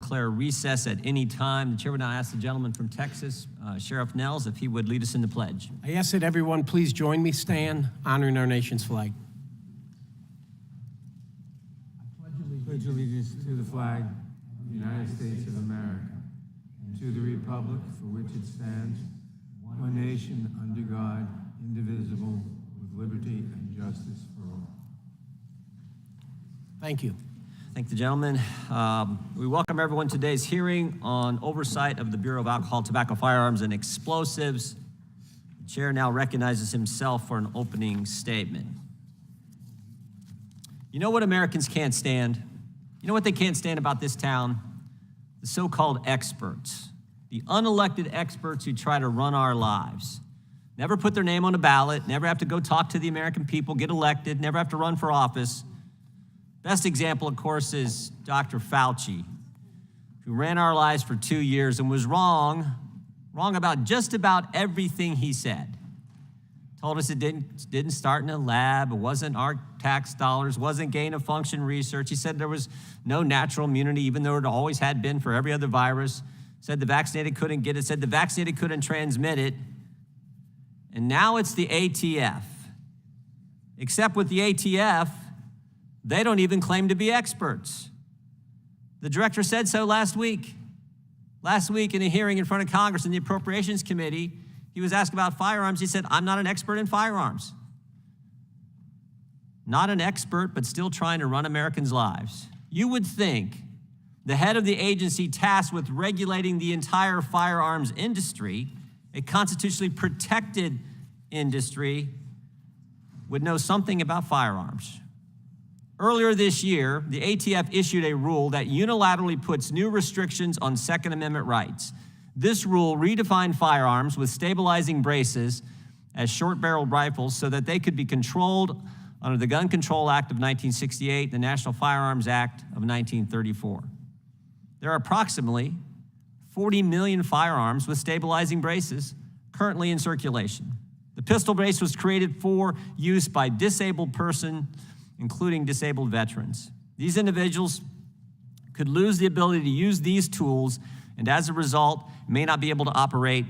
declare recess at any time. The chair would now ask the gentleman from Texas, Sheriff Nels, if he would lead us in the pledge. I ask that everyone please join me, stand, honoring our nation's flag. I pledge allegiance to the flag of the United States of America, and to the republic for which it stands, one nation under God, indivisible, with liberty and justice for all. Thank you. Thank the gentleman. We welcome everyone to today's hearing on oversight of the Bureau of Alcohol, Tobacco, Firearms, and Explosives. The chair now recognizes himself for an opening statement. You know what Americans can't stand? You know what they can't stand about this town? The so-called experts, the unelected experts who try to run our lives. Never put their name on a ballot, never have to go talk to the American people, get elected, never have to run for office. Best example, of course, is Dr. Fauci, who ran our lives for 2 years and was wrong about just about everything he said. Told us it didn't start in a lab, it wasn't our tax dollars, wasn't gain-of-function research. He said there was no natural immunity, even though it always had been for every other virus. Said the vaccinated couldn't get it, said the vaccinated couldn't transmit it. And now it's the ATF. Except with the ATF, they don't even claim to be experts. The director said so last week. Last week in a hearing in front of Congress in the Appropriations Committee, he was asked about firearms. He said, I'm not an expert in firearms. Not an expert, but still trying to run Americans' lives. You would think the head of the agency tasked with regulating the entire firearms industry, a constitutionally protected industry, would know something about firearms. Earlier this year, the ATF issued a rule that unilaterally puts new restrictions on Second Amendment rights. This rule redefined firearms with stabilizing braces as short-barreled rifles so that they could be controlled under the Gun Control Act of 1968, the National Firearms Act of 1934. There are approximately 40 million firearms with stabilizing braces currently in circulation. The pistol brace was created for use by disabled persons, including disabled veterans. These individuals could lose the ability to use these tools and as a result may not be able to operate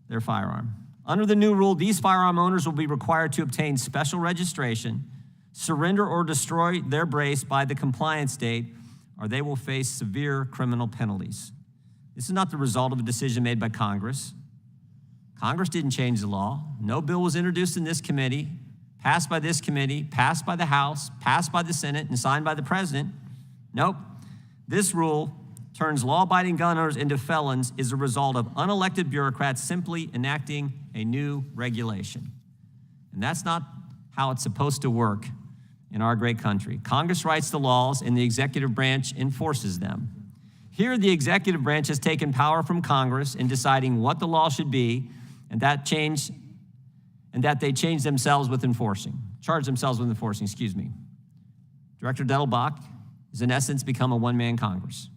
their firearm. Under the new rule, these firearm owners will be required to obtain special registration, surrender or destroy their brace by the compliance date, or they will face severe criminal penalties. This is not the result of a decision made by Congress. Congress didn't change the law. No bill was introduced in this committee, passed by this committee, passed by the House, passed by the Senate, and signed by the President. Nope. This rule turns law-abiding gun owners into felons is a result of unelected bureaucrats simply enacting a new regulation. And that's not how it's supposed to work in our great country. Congress writes the laws and the executive branch enforces them. Here, the executive branch has taken power from Congress in deciding what the law should be, and that they charge themselves with enforcing. Director Dettelbach has in essence become a one-man Congress.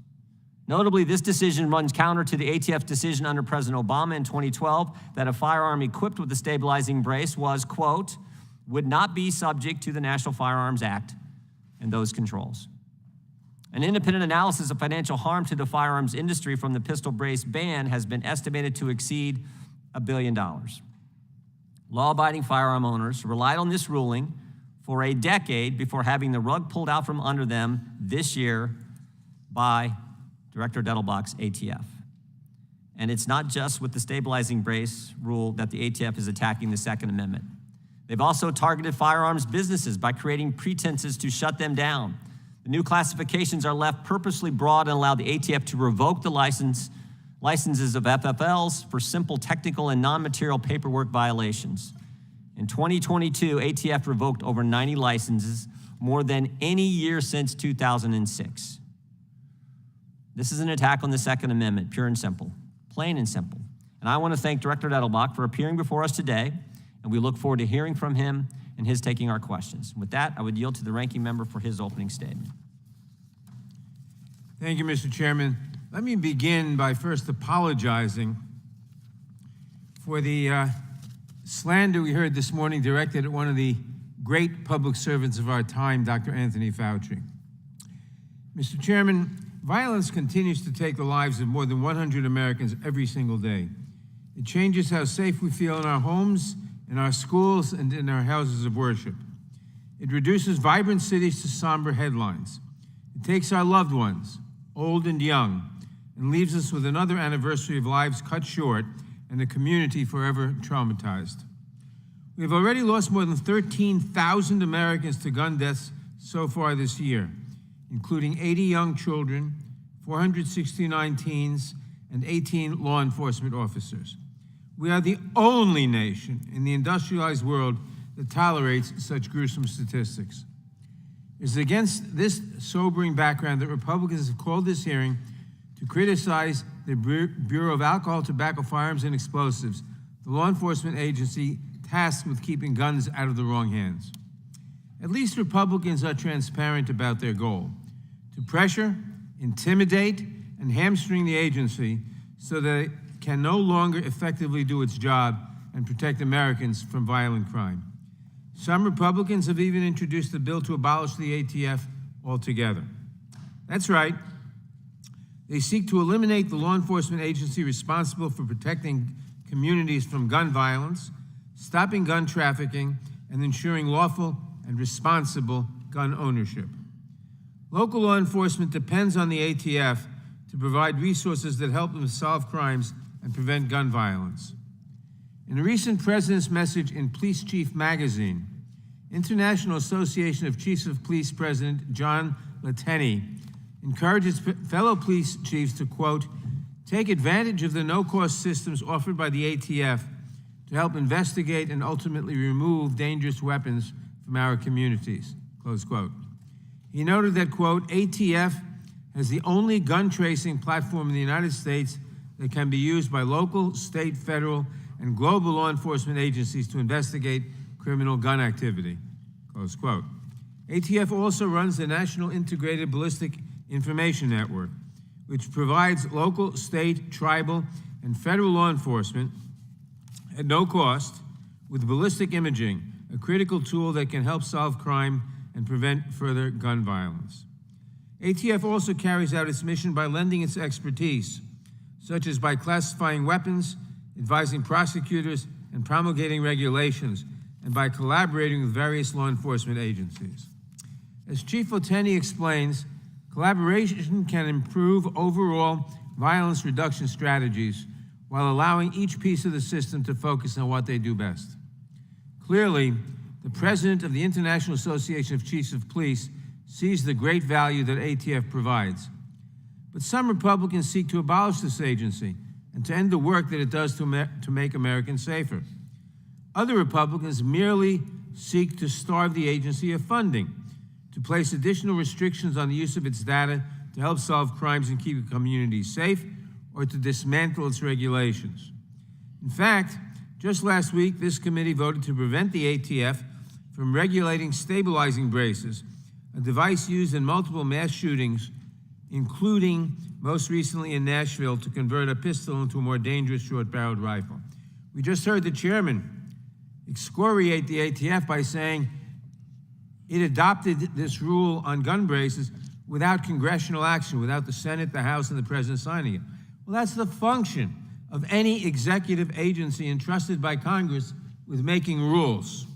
Notably, this decision runs counter to the ATF decision under President Obama in 2012 that a firearm equipped with a stabilizing brace was, quote, would not be subject to the National Firearms Act and those controls. An independent analysis of financial harm to the firearms industry from the pistol brace ban has been estimated to exceed $1 billion. Law-abiding firearm owners relied on this ruling for a decade before having the rug pulled out from under them this year by Director Dettelbach's ATF. And it's not just with the stabilizing brace rule that the ATF is attacking the Second Amendment. They've also targeted firearms businesses by creating pretenses to shut them down. The new classifications are left purposely broad and allow the ATF to revoke the licenses of FFLs for simple technical and non-material paperwork violations. In 2022, ATF revoked over 90 licenses, more than any year since 2006. This is an attack on the Second Amendment, pure and simple, plain and simple. And I want to thank Director Dettelbach for appearing before us today, and we look forward to hearing from him and his taking our questions. With that, I would yield to the ranking member for his opening statement. Thank you, Mr. Chairman. Let me begin by first apologizing for the slander we heard this morning directed at one of the great public servants of our time, Dr. Anthony Fauci. Mr. Chairman, Violence continues to take the lives of more than 100 Americans every single day. It changes how safe we feel in our homes, in our schools, and in our houses of worship. It reduces vibrant cities to somber headlines. It takes our loved ones, old and young, and leaves us with another anniversary of lives cut short and a community forever traumatized. We have already lost more than 13,000 Americans to gun deaths so far this year, including 80 young children, 469 teens, and 18 law enforcement officers. We are the only nation in the industrialized world that tolerates such gruesome statistics. It is against this sobering background that Republicans have called this hearing to criticize the Bureau of Alcohol, Tobacco, Firearms, and Explosives, the law enforcement agency tasked with keeping guns out of the wrong hands. At least Republicans are transparent about their goal: to pressure, intimidate, and hamstring the agency so that it can no longer effectively do its job and protect Americans from violent crime. Some Republicans have even introduced a bill to abolish the ATF altogether. That's right. They seek to eliminate the law enforcement agency responsible for protecting communities from gun violence, stopping gun trafficking, and ensuring lawful and responsible gun ownership. Local law enforcement depends on the ATF to provide resources that help them solve crimes and prevent gun violence. In a recent President's message in Police Chief magazine, International Association of Chiefs of Police President John Lateny encourages fellow police chiefs to, quote, take advantage of the no-cost systems offered by the ATF to help investigate and ultimately remove dangerous weapons from our communities, close quote. He noted that, quote, ATF has the only gun tracing platform in the United States that can be used by local, state, federal, and global law enforcement agencies to investigate criminal gun activity, close quote. ATF also runs the National Integrated Ballistic Information Network, which provides local, state, tribal, and federal law enforcement at no cost with ballistic imaging, a critical tool that can help solve crime and prevent further gun violence. ATF also carries out its mission by lending its expertise, such as by classifying weapons, advising prosecutors, and promulgating regulations, and by collaborating with various law enforcement agencies. As Chief Lateny explains, collaboration can improve overall violence reduction strategies while allowing each piece of the system to focus on what they do best. Clearly, the president of the International Association of Chiefs of Police sees the great value that ATF provides. But some Republicans seek to abolish this agency and to end the work that it does to make Americans safer. Other Republicans merely seek to starve the agency of funding, to place additional restrictions on the use of its data to help solve crimes and keep communities safe, or to dismantle its regulations. In fact, just last week, this committee voted to prevent the ATF from regulating stabilizing braces, a device used in multiple mass shootings, including most recently in Nashville, to convert a pistol into a more dangerous short-barreled rifle. We just heard the chairman excoriate the ATF by saying it adopted this rule on gun braces without congressional action, without the Senate, the House, and the President signing it. Well, that's the function of any executive agency entrusted by Congress with making rules.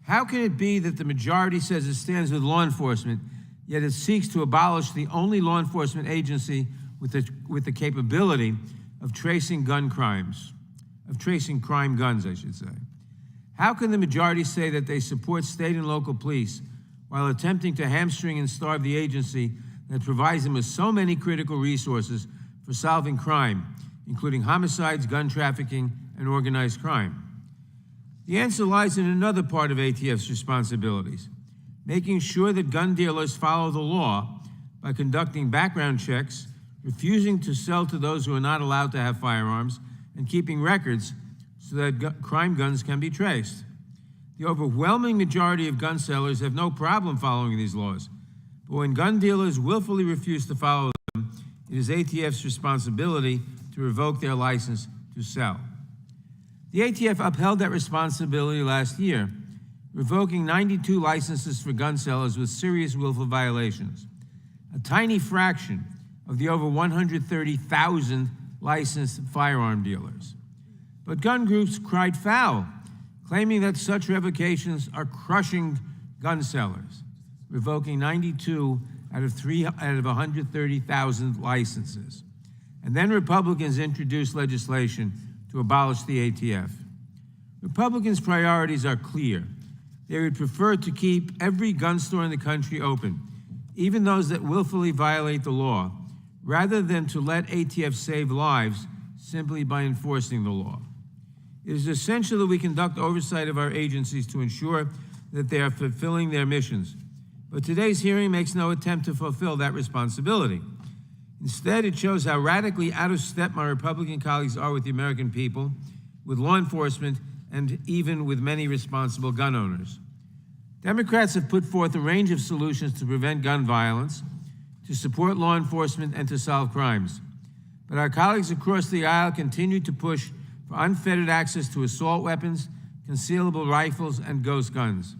How can it be that the majority says it stands with law enforcement, yet it seeks to abolish the only law enforcement agency with the capability of tracing gun crimes, of tracing crime guns, I should say? How can the majority say that they support state and local police while attempting to hamstring and starve the agency that provides them with so many critical resources for solving crime, including homicides, gun trafficking, and organized crime? The answer lies in another part of ATF's responsibilities: making sure that gun dealers follow the law by conducting background checks, refusing to sell to those who are not allowed to have firearms, and keeping records so that crime guns can be traced. The overwhelming majority of gun sellers have no problem following these laws, but when gun dealers willfully refuse to follow them, it is ATF's responsibility to revoke their license to sell. The ATF upheld that responsibility last year, revoking 92 licenses for gun sellers with serious willful violations. a tiny fraction of the over 130,000 licensed firearm dealers. But gun groups cried foul, claiming that such revocations are crushing gun sellers, revoking 92 out of 130,000 licenses. And then Republicans introduced legislation to abolish the ATF. Republicans' priorities are clear. They would prefer to keep every gun store in the country open, even those that willfully violate the law, rather than to let ATF save lives simply by enforcing the law. It is essential that we conduct oversight of our agencies to ensure that they are fulfilling their missions. But today's hearing makes no attempt to fulfill that responsibility. Instead, it shows how radically out of step my Republican colleagues are with the American people, with law enforcement, and even with many responsible gun owners. Democrats have put forth a range of solutions to prevent gun violence, to support law enforcement, and to solve crimes. But our colleagues across the aisle continue to push for unfettered access to assault weapons, concealable rifles, and ghost guns.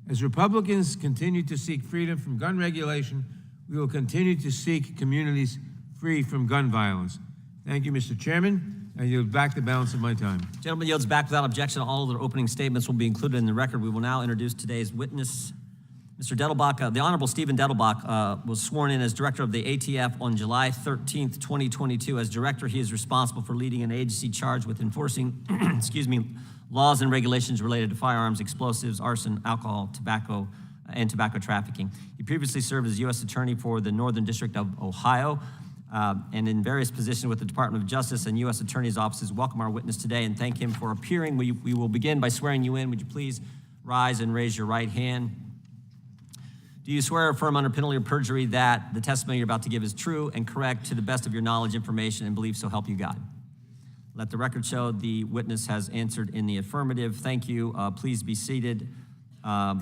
As Republicans continue to seek freedom from gun regulation, we will continue to seek communities free from gun violence. Thank you, Mr. Chairman. I yield back the balance of my time. Gentleman yields back without objection. All of their opening statements will be included in the record. We will now introduce today's witness, Mr. Dettelbach. The Honorable Stephen Dettelbach was sworn in as Director of the ATF on July 13th, 2022. As Director, he is responsible for leading an agency charged with enforcing, laws and regulations related to firearms, explosives, arson, alcohol, tobacco, and tobacco trafficking. He previously served as U.S. Attorney for the Northern District of Ohio, and in various positions with the Department of Justice and U.S. Attorney's offices. Welcome our witness today and thank him for appearing. We will begin by swearing you in. Would you please rise and raise your right hand? Do you swear or affirm under penalty of perjury that the testimony you're about to give is true and correct to the best of your knowledge, information, and belief, so help you God? Let the record show the witness has answered in the affirmative. Thank you. Please be seated.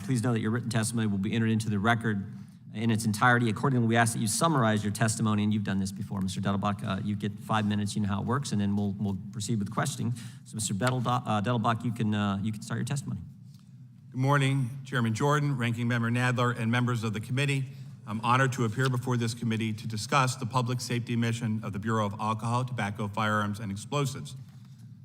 Please know that your written testimony will be entered into the record in its entirety. Accordingly, we ask that you summarize your testimony, and you've done this before, Mr. Dettelbach. You get 5 minutes. You know how it works, and then we'll proceed with questioning. So, Mr. Dettelbach, you can start your testimony. Good morning, Chairman Jordan, Ranking Member Nadler, and members of the committee. I'm honored to appear before this committee to discuss the public safety mission of the Bureau of Alcohol, Tobacco, Firearms, and Explosives.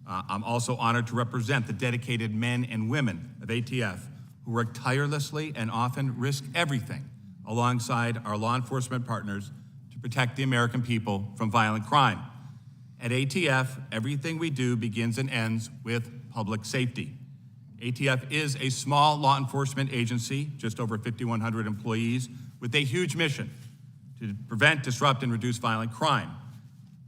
I'm also honored to represent the dedicated men and women of ATF who work tirelessly and often risk everything alongside our law enforcement partners to protect the American people from violent crime. At ATF, everything we do begins and ends with public safety. ATF is a small law enforcement agency, just over 5,100 employees, with a huge mission to prevent, disrupt, and reduce violent crime.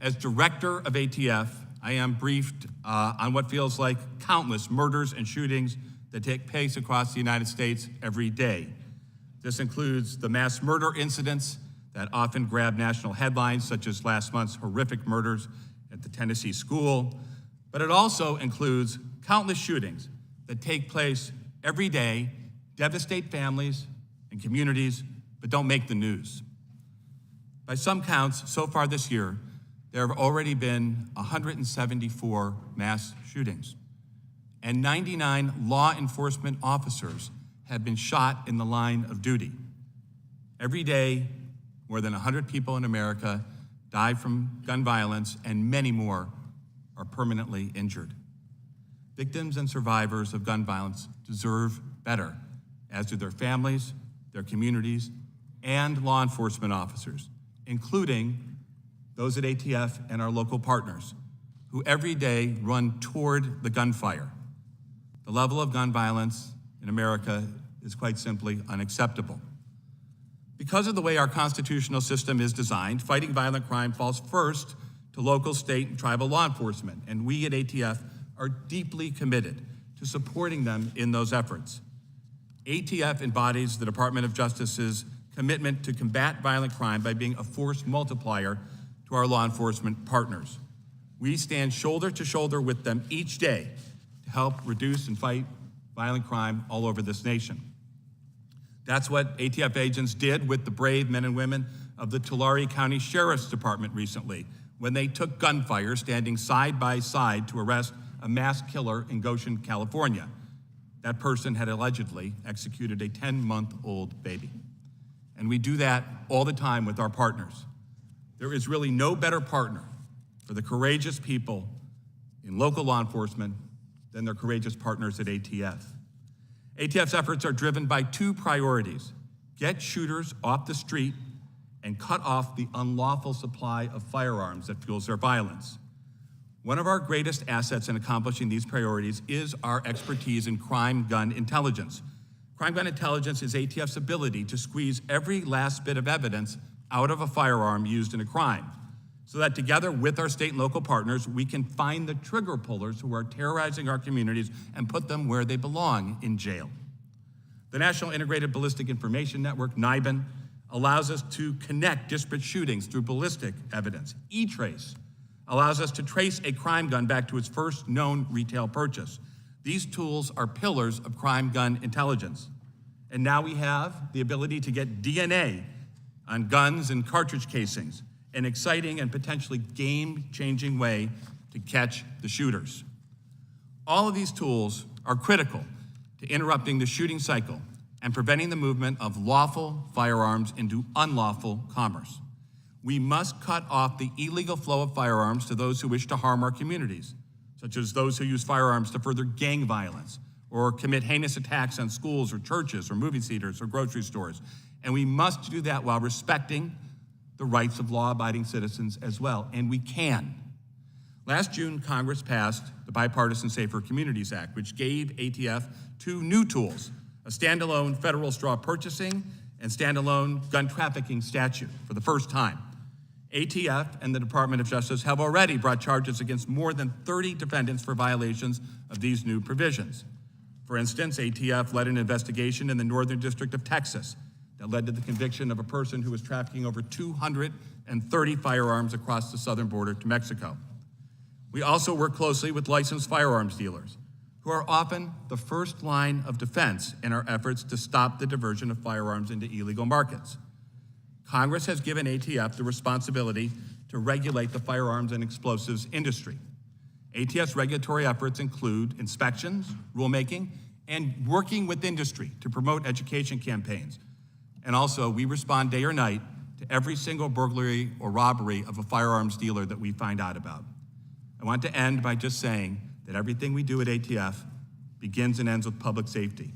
As Director of ATF, I am briefed on what feels like countless murders and shootings that take place across the United States every day. This includes the mass murder incidents that often grab national headlines, such as last month's horrific murders at the Tennessee school, but it also includes countless shootings that take place every day, devastate families and communities, but don't make the news. By some counts, so far this year, there have already been 174 mass shootings, and 99 law enforcement officers have been shot in the line of duty. Every day, more than 100 people in America die from gun violence, and many more are permanently injured. Victims and survivors of gun violence deserve better, as do their families, their communities, and law enforcement officers, including those at ATF and our local partners, who every day run toward the gunfire. The level of gun violence in America is quite simply unacceptable. Because of the way our constitutional system is designed, fighting violent crime falls first to local, state, and tribal law enforcement, and we at ATF are deeply committed to supporting them in those efforts. ATF embodies the Department of Justice's commitment to combat violent crime by being a force multiplier to our law enforcement partners. We stand shoulder to shoulder with them each day to help reduce and fight violent crime all over this nation. That's what ATF agents did with the brave men and women of the Tulare County Sheriff's Department recently, when they took gunfire standing side by side to arrest a mass killer in Goshen, California. That person had allegedly executed a 10-month-old baby. and we do that all the time with our partners. There is really no better partner for the courageous people in local law enforcement than their courageous partners at ATF. ATF's efforts are driven by two priorities: get shooters off the street and cut off the unlawful supply of firearms that fuels their violence. One of our greatest assets in accomplishing these priorities is our expertise in crime gun intelligence. Crime gun intelligence is ATF's ability to squeeze every last bit of evidence out of a firearm used in a crime, so that together with our state and local partners, we can find the trigger pullers who are terrorizing our communities and put them where they belong, in jail. The National Integrated Ballistic Information Network, NIBIN, allows us to connect disparate shootings through ballistic evidence. E-Trace allows us to trace a crime gun back to its first known retail purchase. These tools are pillars of crime gun intelligence. And now we have the ability to get DNA on guns and cartridge casings, an exciting and potentially game-changing way to catch the shooters. All of these tools are critical to interrupting the shooting cycle and preventing the movement of lawful firearms into unlawful commerce. We must cut off the illegal flow of firearms to those who wish to harm our communities, such as those who use firearms to further gang violence or commit heinous attacks on schools or churches or movie theaters or grocery stores. And we must do that while respecting the rights of law-abiding citizens as well, and we can. Last June, Congress passed the Bipartisan Safer Communities Act, which gave ATF two new tools: a standalone federal straw purchasing and standalone gun trafficking statute for the first time. ATF and the Department of Justice have already brought charges against more than 30 defendants for violations of these new provisions. For instance, ATF led an investigation in the Northern District of Texas that led to the conviction of a person who was trafficking over 230 firearms across the southern border to Mexico. We also work closely with licensed firearms dealers, who are often the first line of defense in our efforts to stop the diversion of firearms into illegal markets. Congress has given ATF the responsibility to regulate the firearms and explosives industry. ATF's regulatory efforts include inspections, rulemaking, and working with industry to promote education campaigns. And also, we respond day or night to every single burglary or robbery of a firearms dealer that we find out about. I want to end by just saying that everything we do at ATF begins and ends with public safety.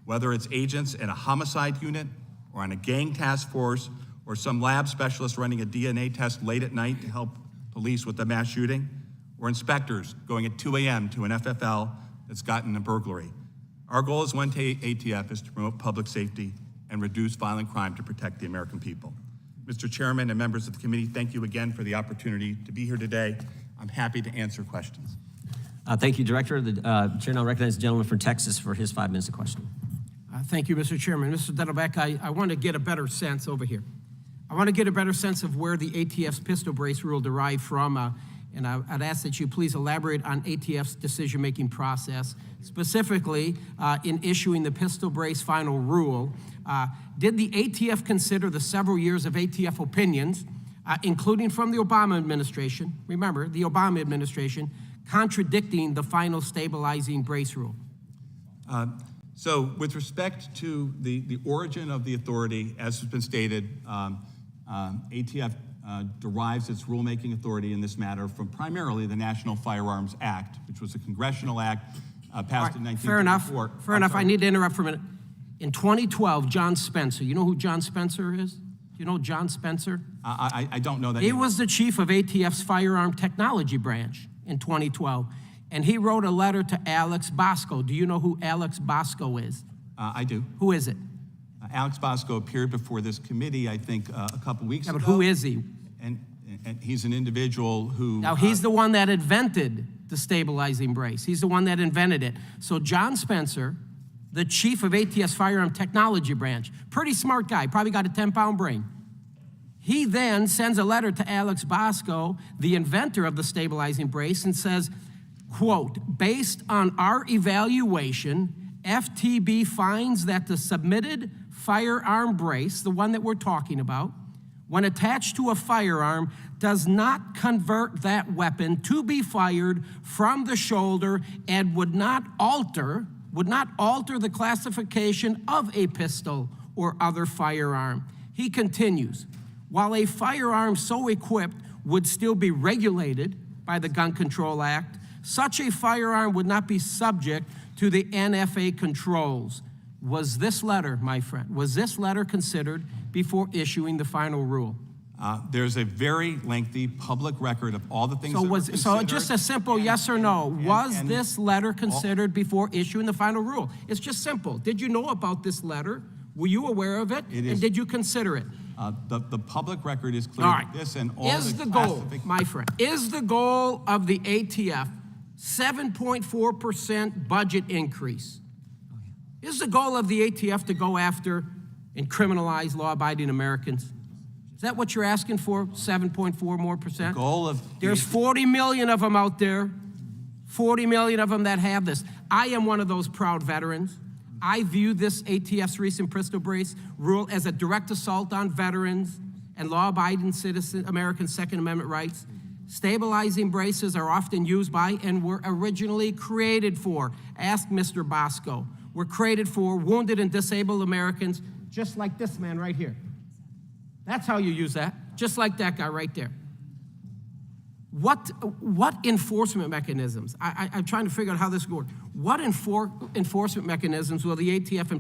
Whether it's agents in a homicide unit or on a gang task force or some lab specialist running a DNA test late at night to help police with a mass shooting, or inspectors going at 2 a.m. to an FFL that's gotten a burglary. Our goal as one ATF is to promote public safety and reduce violent crime to protect the American people. Mr. Chairman and members of the committee, thank you again for the opportunity to be here today. I'm happy to answer questions. Thank you, Director. The chair now recognizes the gentleman from Texas for his 5 minutes of questioning. Thank you, Mr. Chairman. Mr. Dettelbeck, I want to get a better sense over here. I want to get a better sense of where the ATF's pistol brace rule derived from, and I'd ask that you please elaborate on ATF's decision-making process, specifically in issuing the pistol brace final rule. Did the ATF consider the several years of ATF opinions, including from the Obama administration, remember, the Obama administration, contradicting the final stabilizing brace rule? So with respect to the origin of the authority, as has been stated, ATF derives its rulemaking authority in this matter from primarily the National Firearms Act, which was a congressional act passed in 1934. Fair enough. I need to interrupt for a minute. In 2012, John Spencer, you know who John Spencer is? Do you know John Spencer? I don't know that. He was the chief of ATF's firearm technology branch in 2012, and he wrote a letter to Alex Bosco. Do you know who Alex Bosco is? I do. Who is it? Alex Bosco appeared before this committee, I think, a couple weeks ago. But who is he? And he's an individual who... Now, he's the one that invented the stabilizing brace. He's the one that invented it. So John Spencer, the chief of ATF's firearm technology branch, pretty smart guy, probably got a 10-pound brain. He then sends a letter to Alex Bosco, the inventor of the stabilizing brace, and says, quote, based on our evaluation, FTB finds that the submitted firearm brace, the one that we're talking about, when attached to a firearm, does not convert that weapon to be fired from the shoulder and would not alter the classification of a pistol or other firearm. He continues, while a firearm so equipped would still be regulated by the Gun Control Act, such a firearm would not be subject to the NFA controls. Was this letter, my friend, was this letter considered before issuing the final rule? There's a very lengthy public record of all the things that were considered. So just a simple yes or no. Was this letter considered before issuing the final rule? It's just simple. Did you know about this letter? Were you aware of it? It is. And did you consider it? The public record is clear. All right. This and all Is the goal, my friend, is the goal of the ATF 7.4% budget increase? Is the goal of the ATF to go after and criminalize law-abiding Americans? Is that what you're asking for, 7.4 more percent? The goal of There's 40 million of them out there, 40 million of them that have this. I am one of those proud veterans. I view this ATF's recent pistol brace rule as a direct assault on veterans and law-abiding citizen American Second Amendment rights. Stabilizing braces are often used by and were originally created for, ask Mr. Bosco, were created for wounded and disabled Americans, just like this man right here. That's how you use that, just like that guy right there. What enforcement mechanisms? I'm trying to figure out how this works. What enforcement mechanisms will the ATF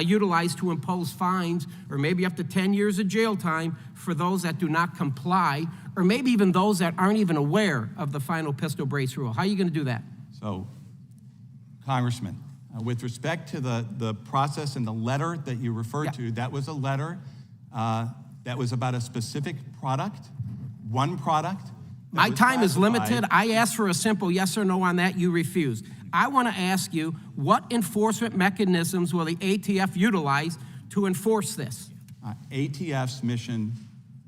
utilize to impose fines or maybe up to 10 years of jail time for those that do not comply, or maybe even those that aren't even aware of the final pistol brace rule? How are you going to do that? So, Congressman, with respect to the process and the letter that you referred to, that was a letter that was about a specific product, one product. My time is limited. I asked for a simple yes or no on that. You refused. I want to ask you, what enforcement mechanisms will the ATF utilize to enforce this? ATF's mission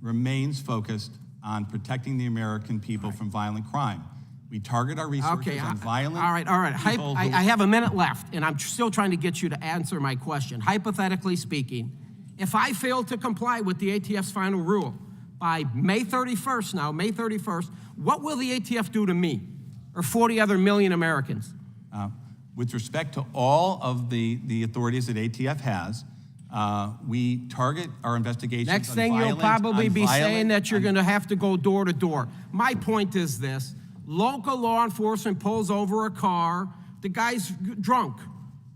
remains focused on protecting the American people from violent crime. We target our resources on violent people. I have a minute left, and I'm still trying to get you to answer my question. Hypothetically speaking, if I fail to comply with the ATF's final rule by May 31st, what will the ATF do to me or 40 other million Americans? With respect to all of the authorities that ATF has, we target our investigations Next on thing violent, you'll probably be saying that you're on- going to have to go door to door. My point is this. Local law enforcement pulls over a car. The guy's drunk.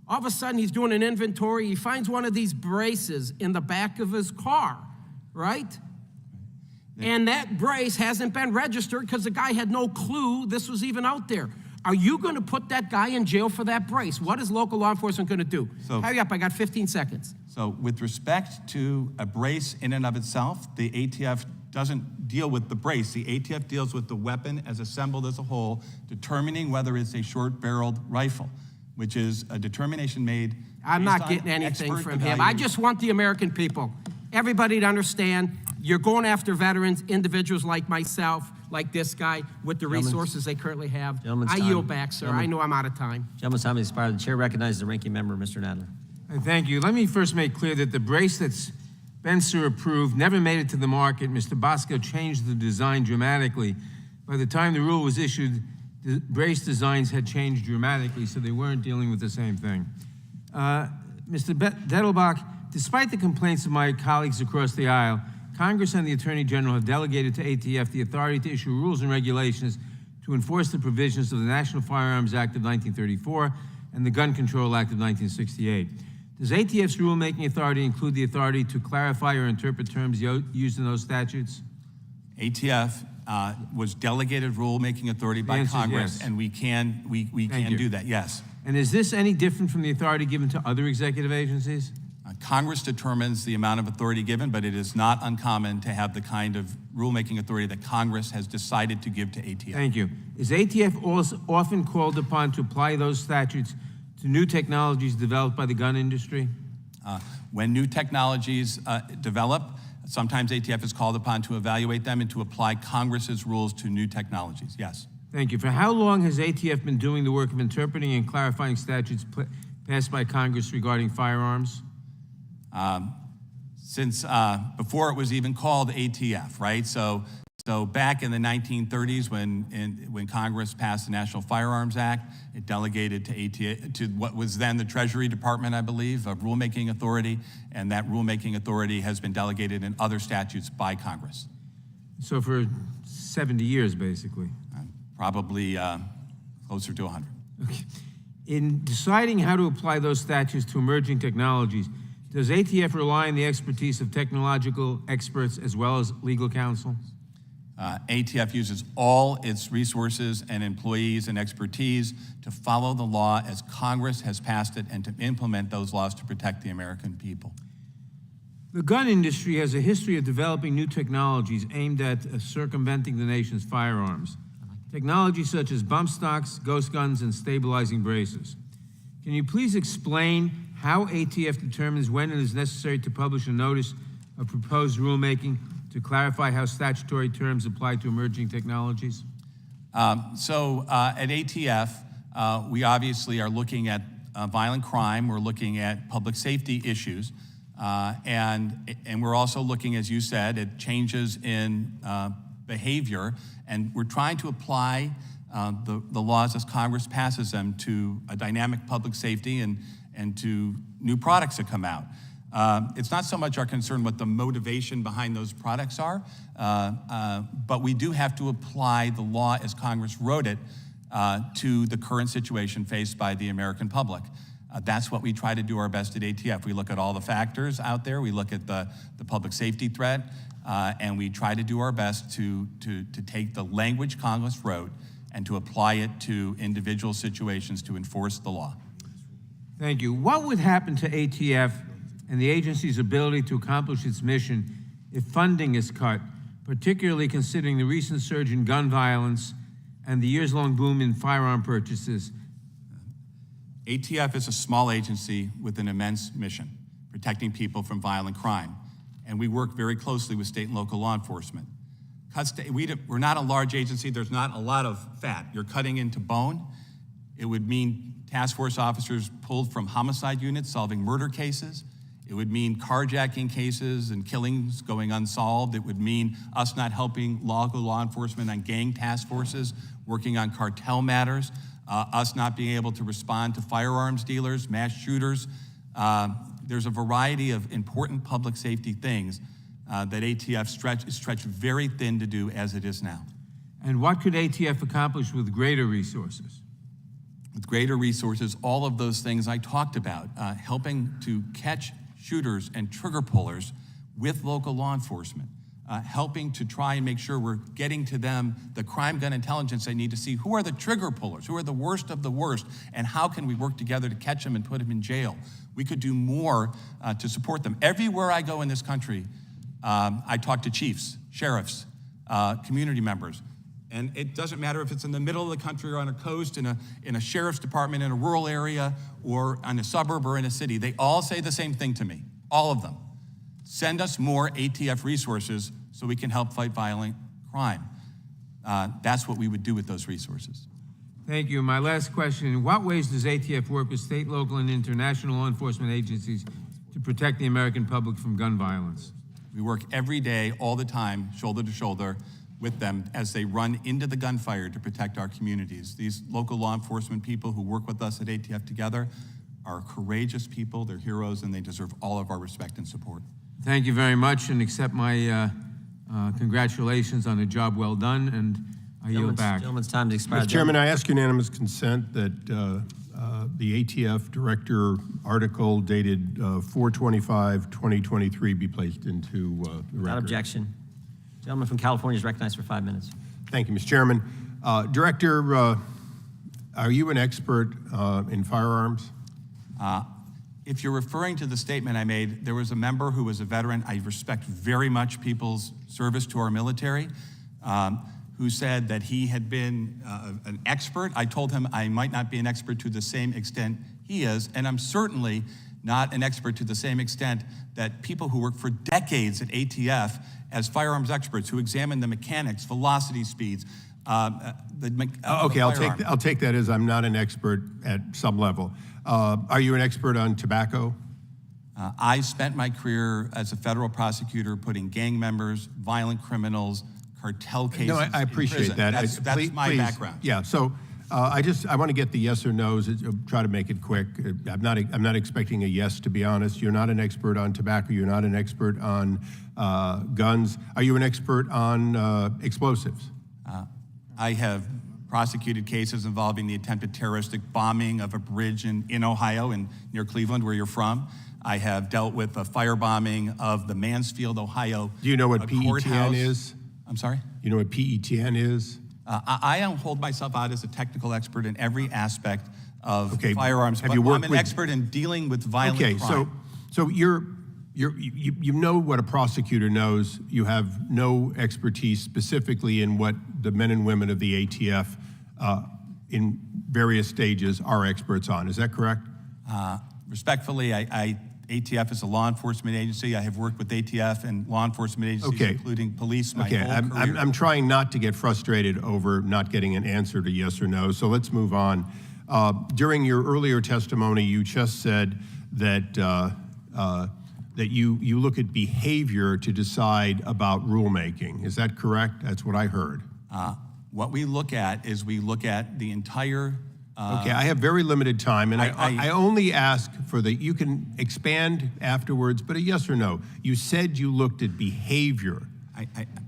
All of a sudden, he's doing an inventory. He finds one of these braces in the back of his car, right? And that brace hasn't been registered because the guy had no clue this was even out there. Are you going to put that guy in jail for that brace? What is local law enforcement going to do? So, hurry up, I got 15 seconds. So with respect to a brace in and of itself, the ATF doesn't deal with the brace. The ATF deals with the weapon as assembled as a whole, determining whether it's a short-barreled rifle, which is a determination made. I'm not getting anything from him. I just want the American people, everybody to understand you're going after veterans, individuals like myself, like this guy, with the resources they currently have. I yield back, sir. I know I'm out of time. Gentleman's time has expired. The chair recognizes the ranking member, Mr. Nadler. Thank you. Let me first make clear that the brace that Spencer approved never made it to the market. Mr. Bosco changed the design dramatically. By the time the rule was issued, the brace designs had changed dramatically, so they weren't dealing with the same thing. Mr. Dettelbach, despite the complaints of my colleagues across the aisle, Congress and the Attorney General have delegated to ATF the authority to issue rules and regulations to enforce the provisions of the National Firearms Act of 1934 and the Gun Control Act of 1968. Does ATF's rulemaking authority include the authority to clarify or interpret terms used in those statutes? ATF was delegated rulemaking authority by Congress, yes. and we can do that, yes. And is this any different from the authority given to other executive agencies? Congress determines the amount of authority given, but it is not uncommon to have the kind of rulemaking authority that Congress has decided to give to ATF. Thank you. Is ATF also often called upon to apply those statutes to new technologies developed by the gun industry? When new technologies develop, sometimes ATF is called upon to evaluate them and to apply Congress's rules to new technologies, yes. Thank you. For how long has ATF been doing the work of interpreting and clarifying statutes passed by Congress regarding firearms? Since before it was even called ATF, right? So So back in the 1930s, when Congress passed the National Firearms Act, it delegated to what was then the Treasury Department, I believe, a rulemaking authority, and that rulemaking authority has been delegated in other statutes by Congress. So for 70 years, basically. Probably closer to 100. Okay. In deciding how to apply those statutes to emerging technologies, does ATF rely on the expertise of technological experts as well as legal counsel? ATF uses all its resources and employees and expertise to follow the law as Congress has passed it and to implement those laws to protect the American people. The gun industry has a history of developing new technologies aimed at circumventing the nation's firearms. Technologies such as bump stocks, ghost guns, and stabilizing braces. Can you please explain how ATF determines when it is necessary to publish a notice of proposed rulemaking to clarify how statutory terms apply to emerging technologies? At ATF, we obviously are looking at violent crime. We're looking at public safety issues. And we're also looking, as you said, at changes in behavior. And we're trying to apply the laws as Congress passes them to a dynamic public safety and to new products that come out. It's not so much our concern what the motivation behind those products are, but we do have to apply the law as Congress wrote it to the current situation faced by the American public. That's what we try to do our best at ATF. We look at all the factors out there, we look at the public safety threat, and we try to do our best to take the language Congress wrote and to apply it to individual situations to enforce the law. Thank you. What would happen to ATF and the agency's ability to accomplish its mission if funding is cut, particularly considering the recent surge in gun violence and the years-long boom in firearm purchases? ATF is a small agency with an immense mission, protecting people from violent crime. And we work very closely with state and local law enforcement. We're not a large agency. There's not a lot of fat. You're cutting into bone. It would mean task force officers pulled from homicide units solving murder cases. It would mean carjacking cases and killings going unsolved. It would mean us not helping local law enforcement on gang task forces, working on cartel matters, us not being able to respond to firearms dealers, mass shooters. There's a variety of important public safety things that ATF is stretched very thin to do as it is now. And what could ATF accomplish with greater resources? With greater resources, all of those things I talked about, helping to catch shooters and trigger pullers with local law enforcement, helping to try and make sure we're getting to them the crime gun intelligence they need to see who are the trigger pullers, who are the worst of the worst, and how can we work together to catch them and put them in jail. We could do more to support them. Everywhere I go in this country, I talk to chiefs, sheriffs, community members. And it doesn't matter if it's in the middle of the country or on a coast, in a sheriff's department, in a rural area, or on a suburb or in a city. They all say the same thing to me, all of them. Send us more ATF resources so we can help fight violent crime. That's what we would do with those resources. Thank you. My last question, in what ways does ATF work with state, local, and international law enforcement agencies to protect the American public from gun violence? We work every day, all the time, shoulder to shoulder with them as they run into the gunfire to protect our communities. These local law enforcement people who work with us at ATF together are courageous people, they're heroes, and they deserve all of our respect and support. Thank you very much, and accept my congratulations on a job well done, and I yield back. Gentleman's time to expire. Mr. Chairman, I ask unanimous consent that the ATF Director article dated 4/25/2023 be placed into the record. Without objection. Gentleman from California is recognized for 5 minutes. Thank you, Mr. Chairman. Director, are you an expert in firearms? If you're referring to the statement I made, there was a member who was a veteran. I respect very much people's service to our military, who said that he had been an expert. I told him I might not be an expert to the same extent he is, and I'm certainly not an expert to the same extent that people who work for decades at ATF as firearms experts who examine the mechanics, velocity speeds, Okay, I'll take that as I'm not an expert at some level. Are you an expert on tobacco? I spent my career as a federal prosecutor putting gang members, violent criminals, cartel cases. No, I in appreciate prison. that. That's my Please. background. Yeah, so I want to get the yes or no's, try to make it quick. I'm not expecting a yes, to be honest. You're not an expert on tobacco, you're not an expert on guns. Are you an expert on explosives? I have prosecuted cases involving the attempted terroristic bombing of a bridge in Ohio, near Cleveland, where you're from. I have dealt with a firebombing of the Mansfield, Ohio. Do you know what courthouse. PETN is? I'm sorry? You know what PETN is? I don't hold myself out as a technical expert in every aspect of Okay, firearms, have but you worked I'm an with- expert in dealing with violent crime. Okay, so you know what a prosecutor knows. You have no expertise specifically in what the men and women of the ATF in various stages are experts on. Is that correct? Respectfully, ATF is a law enforcement agency. I have worked with ATF and law enforcement agencies, Okay. including police, my Okay, whole career. I'm trying not to get frustrated over not getting an answer to yes or no, so let's move on. During your earlier testimony, you just said that that you look at behavior to decide about rulemaking. Is that correct? That's what I heard. What we look at is we look at the entire. Okay, I have very limited time, and I I only ask for you can expand afterwards, but a yes or no. You said you looked at behavior.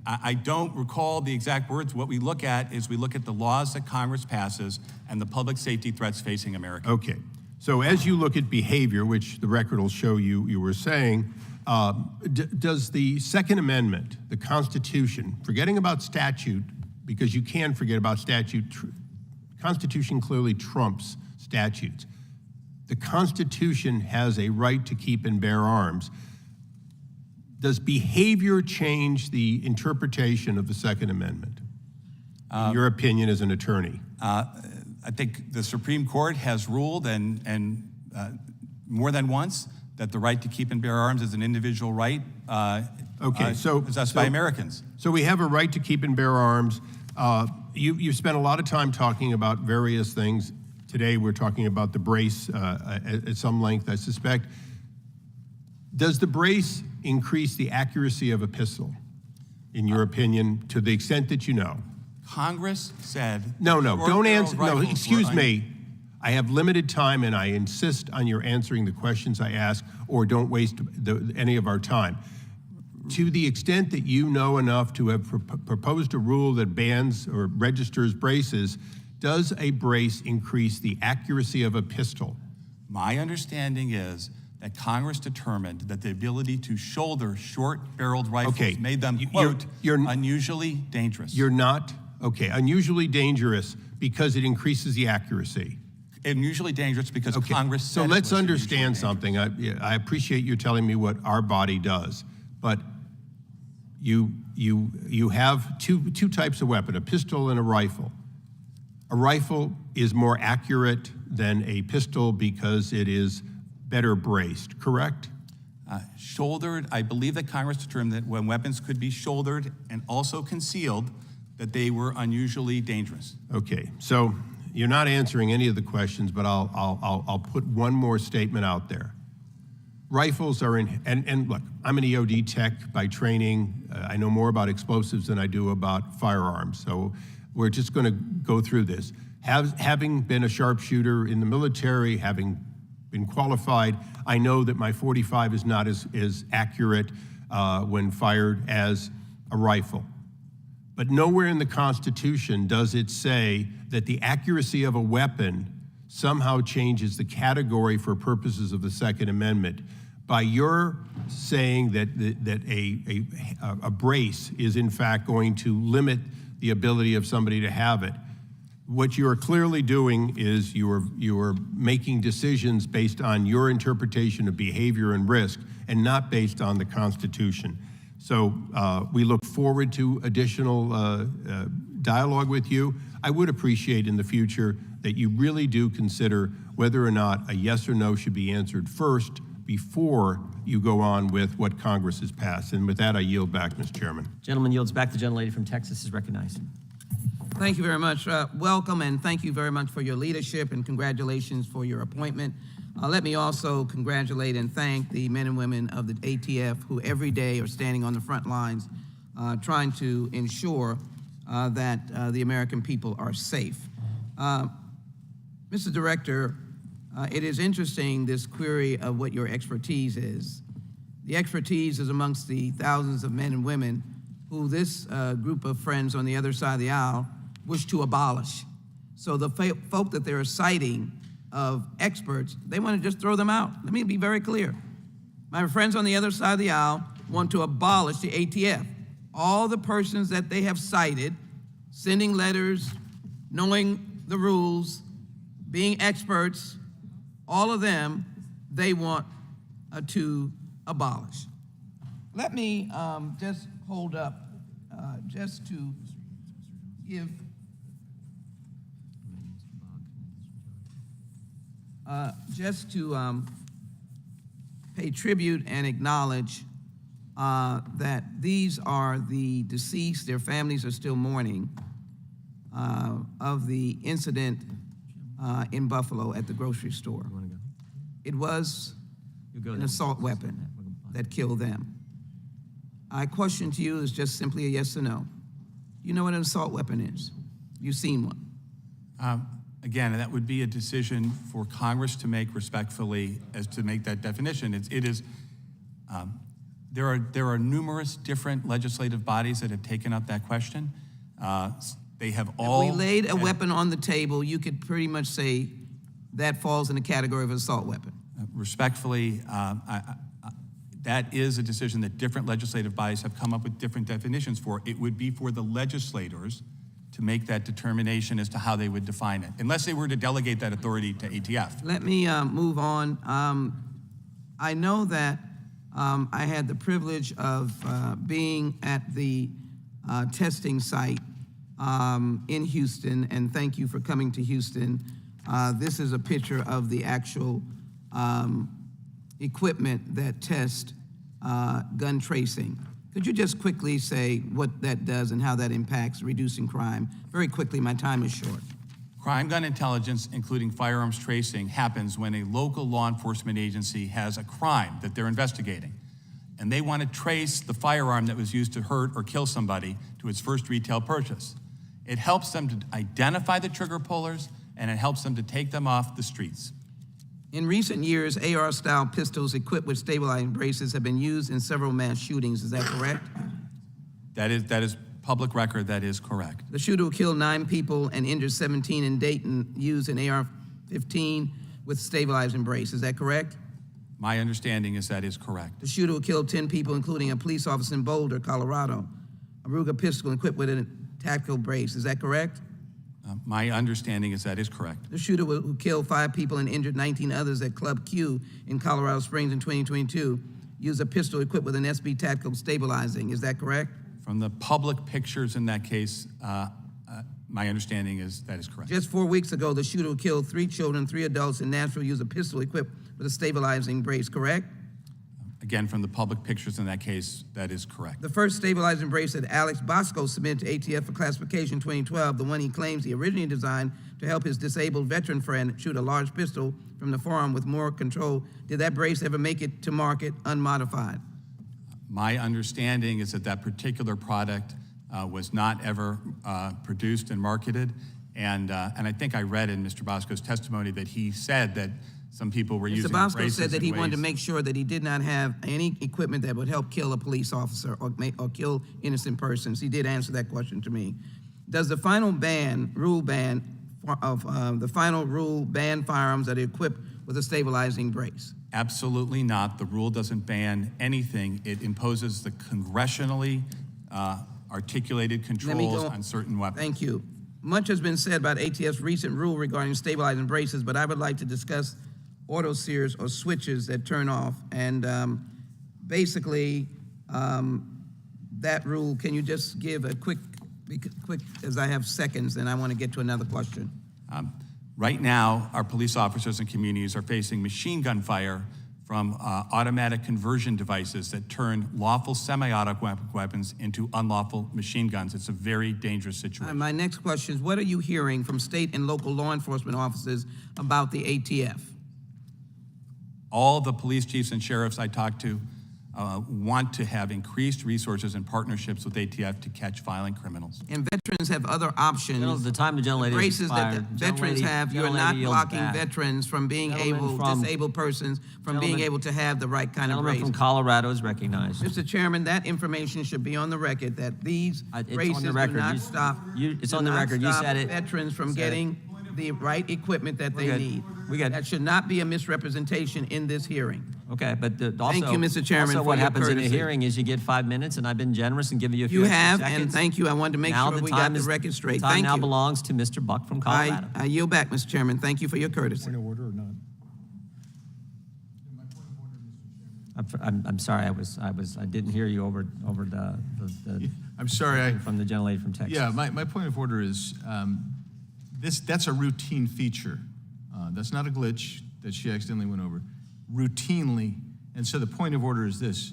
I don't recall the exact words. What we look at is we look at the laws that Congress passes and the public safety threats facing America. Okay, so as you look at behavior, which the record will show you were saying, does the Second Amendment, the Constitution, forgetting about statute, because you can forget about statute, Constitution clearly trumps statutes. The Constitution has a right to keep and bear arms. Does behavior change the interpretation of the Second Amendment? In your opinion as an attorney? I think the Supreme Court has ruled, and more than once, that the right to keep and bear arms is an individual right possessed by Americans. So we have a right to keep and bear arms. You've spent a lot of time talking about various things. Today we're talking about the brace at some length, I suspect. Does the brace increase the accuracy of a pistol, in your opinion, to the extent that you know? Congress said... No, don't answer. No, excuse me. I have limited time, and I insist on your answering the questions I ask, or don't waste any of our time. To the extent that you know enough to have proposed a rule that bans or registers braces, does a brace increase the accuracy of a pistol? My understanding is that Congress determined that the ability to shoulder short-barreled rifles made them, quote, unusually dangerous. You're not, unusually dangerous because it increases the accuracy. Unusually dangerous because Congress said so it let's was understand something. I appreciate you telling me what our body does, but you have two types of weapon, a pistol and a rifle. A rifle is more accurate than a pistol because it is better braced, correct? Shouldered, I believe that Congress determined that when weapons could be shouldered and also concealed, that they were unusually dangerous. Okay, so you're not answering any of the questions, but I'll put one more statement out there. Rifles are in, and look, I'm an EOD tech by training. I know more about explosives than I do about firearms, so we're just going to go through this. Having been a sharpshooter in the military, having been qualified, I know that my .45 is not as accurate when fired as a rifle. But nowhere in the Constitution does it say that the accuracy of a weapon somehow changes the category for purposes of the Second Amendment. By your saying that a brace is in fact going to limit the ability of somebody to have it, what you are clearly doing is you are making decisions based on your interpretation of behavior and risk and not based on the Constitution. So we look forward to additional dialogue with you. I would appreciate in the future that you really do consider whether or not a yes or no should be answered first before you go on with what Congress has passed. And with that, I yield back, Mr. Chairman. Gentleman yields back. The gentlelady from Texas is recognized. Thank you very much. Welcome, and thank you very much for your leadership, and congratulations for your appointment. Let me also congratulate and thank the men and women of the ATF who every day are standing on the front lines trying to ensure that the American people are safe. Mr. Director, it is interesting, this query of what your expertise is. The expertise is amongst the thousands of men and women who this group of friends on the other side of the aisle wish to abolish. So the folk that they're citing of experts, they want to just throw them out. Let me be very clear. My friends on the other side of the aisle want to abolish the ATF. All the persons that they have cited, sending letters, knowing the rules, being experts, all of them, they want to abolish. Let me just hold up, just to give pay tribute and acknowledge that these are the deceased, their families are still mourning, of the incident in Buffalo at the grocery store. It was an assault weapon that killed them. My question to you is just simply a yes or no. You know what an assault weapon is? You've seen one. Again, that would be a decision for Congress to make respectfully as to make that definition. There are numerous different legislative bodies that have taken up that question. They have all. If we laid a weapon on the table, you could pretty much say that falls in the category of an assault weapon. Respectfully, that is a decision that different legislative bodies have come up with different definitions for. It would be for the legislators to make that determination as to how they would define it, unless they were to delegate that authority to ATF. Let me move on. I know that I had the privilege of being at the testing site in Houston, and thank you for coming to Houston. This is a picture of the actual equipment that tests gun tracing. Could you just quickly say what that does and how that impacts reducing crime? Very quickly, my time is short. Crime gun intelligence, including firearms tracing, happens when a local law enforcement agency has a crime that they're investigating, and they want to trace the firearm that was used to hurt or kill somebody to its first retail purchase. It helps them to identify the trigger pullers, and it helps them to take them off the streets. In recent years, AR-style pistols equipped with stabilizing braces have been used in several mass shootings. Is that correct? That is public record. That is correct. The shooter who killed 9 people and injured 17 in Dayton used an AR-15 with stabilizing brace. Is that correct? My understanding is that is correct. The shooter who killed 10 people, including a police officer in Boulder, Colorado, a Ruger pistol equipped with a tactical brace. Is that correct? My understanding is that is correct. The shooter who killed 5 people and injured 19 others at Club Q in Colorado Springs in 2022 used a pistol equipped with an SB tactical stabilizing. Is that correct? From the public pictures in that case, my understanding is that is correct. Just 4 weeks ago, the shooter who killed 3 children, 3 adults in Nashville used a pistol equipped with a stabilizing brace, correct? Again, from the public pictures in that case, that is correct. The first stabilizing brace that Alex Bosco submitted to ATF for classification in 2012, the one he claims he originally designed to help his disabled veteran friend shoot a large pistol from the forearm with more control, did that brace ever make it to market unmodified? My understanding is that that particular product was not ever produced and marketed, and I think I read in Mr. Bosco's testimony that he said that some people were using Mr. Bosco braces said that he in wanted to ways- make sure that he did not have any equipment that would help kill a police officer or kill innocent persons. He did answer that question to me. Does the final rule ban firearms that are equipped with a stabilizing brace? Absolutely not. The rule doesn't ban anything. It imposes the congressionally articulated controls on certain weapons. Thank you. Much has been said about ATF's recent rule regarding stabilizing braces, but I would like to discuss auto sears or switches that turn off. And basically, that rule, can you just give a quick, as I have seconds, and I want to get to another question. Right now, our police officers and communities are facing machine gun fire from automatic conversion devices that turn lawful semi-automatic weapons into unlawful machine guns. It's a very dangerous situation. My next question is, what are you hearing from state and local law enforcement officers about the ATF? All the police chiefs and sheriffs I talked to want to have increased resources and partnerships with ATF to catch violent criminals. And veterans have other options. The time the gentlelady has Braces that the expired. veterans have, you're not Gentlelady yields blocking back. veterans from being disabled persons from being Gentleman- able to have the right kind of Gentleman from brace. Colorado is recognized. Mr. Chairman, that information should be on the record, that these It's on the braces do record. not You- stop. it's do on the not record. You stop said it. veterans from Said it. getting the right equipment that they good. need. We good. That should not be a misrepresentation in this hearing. Okay, but also, Thank you, Mr. Chairman, also for what your happens in a courtesy. hearing is you get 5 minutes, and I've been generous and giving you a few You extra have, seconds. and thank you. I wanted to make Now sure the we time got is- the record straight. Time Thank now you. belongs to Mr. Buck from Colorado. I yield back, Mr. Chairman. Thank you for your courtesy. Point of order or not? I'm sorry, I didn't hear you over the I'm sorry, from the gentlelady from Texas. yeah, my point of order is, that's a routine feature. That's not a glitch that she accidentally went over. Routinely, and so the point of order is this: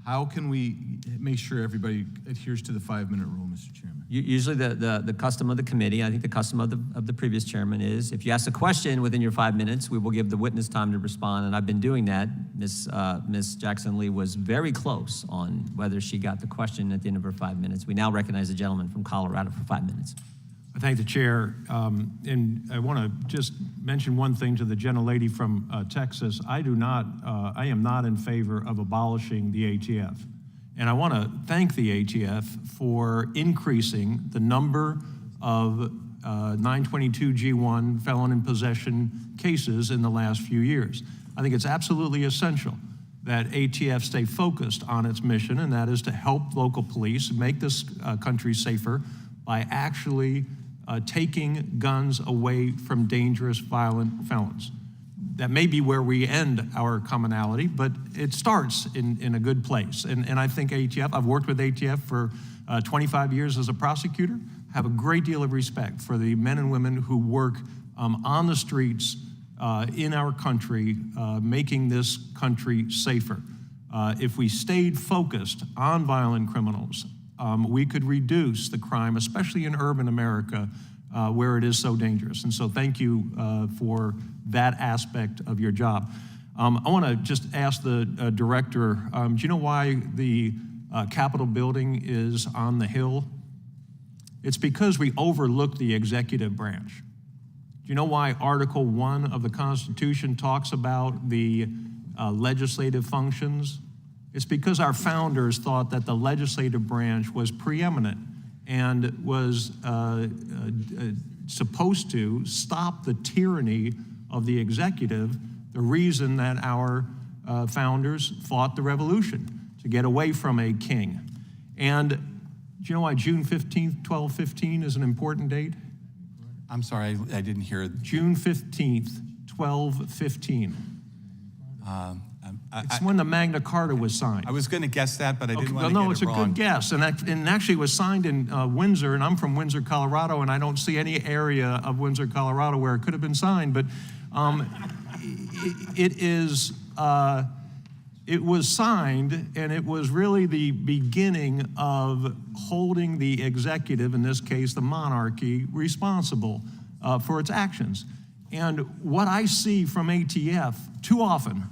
how can we make sure everybody adheres to the 5-minute rule, Mr. Chairman? Usually the custom of the committee, I think the custom of the previous chairman is, if you ask a question within your 5 minutes, we will give the witness time to respond, and I've been doing that. Ms. Jackson Lee was very close on whether she got the question at the end of her 5 minutes. We now recognize the gentleman from Colorado for 5 minutes. I thank the chair, and I want to just mention one thing to the gentlelady from Texas. I am not in favor of abolishing the ATF. And I want to thank the ATF for increasing the number of 922G1 felon in possession cases in the last few years. I think it's absolutely essential that ATF stay focused on its mission, and that is to help local police make this country safer by actually taking guns away from dangerous, violent felons. That may be where we end our commonality, but it starts in a good place. And I think ATF, I've worked with ATF for 25 years as a prosecutor, have a great deal of respect for the men and women who work on the streets in our country, making this country safer. If we stayed focused on violent criminals, we could reduce the crime, especially in urban America, where it is so dangerous. And so thank you for that aspect of your job. I want to just ask the director, do you know why the Capitol building is on the hill? It's because we overlook the executive branch. Do you know why Article 1 of the Constitution talks about the legislative functions? It's because our founders thought that the legislative branch was preeminent and was supposed to stop the tyranny of the executive, the reason that our founders fought the revolution, to get away from a king. And do you know why June 15th, 1215 is an important date? I'm sorry, I didn't hear it. June 15th, 1215. It's when the Magna Carta was signed. I was going to guess that, but I didn't want to no, get it's it a wrong. good guess. And actually it was signed in Windsor, and I'm from Windsor, Colorado, and I don't see any area of Windsor, Colorado where it could have been signed, but it was signed, and it was really the beginning of holding the executive, in this case the monarchy, responsible for its actions. And what I see from ATF too often,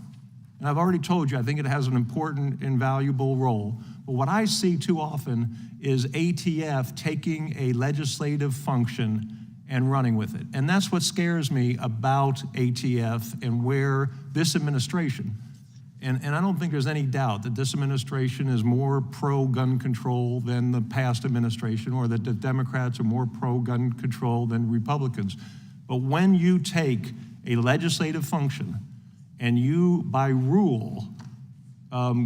and I've already told you, I think it has an important and valuable role, but what I see too often is ATF taking a legislative function and running with it. And that's what scares me about ATF and where this administration, and I don't think there's any doubt that this administration is more pro-gun control than the past administration, or that the Democrats are more pro-gun control than Republicans. But when you take a legislative function and you, by rule,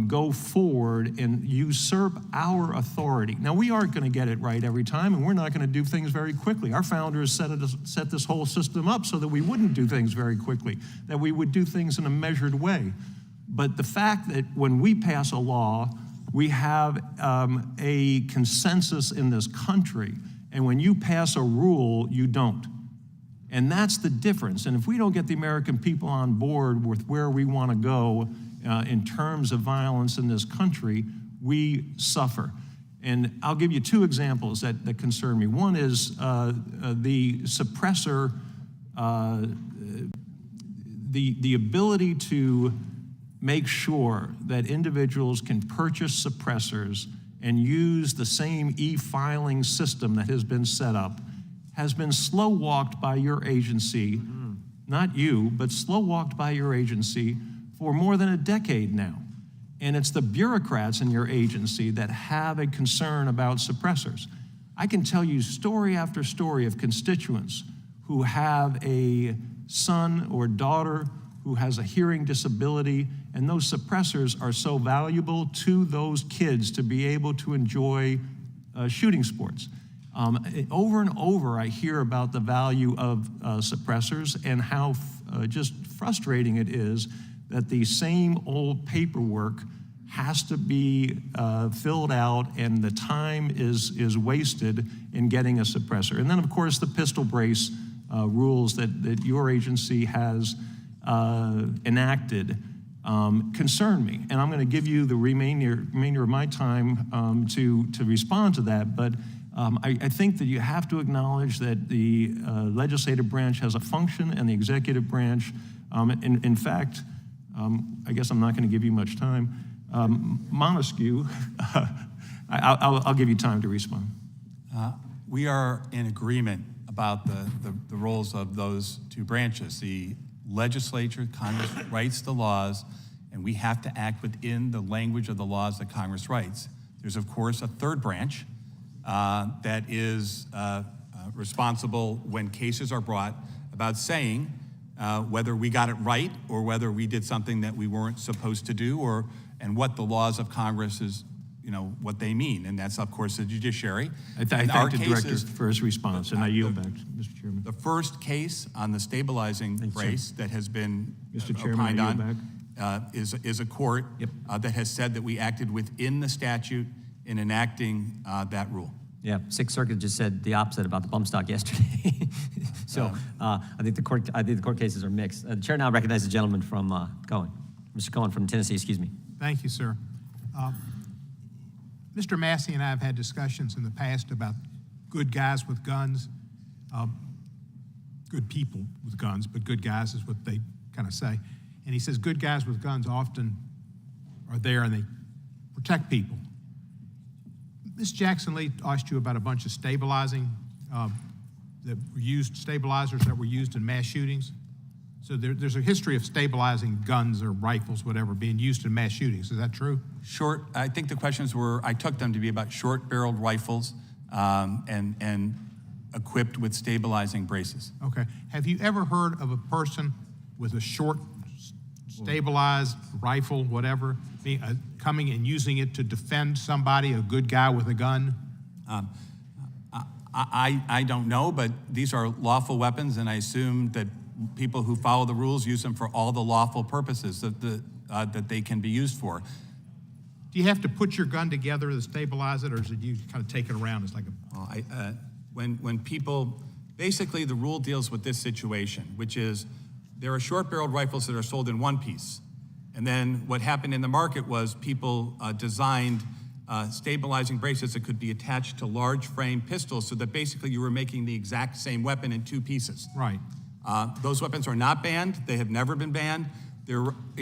go forward and usurp our authority. Now, we aren't going to get it right every time, and we're not going to do things very quickly. Our founders set this whole system up so that we wouldn't do things very quickly, that we would do things in a measured way. But the fact that when we pass a law, we have a consensus in this country, and when you pass a rule, you don't. And that's the difference. And if we don't get the American people on board with where we want to go in terms of violence in this country, we suffer. And I'll give you two examples that concern me. One is the suppressor, the ability to make sure that individuals can purchase suppressors and use the same e-filing system that has been set up has been slow-walked by your agency, not you, but slow-walked by your agency for more than a decade now. And it's the bureaucrats in your agency that have a concern about suppressors. I can tell you story after story of constituents who have a son or daughter who has a hearing disability, and those suppressors are so valuable to those kids to be able to enjoy shooting sports. Over and over, I hear about the value of suppressors and how just frustrating it is that the same old paperwork has to be filled out, and the time is wasted in getting a suppressor. And then, of course, the pistol brace rules that your agency has enacted concern me. And I'm going to give you the remainder of my time to respond to that. But I think that you have to acknowledge that the legislative branch has a function and the executive branch. In fact, I guess I'm not going to give you much time. Montesquieu, I'll give you time to respond. We are in agreement about the roles of those two branches. The legislature, Congress writes the laws, and we have to act within the language of the laws that Congress writes. There's, of course, a third branch that is responsible when cases are brought about saying whether we got it right or whether we did something that we weren't supposed to do, and what the laws of Congress is, what they mean. And that's, of course, the judiciary. I thank the director for his response, and I yield back, Mr. Chairman. The first case on the stabilizing brace that has been Mr. Chairman, I yield back. Is a court that has said that we acted within the statute in enacting that rule. Yeah, Sixth Circuit just said the opposite about the bump stock yesterday. So I think the court cases are mixed. The chair now recognizes the gentleman from Cohen, Mr. Cohen from Tennessee. Excuse me. Thank you, sir. Mr. Massey and I have had discussions in the past about good guys with guns, good people with guns, but good guys is what they kind of say. And he says good guys with guns often are there and they protect people. Ms. Jackson Lee asked you about a bunch of stabilizers that were used in mass shootings. So there's a history of stabilizing guns or rifles, whatever, being used in mass shootings. Is that true? I think the questions were, I took them to be about short-barreled rifles and equipped with stabilizing braces. Okay. Have you ever heard of a person with a short, stabilized rifle, whatever, coming and using it to defend somebody, a good guy with a gun? I don't know, but these are lawful weapons, and I assume that people who follow the rules use them for all the lawful purposes that they can be used for. Do you have to put your gun together to stabilize it, or is it you kind of take it around? It's like a... When people, basically the rule deals with this situation, which is there are short-barreled rifles that are sold in one piece. And then what happened in the market was people designed stabilizing braces that could be attached to large frame pistols so that basically you were making the exact same weapon in two pieces. Right. Those weapons are not banned. They have never been banned.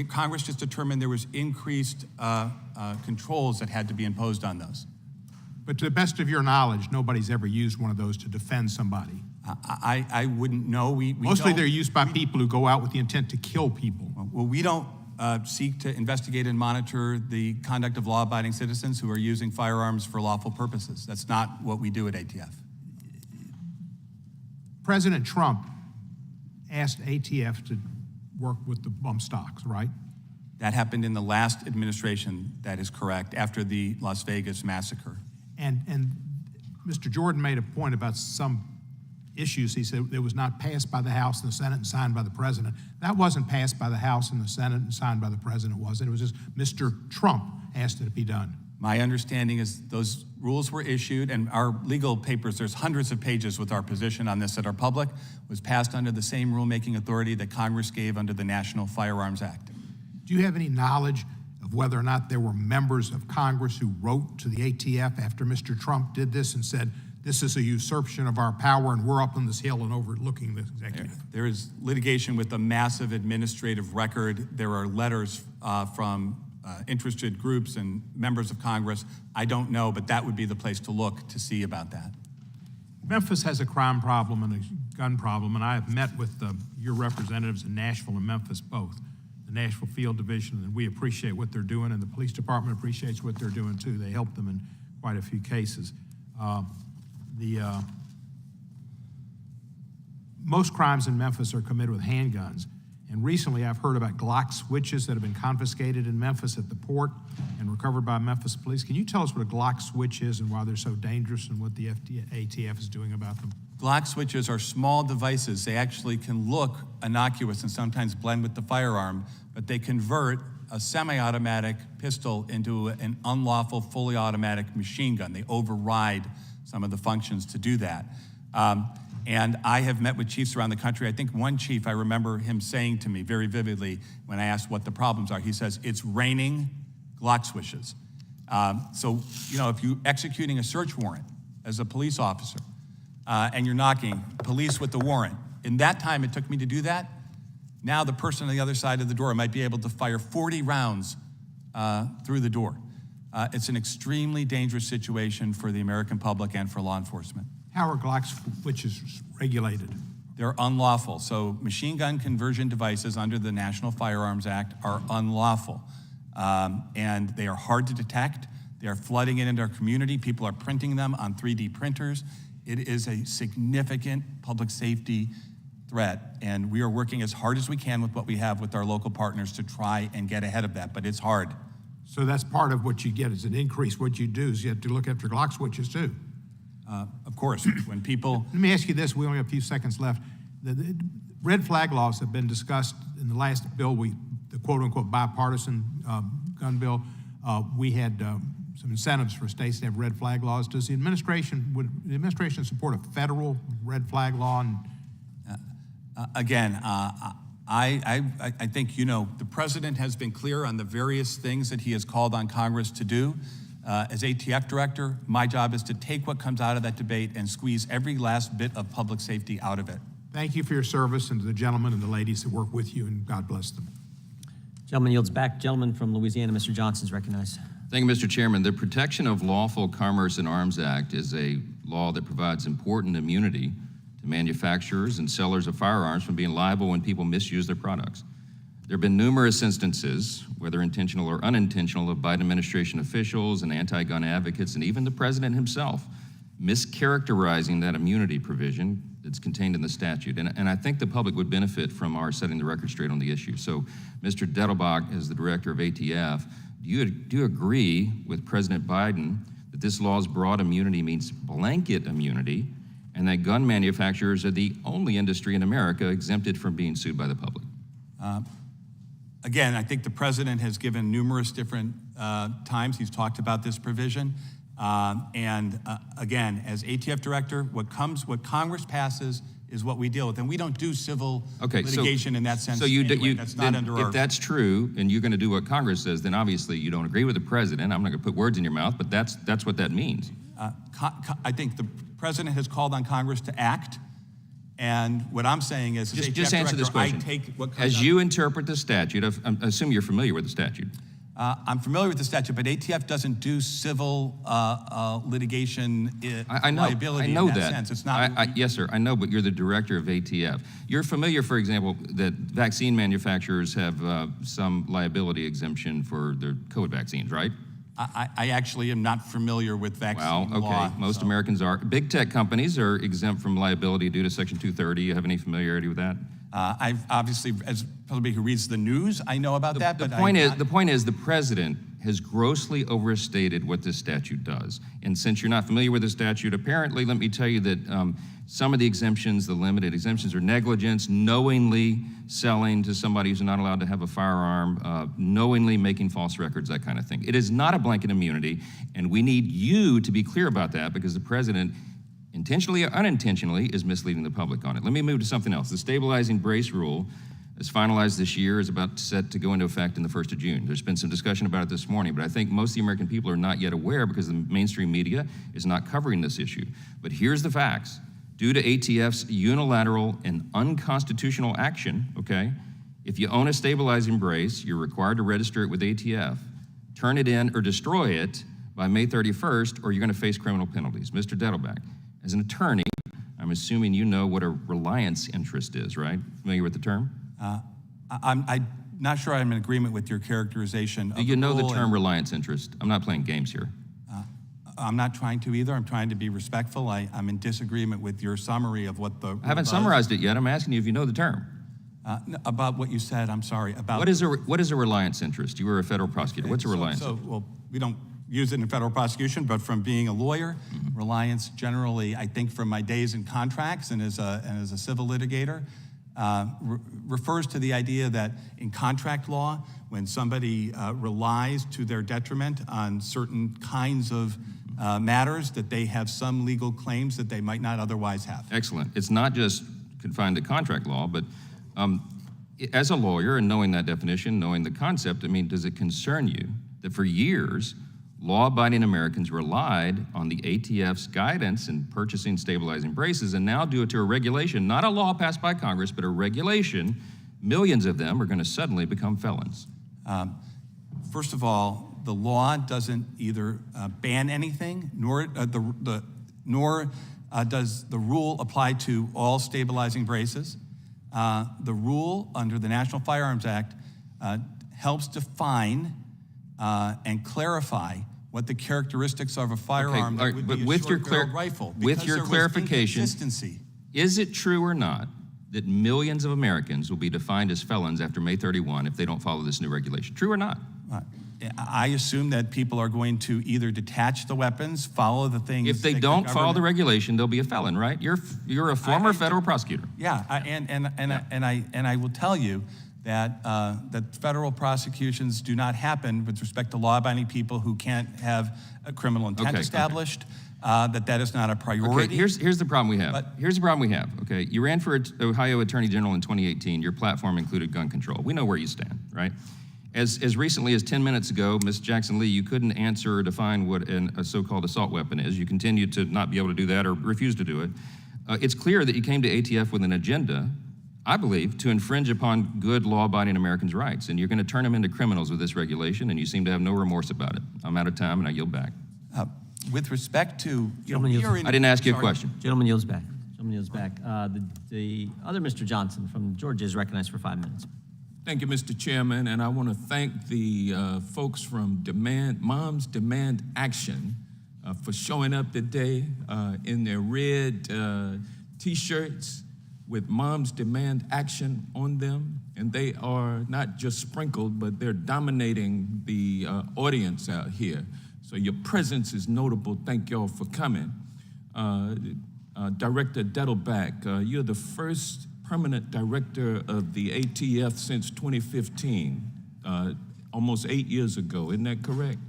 Congress just determined there was increased controls that had to be imposed on those. But to the best of your knowledge, nobody's ever used one of those to defend somebody. I wouldn't know. Mostly they're used by people who go out with the intent to kill people. Well, we don't seek to investigate and monitor the conduct of law-abiding citizens who are using firearms for lawful purposes. That's not what we do at ATF. President Trump asked ATF to work with the bump stocks, right? That happened in the last administration, that is correct, after the Las Vegas massacre. And Mr. Jordan made a point about some issues. He said it was not passed by the House and the Senate and signed by the President. That wasn't passed by the House and the Senate and signed by the President, was it? It was just Mr. Trump asked it to be done. My understanding is those rules were issued, and our legal papers, there's hundreds of pages with our position on this that are public, was passed under the same rulemaking authority that Congress gave under the National Firearms Act. Do you have any knowledge of whether or not there were members of Congress who wrote to the ATF after Mr. Trump did this and said, this is a usurpation of our power and we're up on this hill and overlooking the executive. There is litigation with a massive administrative record. There are letters from interested groups and members of Congress. I don't know, but that would be the place to look to see about that. Memphis has a crime problem and a gun problem, and I have met with your representatives in Nashville and Memphis both, the Nashville Field Division, and we appreciate what they're doing, and the police department appreciates what they're doing too. They help them in quite a few cases. Most crimes in Memphis are committed with handguns, and recently I've heard about Glock switches that have been confiscated in Memphis at the port and recovered by Memphis police. Can you tell us what a Glock switch is and why they're so dangerous and what the ATF is doing about them? Glock switches are small devices. They actually can look innocuous and sometimes blend with the firearm, but they convert a semi-automatic pistol into an unlawful, fully automatic machine gun. They override some of the functions to do that. And I have met with chiefs around the country. I think one chief, I remember him saying to me very vividly when I asked what the problems are, he says, it's raining Glock switches. So, if you're executing a search warrant as a police officer and you're knocking, police with the warrant, in that time it took me to do that, now the person on the other side of the door might be able to fire 40 rounds through the door. It's an extremely dangerous situation for the American public and for law enforcement. How are Glock switches regulated? They're unlawful. So machine gun conversion devices under the National Firearms Act are unlawful. And they are hard to detect. They are flooding it into our community. People are printing them on 3D printers. It is a significant public safety threat, and we are working as hard as we can with what we have with our local partners to try and get ahead of that, but it's hard. So that's part of what you get is an increase. What you do is you have to look after Glock switches too. Of course, when people... Let me ask you this, we only have a few seconds left. The red flag laws have been discussed in the last bill, the quote-unquote bipartisan gun bill. We had some incentives for states to have red flag laws. Would the administration support a federal red flag law? And Again, I think, the president has been clear on the various things that he has called on Congress to do. As ATF director, my job is to take what comes out of that debate and squeeze every last bit of public safety out of it. thank you for your service, and to the gentlemen and the ladies that work with you, and God bless them. Gentleman yields back. Gentleman from Louisiana, Mr. Johnson, is recognized. Thank you, Mr. Chairman. The Protection of Lawful Commerce in Arms Act is a law that provides important immunity to manufacturers and sellers of firearms from being liable when people misuse their products. There have been numerous instances, whether intentional or unintentional, of Biden administration officials and anti-gun advocates, and even the president himself, mischaracterizing that immunity provision that's contained in the statute. And I think the public would benefit from our setting the record straight on the issue. So, Mr. Dettelbach, as the director of ATF, do you agree with President Biden that this law's broad immunity means blanket immunity, and that gun manufacturers are the only industry in America exempted from being sued by the public? Again, I think the president has given numerous different times, he's talked about this provision. Again, as ATF director, what Congress passes is what we deal with, and we don't do civil litigation in that sense. So that's not under our... If that's true, and you're going to do what Congress says, then obviously you don't agree with the president. I'm not going to put words in your mouth, but that's what that means. I think the president has called on Congress to act, and what I'm saying is, as just ATF answer this director, question. I take what comes As out. you interpret the statute, I assume you're familiar with the statute. I'm familiar with the statute, but ATF doesn't do civil litigation liability I know in that that. sense. It's not. Yes, sir. I know, but you're the director of ATF. You're familiar, for example, that vaccine manufacturers have some liability exemption for their COVID vaccines, right? I actually am not familiar with vaccine law. Most Americans are. Big tech companies are exempt from liability due to Section 230. You have any familiarity with that? I've obviously, as somebody who reads the news, I know about that. The point is the president has grossly overstated what this statute does. And since you're not familiar with the statute, apparently, let me tell you that some of the exemptions, the limited exemptions, are negligence, knowingly selling to somebody who's not allowed to have a firearm, knowingly making false records, that kind of thing. It is not a blanket immunity, and we need you to be clear about that, because the president, intentionally or unintentionally, is misleading the public on it. Let me move to something else. The stabilizing brace rule is finalized this year, is about set to go into effect in the 1st of June. There's been some discussion about it this morning, but I think most of the American people are not yet aware because the mainstream media is not covering this issue. But here's the facts. Due to ATF's unilateral and unconstitutional action, okay, if you own a stabilizing brace, you're required to register it with ATF, turn it in or destroy it by May 31st, or you're going to face criminal penalties. Mr. Dettelbach, as an attorney, I'm assuming you know what a reliance interest is, right? Familiar with the term? I'm not sure I'm in agreement with your characterization. Do you know the term reliance interest? I'm not playing games here. I'm not trying to either. I'm trying to be respectful. I'm in disagreement with your summary of what the. I haven't summarized it yet. I'm asking you if you know the term. About what you said, I'm sorry. About What is a reliance interest? You were a federal prosecutor. What's a reliance interest? Well, we don't use it in federal prosecution, but from being a lawyer, reliance generally, I think from my days in contracts and as a civil litigator, refers to the idea that in contract law, when somebody relies to their detriment on certain kinds of matters, that they have some legal claims that they might not otherwise have. Excellent. It's not just confined to contract law, but as a lawyer and knowing that definition, knowing the concept, I mean, does it concern you that for years, law-abiding Americans relied on the ATF's guidance in purchasing stabilizing braces, and now due to a regulation, not a law passed by Congress, but a regulation, millions of them are going to suddenly become felons? First of all, the law doesn't either ban anything, nor does the rule apply to all stabilizing braces. The rule under the National Firearms Act helps define and clarify what the characteristics of a firearm that would be a short-barreled rifle. With your clarification, inconsistency. Is it true or not that millions of Americans will be defined as felons after May 31 if they don't follow this new regulation? True or not? I assume that people are going to either detach the weapons, follow the things. If they don't follow the regulation, they'll be a felon, right? You're a former federal prosecutor. Yeah, and I will tell you that that federal prosecutions do not happen with respect to law-abiding people who can't have a criminal intent established. That is not a priority. Okay, here's the problem we have. Here's the problem we have. Okay, you ran for Ohio Attorney General in 2018. Your platform included gun control. We know where you stand, right? As recently as 10 minutes ago, Ms. Jackson Lee, you couldn't answer or define what a so-called assault weapon is. You continue to not be able to do that or refuse to do it. It's clear that you came to ATF with an agenda, I believe, to infringe upon good law-abiding Americans' rights, and you're going to turn them into criminals with this regulation, and you seem to have no remorse about it. I'm out of time, and I yield back. With respect to, I didn't ask you a question. Gentleman yields back. Gentleman yields back. The other Mr. Johnson from Georgia is recognized for 5 minutes. Thank you, Mr. Chairman, and I want to thank the folks from Moms Demand Action for showing up today in their red T-shirts with Moms Demand Action on them, and they are not just sprinkled, but they're dominating the audience out here. So your presence is notable. Thank y'all for coming. Director Dettelbach, you're the first permanent director of the ATF since 2015, almost 8 years ago. Isn't that correct?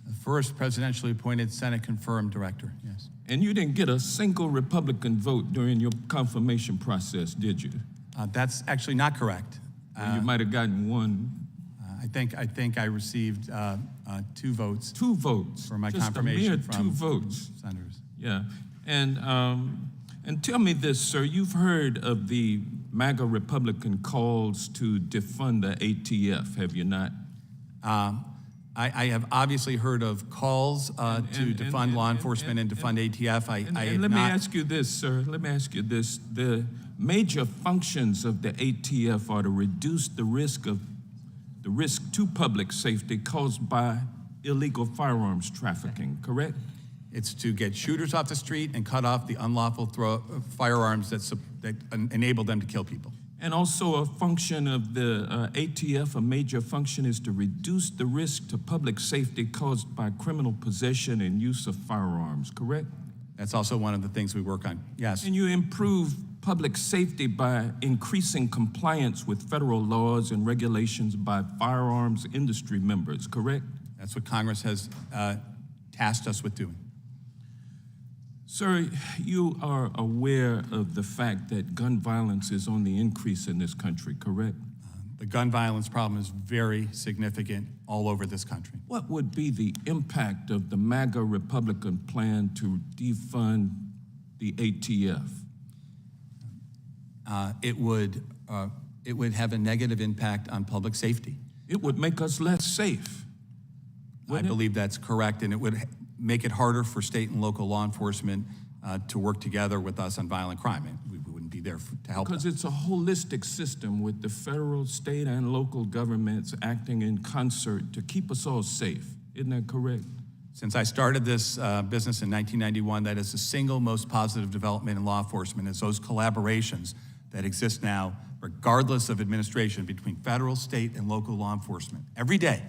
The first presidentially appointed Senate-confirmed director, yes. And you didn't get a single Republican vote during your confirmation process, did you? That's actually not correct. You might have gotten one. I think I received 2 votes. 2 votes for my just confirmation a mere from 2 votes. Senators. Yeah, and tell me this, sir. You've heard of the MAGA Republican calls to defund the ATF, have you not? I have obviously heard of calls to defund law enforcement and defund ATF. Let me ask you this, sir. Let me ask you this. The major functions of the ATF are to reduce the risk to public safety caused by illegal firearms trafficking, correct? It's to get shooters off the street and cut off the unlawful firearms that enable them to kill people. And also a function of the ATF, a major function, is to reduce the risk to public safety caused by criminal possession and use of firearms, correct? That's also one of the things we work on, yes. And you improve public safety by increasing compliance with federal laws and regulations by firearms industry members, correct? That's what Congress has tasked us with doing. Sir, you are aware of the fact that gun violence is on the increase in this country, correct? The gun violence problem is very significant all over this country. What would be the impact of the MAGA Republican plan to defund the ATF? It would have a negative impact on public safety. It would make us less safe. I believe that's correct, and it would make it harder for state and local law enforcement to work together with us on violent crime. And we wouldn't be there to help them. Because it's a holistic system with the federal, state, and local governments acting in concert to keep us all safe. Isn't that correct? Since I started this business in 1991, that is the single most positive development in law enforcement, is those collaborations that exist now, regardless of administration, between federal, state, and local law enforcement, every day.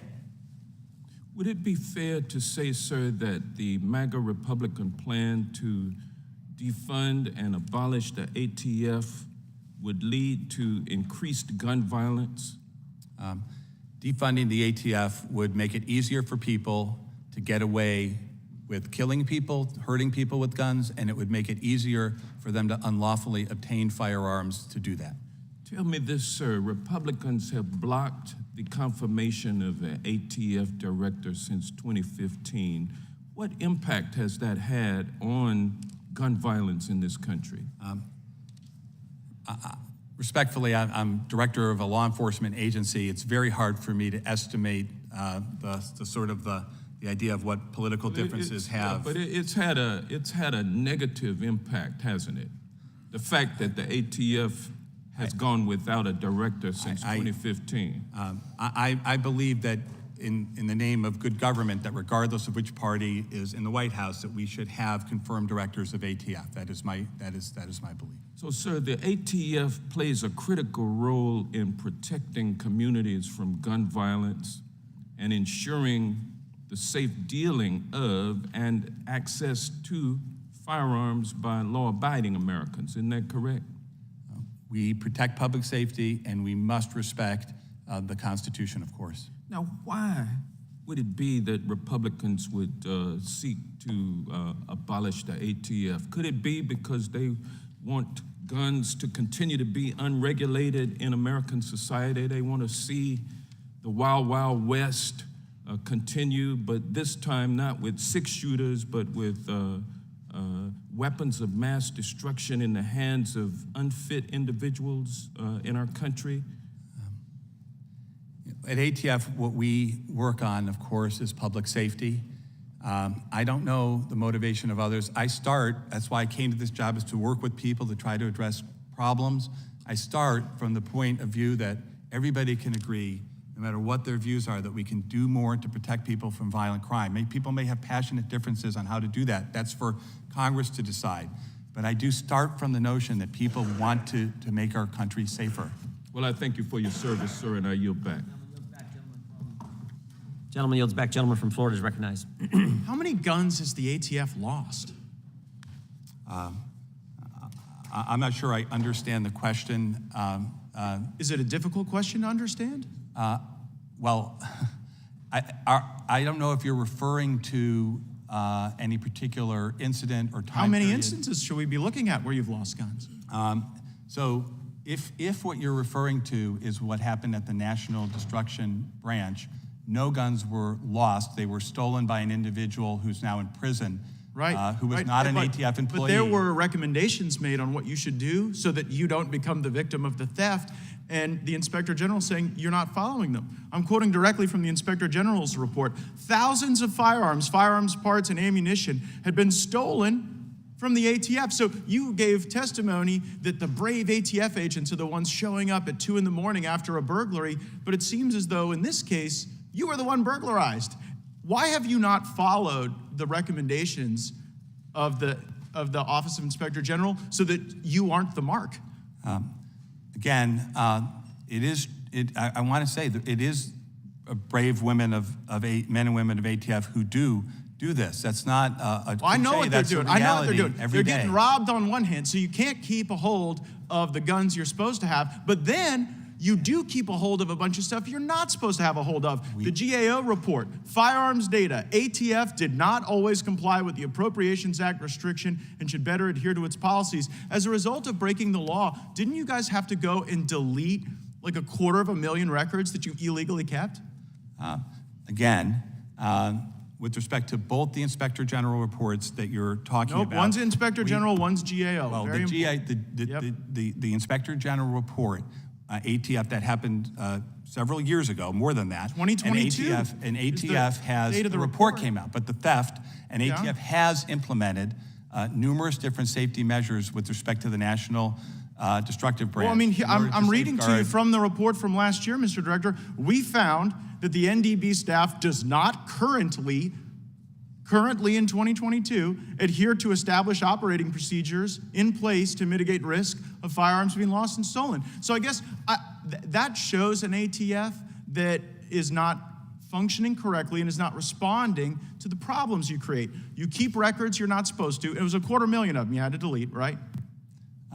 Would it be fair to say, sir, that the MAGA Republican plan to defund and abolish the ATF would lead to increased gun violence? Defunding the ATF would make it easier for people to get away with killing people, hurting people with guns, and it would make it easier for them to unlawfully obtain firearms to do that. Tell me this, sir. Republicans have blocked the confirmation of an ATF director since 2015. What impact has that had on gun violence in this country? Respectfully, I'm director of a law enforcement agency. It's very hard for me to estimate the idea of what political differences have. But it's had a negative impact, hasn't it? The fact that the ATF has gone without a director since 2015. I believe that in the name of good government, that regardless of which party is in the White House, that we should have confirmed directors of ATF. That is my belief. So, sir, the ATF plays a critical role in protecting communities from gun violence and ensuring the safe dealing of and access to firearms by law-abiding Americans. Isn't that correct? We protect public safety, and we must respect the Constitution, of course. Now, why would it be that Republicans would seek to abolish the ATF? Could it be because they want guns to continue to be unregulated in American society? They want to see the Wild Wild West continue, but this time not with six-shooters, but with weapons of mass destruction in the hands of unfit individuals in our country? At ATF, what we work on, of course, is public safety. I don't know the motivation of others. That's why I came to this job, is to work with people to try to address problems. I start from the point of view that everybody can agree, no matter what their views are, that we can do more to protect people from violent crime. People may have passionate differences on how to do that. That's for Congress to decide. But I do start from the notion that people want to make our country safer. Well, I thank you for your service, sir, and I yield back. Gentleman yields back. Gentleman from Florida is recognized. How many guns has the ATF lost? I'm not sure I understand the question. Is it a difficult question to understand? Well, I don't know if you're referring to any particular incident or time How many period. instances should we be looking at where you've lost guns? So if what you're referring to is what happened at the National Destruction Branch, no guns were lost. They were stolen by an individual who's now in prison, who was not an ATF employee. But there were recommendations made on what you should do so that you don't become the victim of the theft, and the Inspector General saying you're not following them. I'm quoting directly from the Inspector General's report. Thousands of firearms parts, and ammunition had been stolen from the ATF. So you gave testimony that the brave ATF agents are the ones showing up at 2 a.m. after a burglary, but it seems as though in this case, you were the one burglarized. Why have you not followed the recommendations of the Office of Inspector General so that you aren't the mark? Again, I want to say that it is brave women men and women of ATF who do this. That's not a I know what they're doing. I know what they're doing. They're day. getting robbed on one hand, so you can't keep a hold of the guns you're supposed to have, but then you do keep a hold of a bunch of stuff you're not supposed to have a hold of. The GAO report, firearms data, ATF did not always comply with the Appropriations Act restriction and should better adhere to its policies. As a result of breaking the law, didn't you guys have to go and delete Like 250,000 records that you illegally kept? Again, with respect to both the Inspector General reports that you're talking Nope, about. one's Inspector General, one's GAO. Well, Very the Inspector General report, ATF, that happened several years ago, more than that. 2022 And is the ATF has, date of the the report report. came out, but the theft, and Yeah. ATF has implemented numerous different safety measures with respect to the National Destructive Branch. Well, I mean, in order I'm reading to you safeguard- from the report from last year, Mr. Director. We found that the NDB staff does not currently in 2022, adhere to established operating procedures in place to mitigate risk of firearms being lost and stolen. So I guess that shows an ATF that is not functioning correctly and is not responding to the problems you create. You keep records you're not supposed to. It was 250,000 of them you had to delete, right?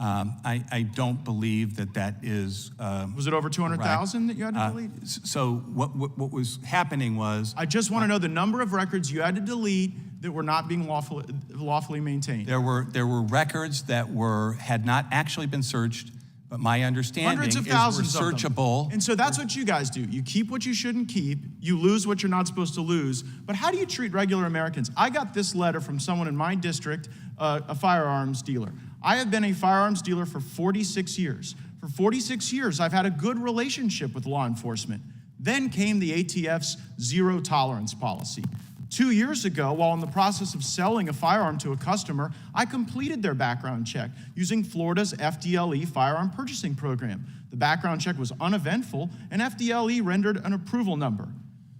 I don't believe that is. Was it over 200,000 that you had to delete? So what was happening was. I just want to know the number of records you had to delete that were not being lawfully maintained. There were records that had not actually been searched, but my understanding Hundreds of is thousands were of them. searchable. And so that's what you guys do. You keep what you shouldn't keep. You lose what you're not supposed to lose. But how do you treat regular Americans? I got this letter from someone in my district, a firearms dealer. I have been a firearms dealer for 46 years. For 46 years, I've had a good relationship with law enforcement. Then came the ATF's zero tolerance policy. 2 years ago, while in the process of selling a firearm to a customer, I completed their background check using Florida's FDLE firearm purchasing program. The background check was uneventful, and FDLE rendered an approval number.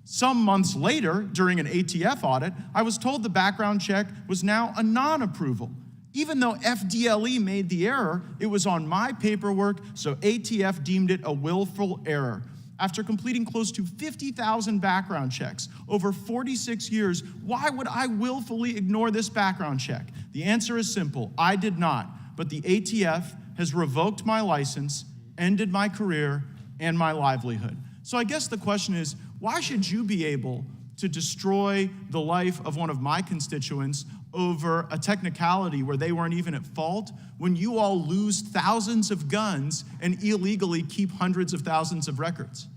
Some months later, during an ATF audit, I was told the background check was now a non-approval. Even though FDLE made the error, it was on my paperwork, so ATF deemed it a willful error. After completing close to 50,000 background checks over 46 years, why would I willfully ignore this background check? The answer is simple. I did not, but the ATF has revoked my license, ended my career, and my livelihood. So I guess the question is, why should you be able to destroy the life of one of my constituents over a technicality where they weren't even at fault, when you all lose thousands of guns and illegally keep hundreds of thousands of records?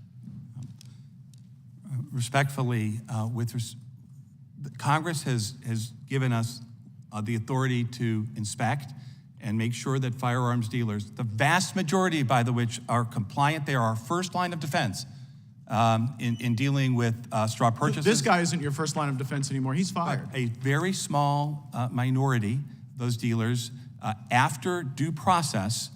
Respectfully, Congress has given us the authority to inspect and make sure that firearms dealers, the vast majority by the which are compliant, they are our first line of defense in dealing with straw purchases. This guy isn't your first line of defense anymore. He's fired. A very small minority, those dealers, after due process,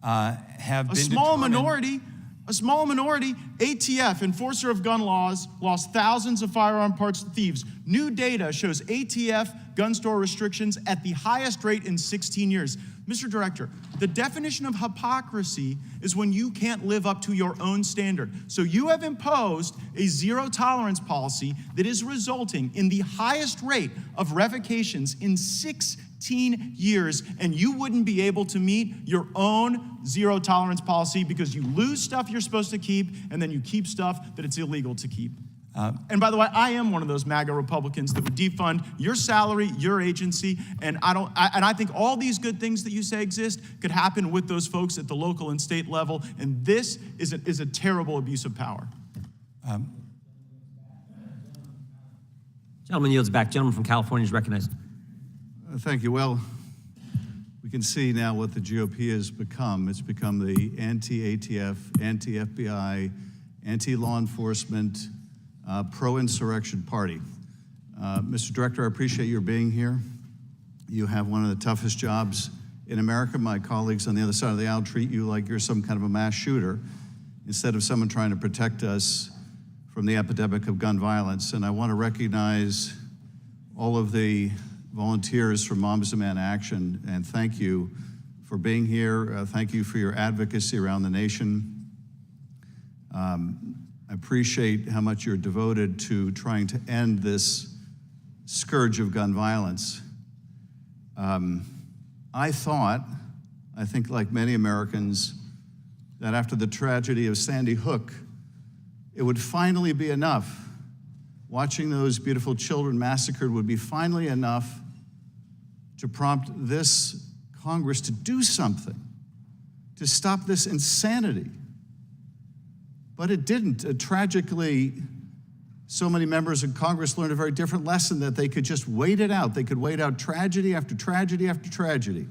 have been determined. A small minority, ATF, enforcer of gun laws, lost thousands of firearm parts to thieves. New data shows ATF gun store restrictions at the highest rate in 16 years. Mr. Director, the definition of hypocrisy is when you can't live up to your own standard. So you have imposed a zero tolerance policy that is resulting in the highest rate of revocations in 16 years, and you wouldn't be able to meet your own zero tolerance policy because you lose stuff you're supposed to keep, and then you keep stuff that it's illegal to keep. And by the way, I am one of those MAGA Republicans that would defund your salary, your agency, and I think all these good things that you say exist could happen with those folks at the local and state level, and this is a terrible abuse of power. Gentleman yields back. Gentleman from California is recognized. Thank you. Well, we can see now what the GOP has become. It's become the anti-ATF, anti-FBI, anti-law enforcement, pro-insurrection party. Mr. Director, I appreciate your being here. You have one of the toughest jobs in America. My colleagues on the other side of the aisle treat you like you're some kind of a mass shooter instead of someone trying to protect us from the epidemic of gun violence. And I want to recognize all of the volunteers from Moms Demand Action, and thank you for being here. Thank you for your advocacy around the nation. I appreciate how much you're devoted to trying to end this scourge of gun violence. I think like many Americans, that after the tragedy of Sandy Hook, it would finally be enough. Watching those beautiful children massacred would be finally enough to prompt this Congress to do something, to stop this insanity. But it didn't. Tragically, so many members of Congress learned a very different lesson, that they could just wait it out. They could wait out tragedy after tragedy after tragedy,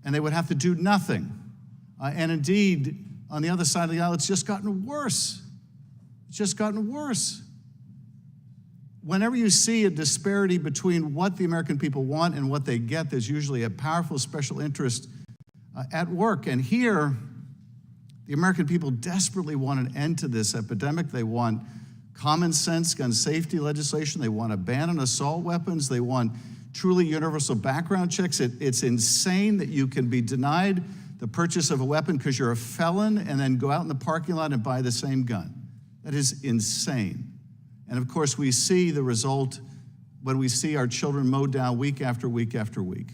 and they would have to do nothing. And indeed, on the other side of the aisle, it's just gotten worse. It's just gotten worse. Whenever you see a disparity between what the American people want and what they get, there's usually a powerful special interest at work. And here, the American people desperately want an end to this epidemic. They want common sense gun safety legislation. They want a ban on assault weapons. They want truly universal background checks. It's insane that you can be denied the purchase of a weapon because you're a felon and then go out in the parking lot and buy the same gun. That is insane. And of course, we see the result when we see our children mowed down week after week after week.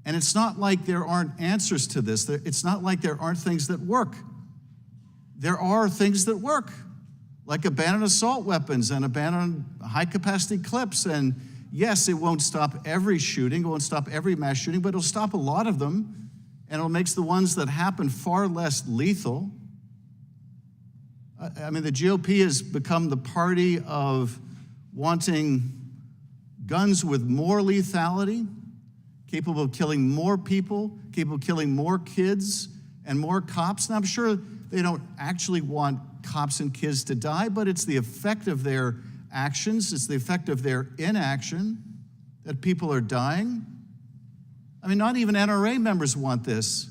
And it's not like there aren't answers to this. It's not like there aren't things that work. There are things that work, like a ban on assault weapons and a ban on high-capacity clips. And yes, it won't stop every shooting, it won't stop every mass shooting, but it'll stop a lot of them, and it'll make the ones that happen far less lethal. I mean, the GOP has become the party of wanting guns with more lethality, capable of killing more people, capable of killing more kids and more cops. And I'm sure they don't actually want cops and kids to die, but it's the effect of their actions, it's the effect of their inaction that people are dying. I mean, not even NRA members want this.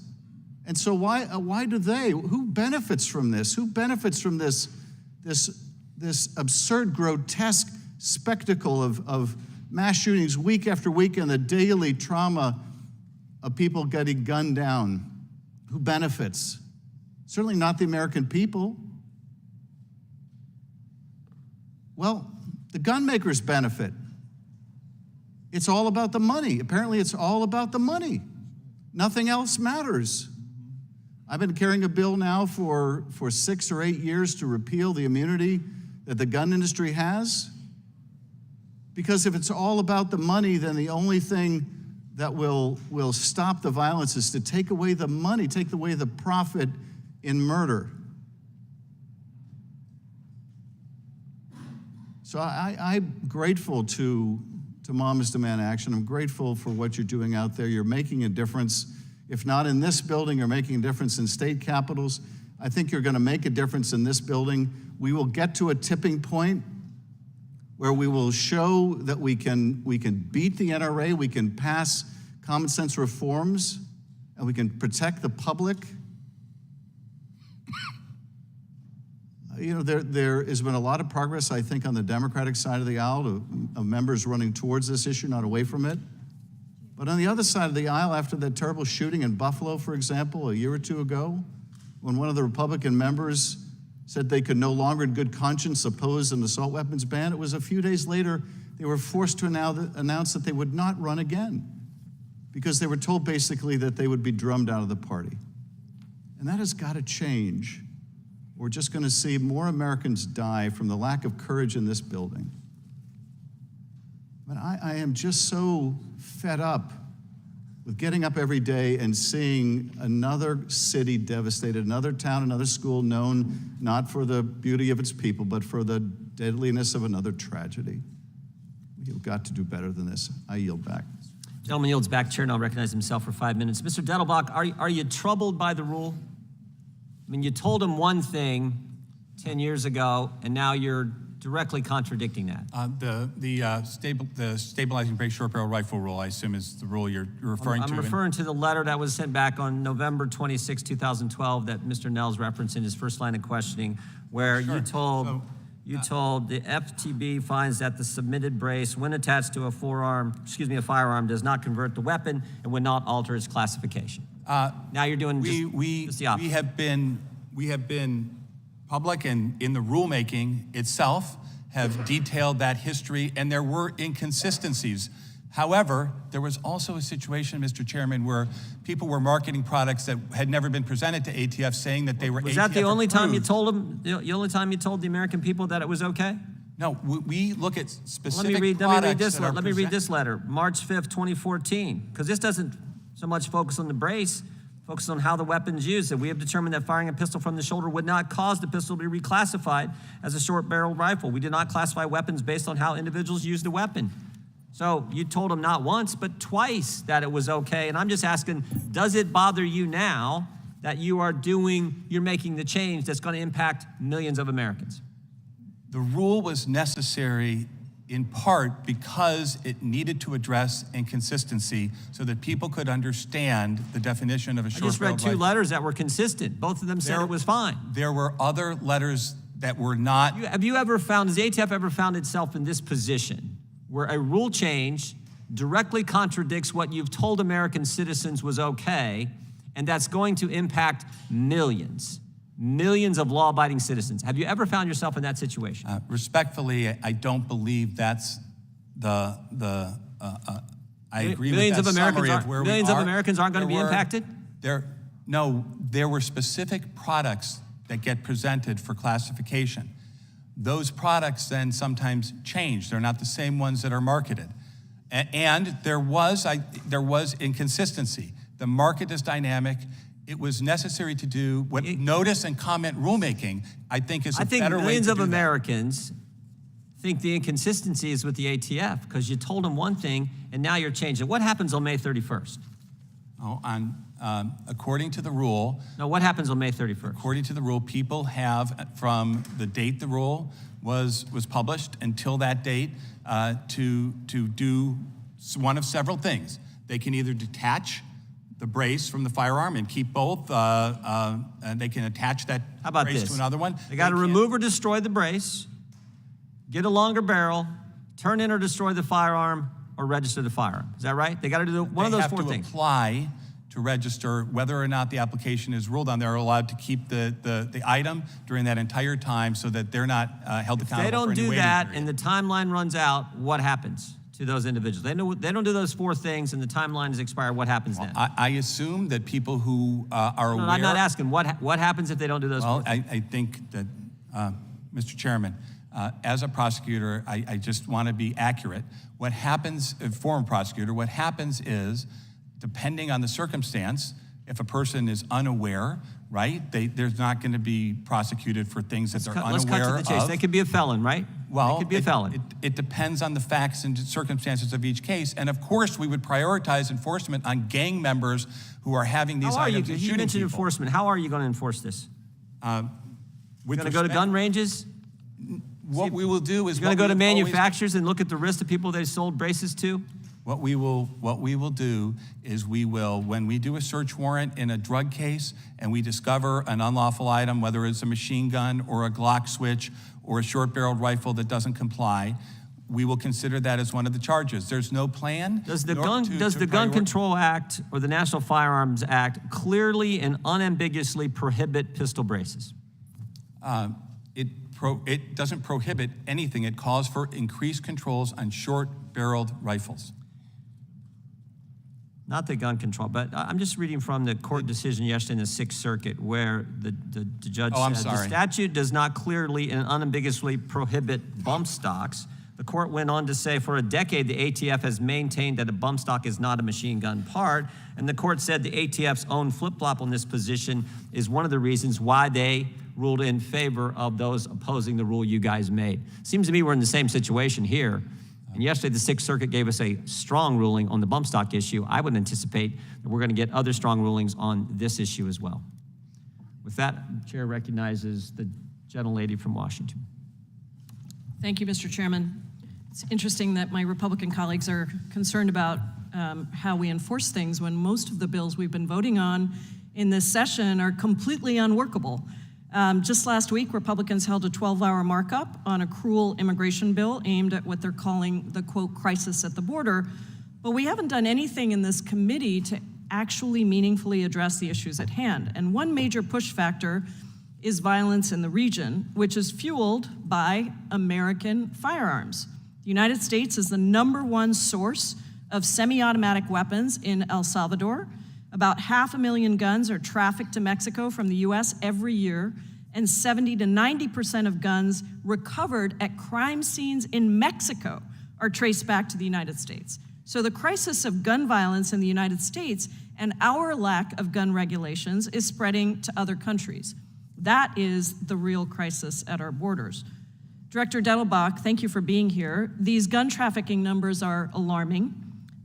And so why do they? Who benefits from this? Who benefits from this absurd, grotesque spectacle of mass shootings week after week and the daily trauma of people getting gunned down? Who benefits? Certainly not the American people. Well, the gun makers benefit. It's all about the money. Apparently, it's all about the money. Nothing else matters. I've been carrying a bill now for 6 or 8 years to repeal the immunity that the gun industry has. Because if it's all about the money, then the only thing that will stop the violence is to take away the money, take away the profit in murder. So I'm grateful to Moms Demand Action. I'm grateful for what you're doing out there. You're making a difference. If not in this building, you're making a difference in state capitals. I think you're going to make a difference in this building. We will get to a tipping point where we will show that we can beat the NRA, we can pass common sense reforms, and we can protect the public. You know, there has been a lot of progress, I think, on the Democratic side of the aisle of members running towards this issue, not away from it. But on the other side of the aisle, after that terrible shooting in Buffalo, for example, a year or two ago, when one of the Republican members said they could no longer in good conscience oppose an assault weapons ban, it was a few days later they were forced to announce that they would not run again because they were told basically that they would be drummed out of the party. And that has got to change. We're just going to see more Americans die from the lack of courage in this building. But I am just so fed up with getting up every day and seeing another city devastated, another town, another school known not for the beauty of its people, but for the deadliness of another tragedy. We've got to do better than this. I yield back. Gentleman yields back. Chair now recognizes himself for 5 minutes. Mr. Dettelbach, are you troubled by the rule? I mean, you told him one thing 10 years ago, and now you're directly contradicting that. The stabilizing break short barrel rifle rule, I assume, is the rule you're referring to. I'm referring to the letter that was sent back on November 26, 2012, that Mr. Nell's referenced in his first line of questioning, where you told the FTB finds that the submitted brace, when attached to a firearm, does not convert the weapon and would not alter its classification. Now you're doing just the opposite. We have been public and in the rulemaking itself have detailed that history, and there were inconsistencies. However, there was also a situation, Mr. Chairman, where people were marketing products that had never been presented to ATF, saying that they were ATF Was that the only approved. time you told them? The only time you told the American people that it was okay? No, we look at specific Let me read products. this letter, March 5th, 2014, because this doesn't so much focus on the brace. Focus on how the weapon's used, and we have determined that firing a pistol from the shoulder would not cause the pistol to be reclassified as a short-barreled rifle. We did not classify weapons based on how individuals use the weapon. So you told them not once, but twice that it was okay. And I'm just asking, does it bother you now that you're making the change that's going to impact millions of Americans? The rule was necessary in part because it needed to address inconsistency so that people could understand the definition of a I just read short-barreled two rifle. letters that were consistent. Both of them said it was fine. There were other letters that were not. Has the ATF ever found itself in this position where a rule change directly contradicts what you've told American citizens was okay, and that's going to impact millions of law-abiding citizens? Have you ever found yourself in that situation? Respectfully, I don't believe that's I agree Millions with that of summary of where we are. Millions of Americans aren't going to be impacted? There were specific products that get presented for classification. Those products then sometimes change. They're not the same ones that are marketed. And there was inconsistency. The market is dynamic. It was necessary to do what notice and comment rulemaking, I think, is a better way to do that. I think millions of Americans think the inconsistency is with the ATF because you told them one thing and now you're changing. What happens on May 31st? According to the rule. No, what happens on May 31st? According to the rule, people have, from the date the rule was published until that date, to do one of several things. They can either detach the brace from the firearm and keep both, and they can attach that brace to another one. They got to remove or destroy the brace, get a longer barrel, turn in or destroy the firearm, or register the firearm. Is that right? They got to do one of those four things. They have to apply to register. Whether or not the application is ruled on, they're allowed to keep the item during that entire time so that they're not held accountable. If they don't for any do waiting that period. and the timeline runs out, what happens to those individuals? They don't do those four things and the timeline is expired. What happens then? I assume that people who are aware. I'm not asking. What happens if they don't do those four things? I think that, Mr. Chairman, as a prosecutor, I just want to be accurate. What happens, former prosecutor, what happens is, depending on the circumstance, if a person is unaware, right, they're not going to be prosecuted for things that they're unaware of. Let's cut to the chase. They could be a felon, right? Well, they could be a felon. It depends on the facts and circumstances of each case. And of course, we would prioritize enforcement on gang members who are having these items and shooting You mentioned people. enforcement. How are you going to enforce this? You're going to go to gun ranges? What we will do is you're going to go to manufacturers and look at the risk of people they sold braces to? What we will do is when we do a search warrant in a drug case and we discover an unlawful item, whether it's a machine gun or a Glock switch or a short-barreled rifle that doesn't comply, we will consider that as one of the charges. There's no plan. Does the Gun Control Act or the National Firearms Act clearly and unambiguously prohibit pistol braces? It doesn't prohibit anything. It calls for increased controls on short-barreled rifles. Not the gun control, but I'm just reading from the court decision yesterday in the Sixth Circuit where the judge said the statute does not clearly and unambiguously prohibit bump stocks. The court went on to say for a decade the ATF has maintained that a bump stock is not a machine gun part, and the court said the ATF's own flip-flop on this position is one of the reasons why they ruled in favor of those opposing the rule you guys made. Seems to me we're in the same situation here. And yesterday, the Sixth Circuit gave us a strong ruling on the bump stock issue. I would anticipate that we're going to get other strong rulings on this issue as well. With that, the chair recognizes the gentlelady from Washington. Thank you, Mr. Chairman. It's interesting that my Republican colleagues are concerned about how we enforce things when most of the bills we've been voting on in this session are completely unworkable. Just last week, Republicans held a 12-hour markup on a cruel immigration bill aimed at what they're calling the, quote, crisis at the border. But we haven't done anything in this committee to actually meaningfully address the issues at hand. And one major push factor is violence in the region, which is fueled by American firearms. The United States is the #1 source of semi-automatic weapons in El Salvador. About 500,000 guns are trafficked to Mexico from the U.S. every year, and 70 to 90% of guns recovered at crime scenes in Mexico are traced back to the United States. So the crisis of gun violence in the United States and our lack of gun regulations is spreading to other countries. That is the real crisis at our borders. Director Dettelbach, thank you for being here. These gun trafficking numbers are alarming,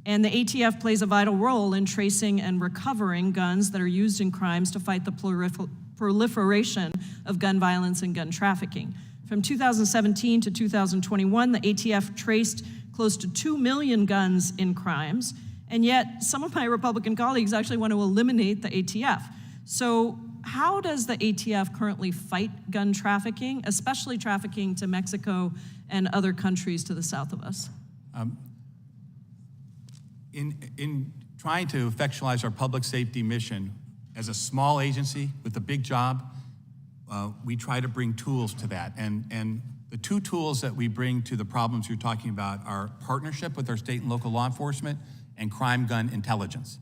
and the ATF plays a vital role in tracing and recovering guns that are used in crimes to fight the proliferation of gun violence and gun trafficking. From 2017 to 2021, the ATF traced close to 2 million guns in crimes, and yet some of my Republican colleagues actually want to eliminate the ATF. So how does the ATF currently fight gun trafficking, especially trafficking to Mexico and other countries to the south of us? In trying to effectualize our public safety mission as a small agency with a big job, we try to bring tools to that. And the two tools that we bring to the problems you're talking about are partnership with our state and local law enforcement and crime gun intelligence.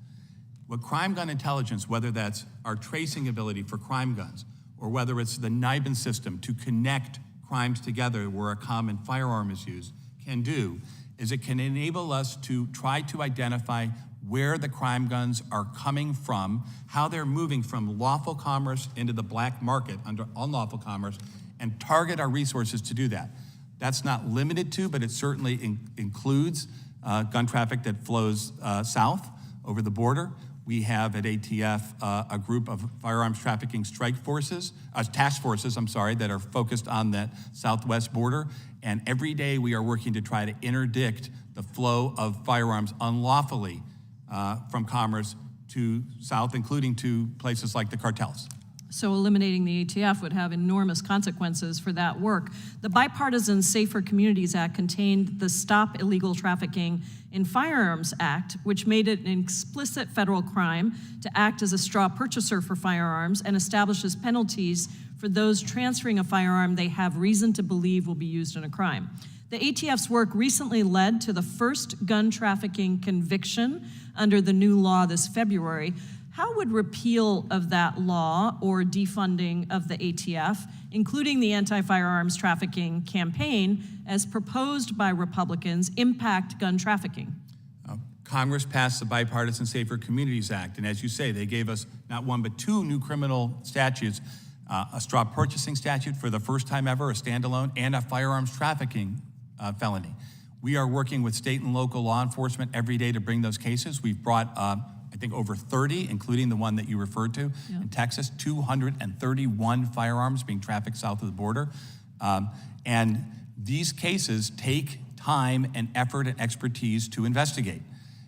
What crime gun intelligence, whether that's our tracing ability for crime guns, or whether it's the NIBIN system to connect crimes together where a common firearm is used, can do, is it can enable us to try to identify where the crime guns are coming from, how they're moving from lawful commerce into the black market under unlawful commerce, and target our resources to do that. That's not limited to, but it certainly includes gun traffic that flows south over the border. We have at ATF a group of firearms trafficking task forces, that are focused on that southwest border. And every day we are working to try to interdict the flow of firearms unlawfully from commerce to south, including to places like the cartels. So eliminating the ATF would have enormous consequences for that work. The Bipartisan Safer Communities Act contained the Stop Illegal Trafficking in Firearms Act, which made it an explicit federal crime to act as a straw purchaser for firearms and establishes penalties for those transferring a firearm they have reason to believe will be used in a crime. The ATF's work recently led to the first gun trafficking conviction under the new law this February. How would repeal of that law or defunding of the ATF, including the anti-firearms trafficking campaign as proposed by Republicans, impact gun trafficking? Congress passed the Bipartisan Safer Communities Act, and as you say, they gave us not one but two new criminal statutes, a straw purchasing statute for the first time ever, a standalone, and a firearms trafficking felony. We are working with state and local law enforcement every day to bring those cases. We've brought I think over 30, including the one that you referred to in Texas, 231 firearms being trafficked south of the border. And these cases take time and effort and expertise to investigate.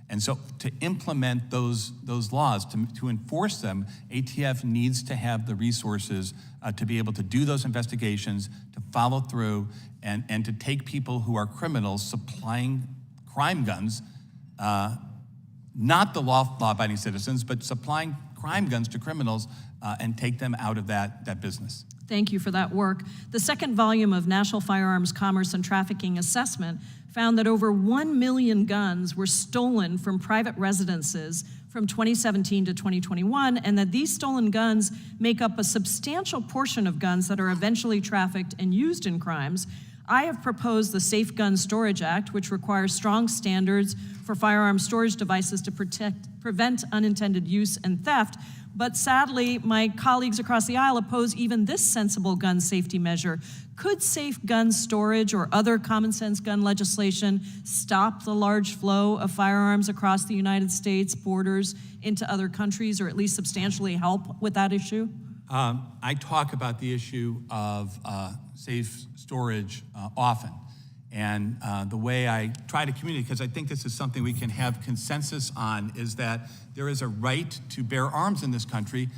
And so to implement those laws, to enforce them, ATF needs to have the resources to be able to do those investigations, to follow through, and to take people who are criminals supplying crime guns, not the law-abiding citizens, but supplying crime guns to criminals and take them out of that business. Thank you for that work. The second volume of National Firearms Commerce and Trafficking Assessment found that over 1 million guns were stolen from private residences from 2017 to 2021, and that these stolen guns make up a substantial portion of guns that are eventually trafficked and used in crimes. I have proposed the Safe Gun Storage Act, which requires strong standards for firearm storage devices to prevent unintended use and theft. But sadly, my colleagues across the aisle oppose even this sensible gun safety measure. Could safe gun storage or other common sense gun legislation stop the large flow of firearms across the United States borders into other countries, or at least substantially help with that issue? I talk about the issue of safe storage often. And the way I try to communicate, because I think this is something we can have consensus on, is that there is a right to bear arms in this country,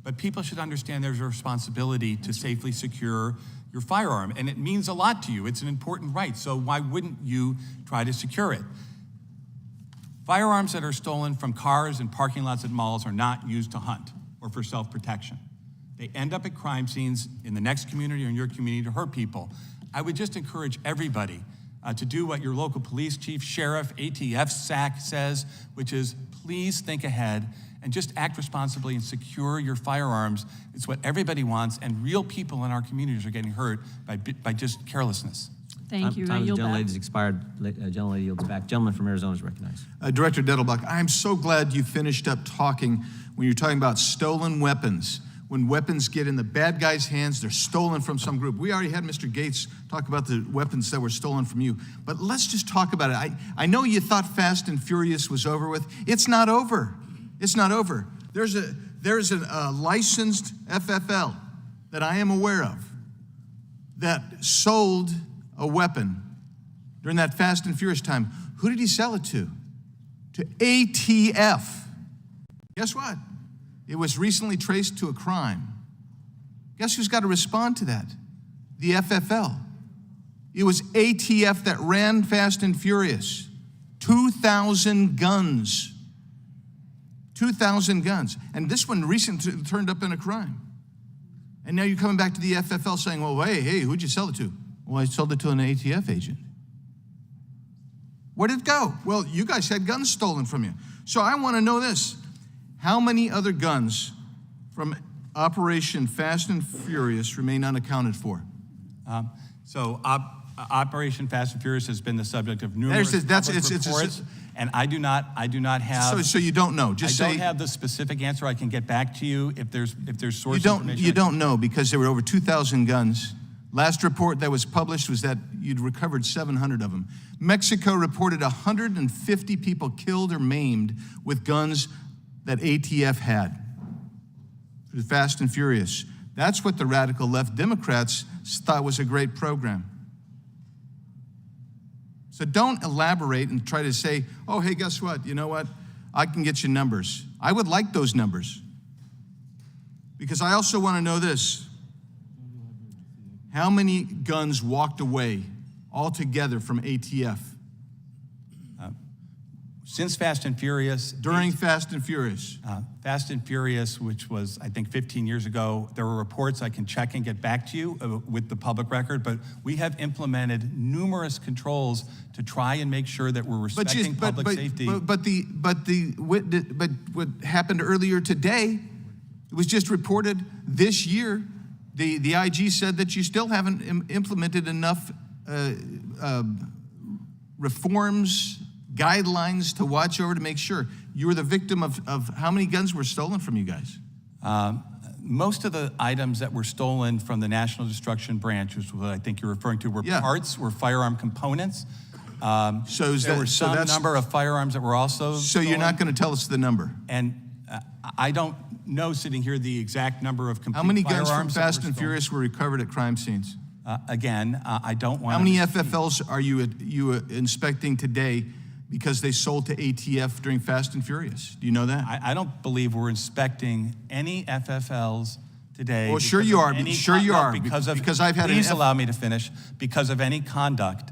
but people should understand there's a responsibility to safely secure your firearm. And it means a lot to you. It's an important right. So why wouldn't you try to secure it? Firearms that are stolen from cars and parking lots at malls are not used to hunt or for self-protection. They end up at crime scenes in the next community or in your community to hurt people. I would just encourage everybody to do what your local police chief, sheriff, ATF, SAC says, which is please think ahead and just act responsibly and secure your firearms. It's what everybody wants, and real people in our communities are getting hurt by just carelessness. Thank you. I Time of the yield back. gentlelady's expired. Gentlelady yields back. Gentleman from Arizona is recognized. Director Dettelbach, I'm so glad you finished up talking when you're talking about stolen weapons. When weapons get in the bad guys' hands, they're stolen from some group. We already had Mr. Gates talk about the weapons that were stolen from you. But let's just talk about it. I know you thought Fast and Furious was over with. It's not over. It's not over. There's a licensed FFL that I am aware of that sold a weapon during that Fast and Furious time. Who did he sell it to? To ATF. Guess what? It was recently traced to a crime. Guess who's got to respond to that? The FFL. It was ATF that ran Fast and Furious. 2,000 guns. 2,000 guns. And this one recently turned up in a crime. And now you're coming back to the FFL saying, well, hey, who'd you sell it to? Well, I sold it to an ATF agent. Where'd it go? Well, you guys had guns stolen from you. So I want to know this. How many other guns from Operation Fast and Furious remain unaccounted for? Operation Fast and Furious has been the subject of numerous reports, and I do not have. So you don't know. I don't have the specific answer. I can get back to you if there's source information. You don't know because there were over 2,000 guns. Last report that was published was that you'd recovered 700 of them. Mexico reported 150 people killed or maimed with guns that ATF had through Fast and Furious. That's what the radical left Democrats thought was a great program. So don't elaborate and try to say, oh, hey, guess what? You know what? I can get you numbers. I would like those numbers. Because I also want to know this. How many guns walked away altogether from ATF? Since Fast and Furious. During Fast and Furious. Fast and Furious, which was, I think, 15 years ago, there were reports I can check and get back to you with the public record, but we have implemented numerous controls to try and make sure that we're respecting public safety. But what happened earlier today, it was just reported this year, the IG said that you still haven't implemented enough reforms, guidelines to watch over to make sure. You were the victim of how many guns were stolen from you guys? Most of the items that were stolen from the National Destruction Branch, which is what I think you're referring to, were parts, were firearm components. There were some number of firearms that were also stolen. You're not going to tell us the number? And I don't know sitting here the exact number of complete How many guns from firearms Fast and Furious were recovered at crime scenes? I don't want How many FFLs are you inspecting today because they sold to ATF during Fast and Furious? Do you know that? I don't believe we're inspecting any FFLs today. Well, sure you are. Sure you are. Because I've had please allow me to finish. Because of any conduct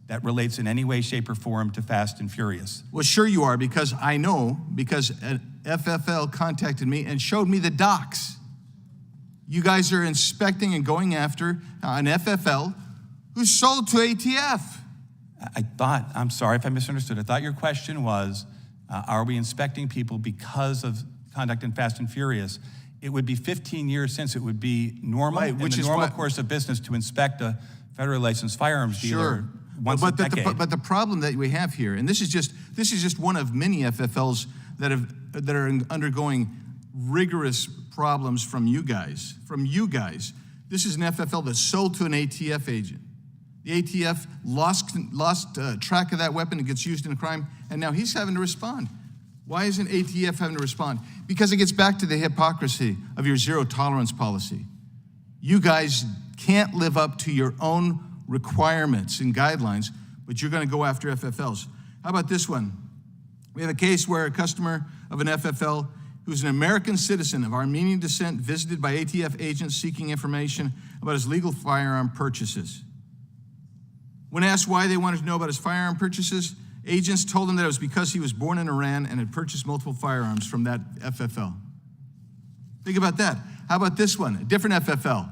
that relates in any way, shape, or form to Fast and Furious. Well, sure you are, because I know, because an FFL contacted me and showed me the docs. You guys are inspecting and going after an FFL who sold to ATF. I'm sorry if I misunderstood. I thought your question was, are we inspecting people because of conduct in Fast and Furious? It would be 15 years since it would be normal, which is normal course of business to inspect a federally licensed firearms dealer once a decade. But the problem that we have here, and this is just one of many FFLs that are undergoing rigorous problems from you guys. This is an FFL that's sold to an ATF agent. The ATF lost track of that weapon. It gets used in a crime, and now he's having to respond. Why isn't ATF having to respond? Because it gets back to the hypocrisy of your zero tolerance policy. You guys can't live up to your own requirements and guidelines, but you're going to go after FFLs. How about this one? We have a case where a customer of an FFL who's an American citizen of Armenian descent visited by ATF agents seeking information about his legal firearm purchases. When asked why they wanted to know about his firearm purchases, agents told him that it was because he was born in Iran and had purchased multiple firearms from that FFL. Think about that. How about this one? A different FFL.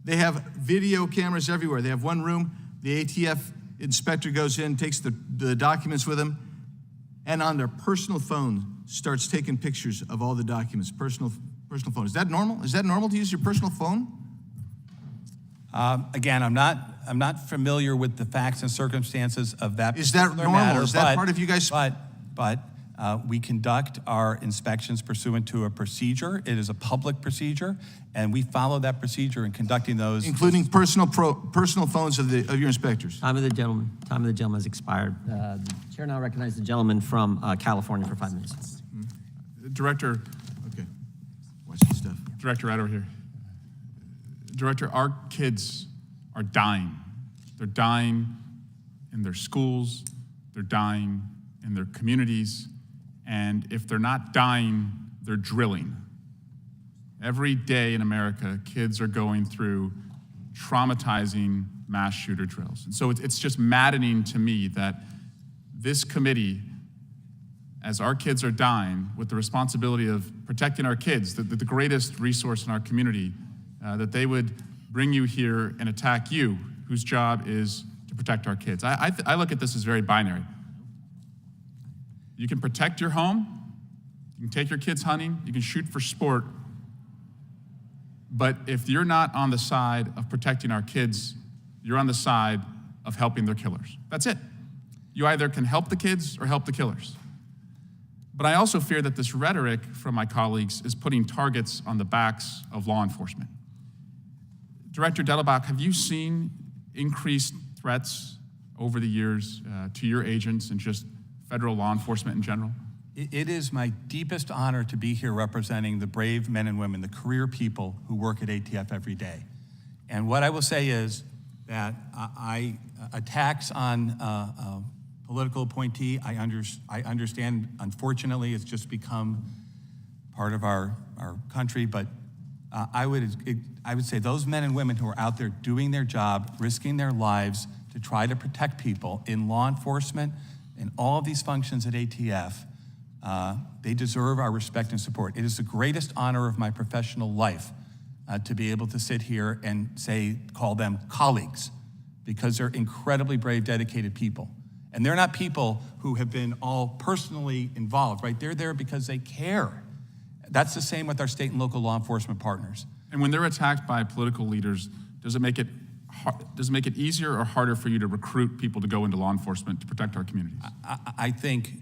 They have video cameras everywhere. They have one room. The ATF inspector goes in, takes the documents with him, and on their personal phone starts taking pictures of all the documents, personal phone. Is that normal? Is that normal to use your personal phone? Again, I'm not not familiar with the facts and circumstances of that. Is that particular normal? matter, Is that part of you guys? But we conduct our inspections pursuant to a procedure. It is a public procedure, and we follow that procedure in conducting those. Including personal phones of your inspectors. Time of the gentleman has expired. The chair now recognizes the gentleman from California for 5 minutes. Director, Okay. Watch this stuff. Director, right over here. Director, our kids are dying. They're dying in their schools, they're dying in their communities, and if they're not dying, they're drilling. Every day in America, kids are going through traumatizing mass shooter drills. And so it's just maddening to me that this committee, as our kids are dying, with the responsibility of protecting our kids, the greatest resource in our community, that they would bring you here and attack you, whose job is to protect our kids. I look at this as very binary. You can protect your home, you can take your kids hunting, you can shoot for sport, but if you're not on the side of protecting our kids, you're on the side of helping their killers. That's it. You either can help the kids or help the killers. But I also fear that this rhetoric from my colleagues is putting targets on the backs of law enforcement. Director Delabach, have you seen increased threats over the years to your agents and just federal law enforcement in general? It is my deepest honor to be here representing the brave men and women, the career people who work at ATF every day. And what I will say is that attacks on political appointee, I understand, unfortunately, it's just become part of our country, but I would say those men and women who are out there doing their job, risking their lives to try to protect people in law enforcement, in all of these functions at ATF, they deserve our respect and support. It is the greatest honor of my professional life to be able to sit here and call them colleagues, because they're incredibly brave, dedicated people. And they're not people who have been all personally involved, right? They're there because they care. That's the same with our state and local law enforcement partners. And when they're attacked by political leaders, does it make it easier or harder for you to recruit people to go into law enforcement to protect our communities? I think,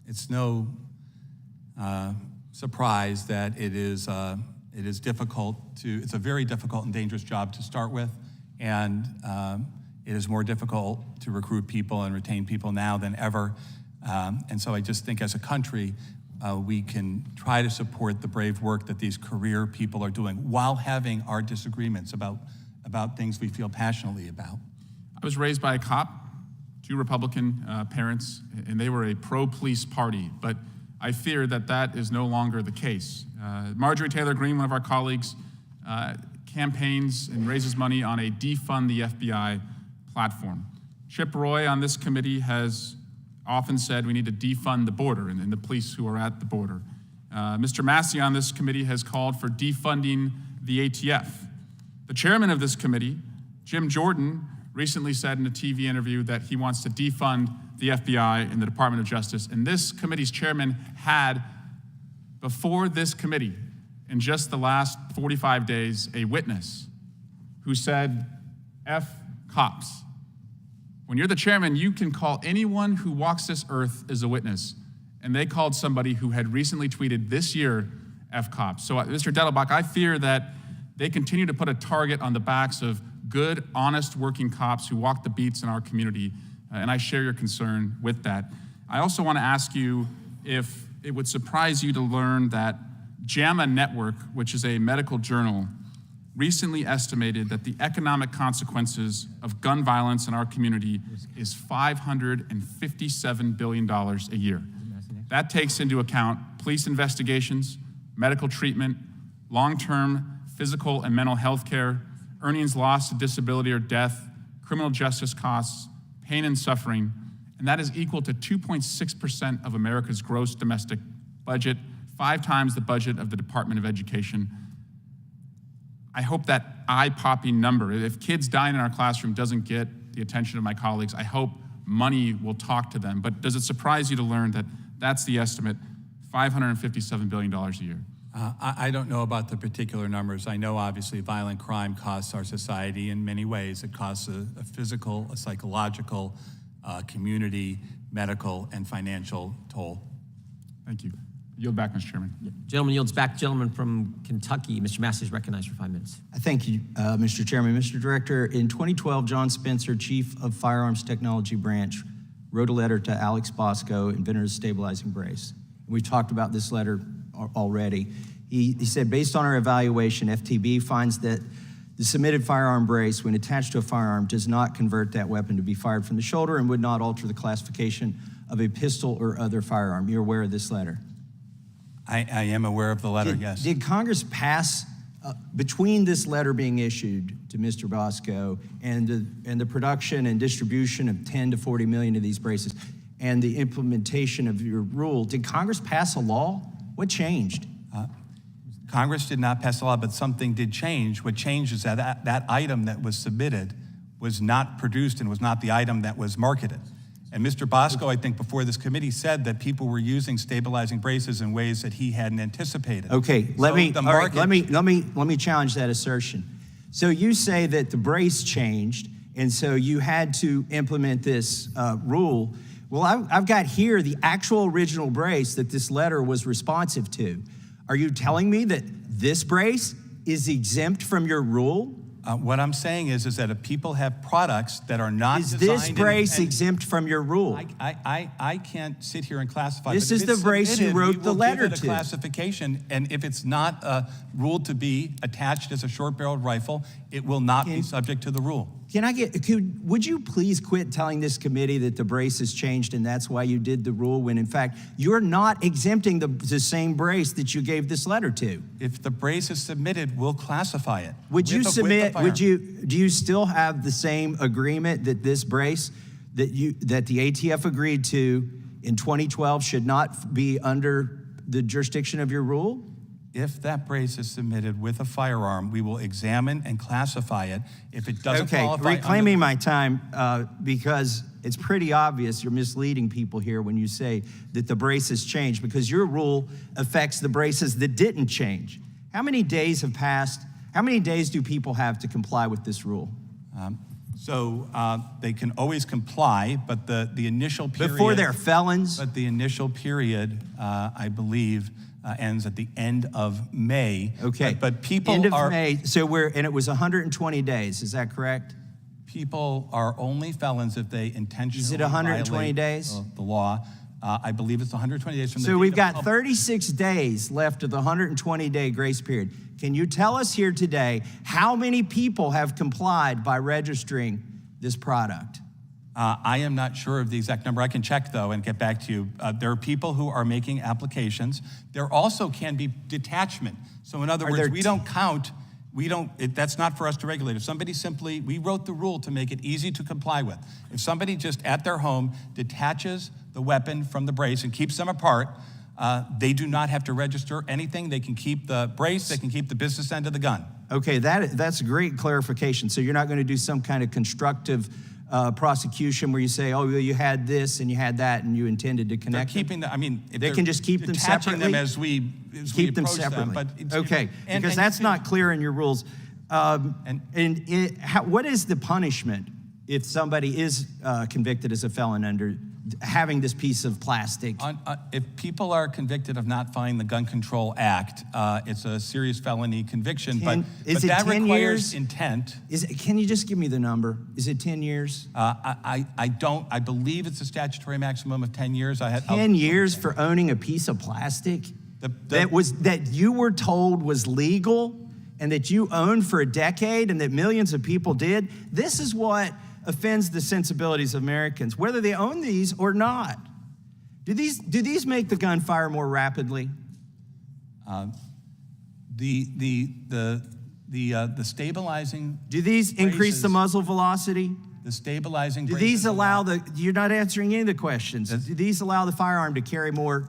it's no surprise that it is difficult it's a very difficult and dangerous job to start with, and it is more difficult to recruit people and retain people now than ever. And so I just think as a country, we can try to support the brave work that these career people are doing while having our disagreements about things we feel passionately about. I was raised by a cop, 2 Republican parents, and they were a pro-police party, but I fear that is no longer the case. Marjorie Taylor Greene, one of our colleagues, campaigns and raises money on a defund the FBI platform. Chip Roy on this committee has often said we need to defund the border and the police who are at the border. Mr. Massey on this committee has called for defunding the ATF. The chairman of this committee, Jim Jordan, recently said in a TV interview that he wants to defund the FBI and the Department of Justice. And this committee's chairman had, before this committee, in just the last 45 days, a witness who said, F cops. When you're the chairman, you can call anyone who walks this earth as a witness. And they called somebody who had recently tweeted this year, F cops. So, Mr. Delabach, I fear that they continue to put a target on the backs of good, honest, working cops who walk the beats in our community, and I share your concern with that. I also want to ask you if it would surprise you to learn that JAMA Network, which is a medical journal, recently estimated that the economic consequences of gun violence in our community is $557 billion a year. That takes into account police investigations, medical treatment, long-term physical and mental health care, earnings lost to disability or death, criminal justice costs, pain and suffering, and that is equal to 2.6% of America's gross domestic budget, 5 times the budget of the Department of Education. I hope that eye-popping number, if kids dying in our classroom doesn't get the attention of my colleagues, I hope money will talk to them. But does it surprise you to learn that that's the estimate, $557 billion a year? I don't know about the particular numbers. I know obviously violent crime costs our society in many ways. It costs a physical, a psychological, community, medical, and financial toll. Thank you. Yield back, Mr. Chairman. Gentleman yields back. Gentleman from Kentucky, Mr. Massey is recognized for 5 minutes. Thank you, Mr. Chairman. Mr. Director, in 2012, John Spencer, Chief of Firearms Technology Branch, wrote a letter to Alex Bosco, inventor of stabilizing brace. We've talked about this letter already. He said, based on our evaluation, FTB finds that the submitted firearm brace, when attached to a firearm, does not convert that weapon to be fired from the shoulder and would not alter the classification of a pistol or other firearm. You're aware of this letter? I am aware of the letter, yes. Did Congress pass, between this letter being issued to Mr. Bosco and the production and distribution of 10 to 40 million of these braces and the implementation of your rule, did Congress pass a law? What changed? Congress did not pass a law, but something did change. What changed is that that item that was submitted was not produced and was not the item that was marketed. And Mr. Bosco, I think, before this committee said that people were using stabilizing braces in ways that he hadn't anticipated. Okay, let me challenge that assertion. So you say that the brace changed, and so you had to implement this rule. Well, I've got here the actual original brace that this letter was responsive to. Are you telling me that this brace is exempt from your rule? What I'm saying is that if people have products that are not is designed... Is this brace exempt from your rule? I can't sit here and classify. This is the brace you wrote the letter to. We will give it a classification, and if it's not ruled to be attached as a short-barreled rifle, it will not be subject to the rule. Would you please quit telling this committee that the brace has changed and that's why you did the rule, when in fact you're not exempting the same brace that you gave this letter to? If the brace is submitted, we'll classify it. Would you submit, do you still have the same agreement that this brace that the ATF agreed to in 2012 should not be under the jurisdiction of your rule? If that brace is submitted with a firearm, we will examine and classify it. If it doesn't qualify... Reclaiming my time, because it's pretty obvious you're misleading people here when you say that the brace has changed, because your rule affects the braces that didn't change. How many days have passed? How many days do people have to comply with this rule? They can always comply, but the initial period... Before they're felons? But the initial period, I believe... ends at the end of May. Okay. But people end of May. So and it was 120 days. Is that correct? People are only felons if they intentionally Is it 120 days? The law. I believe it's 120 days from the So we've got 36 days left of the 120-day grace period. Can you tell us here today how many people have complied by registering this product? I am not sure of the exact number. I can check, though, and get back to you. There are people who are making applications. There also can be detachment. So in other words, we don't count. That's not for us to regulate. If somebody we wrote the rule to make it easy to comply with. If somebody just at their home detaches the weapon from the brace and keeps them apart, they do not have to register anything. They can keep the brace. They can keep the business end of the gun. Okay, that's great clarification. So you're not going to do some kind of constructive prosecution where you say, oh, you had this and you had that and you intended to connect them? They can just keep them separately? Them as we keep them approach separately. Them, okay, because that's not clear in your rules. What is the punishment if somebody is convicted as a felon under having this piece of plastic? If people are convicted of not following the Gun Control Act, it's a serious felony conviction, but that requires intent. Can you just give me the number? Is it 10 years? I believe it's a statutory maximum of 10 years. 10 years for owning a piece of plastic that you were told was legal and that you owned for a decade and that millions of people did? This is what offends the sensibilities of Americans, whether they own these or not. Do these make the gun fire more rapidly? The stabilizing. Do these increase the muzzle velocity? The stabilizing. Do these allow You're not answering any of the questions. Do these allow the firearm to carry more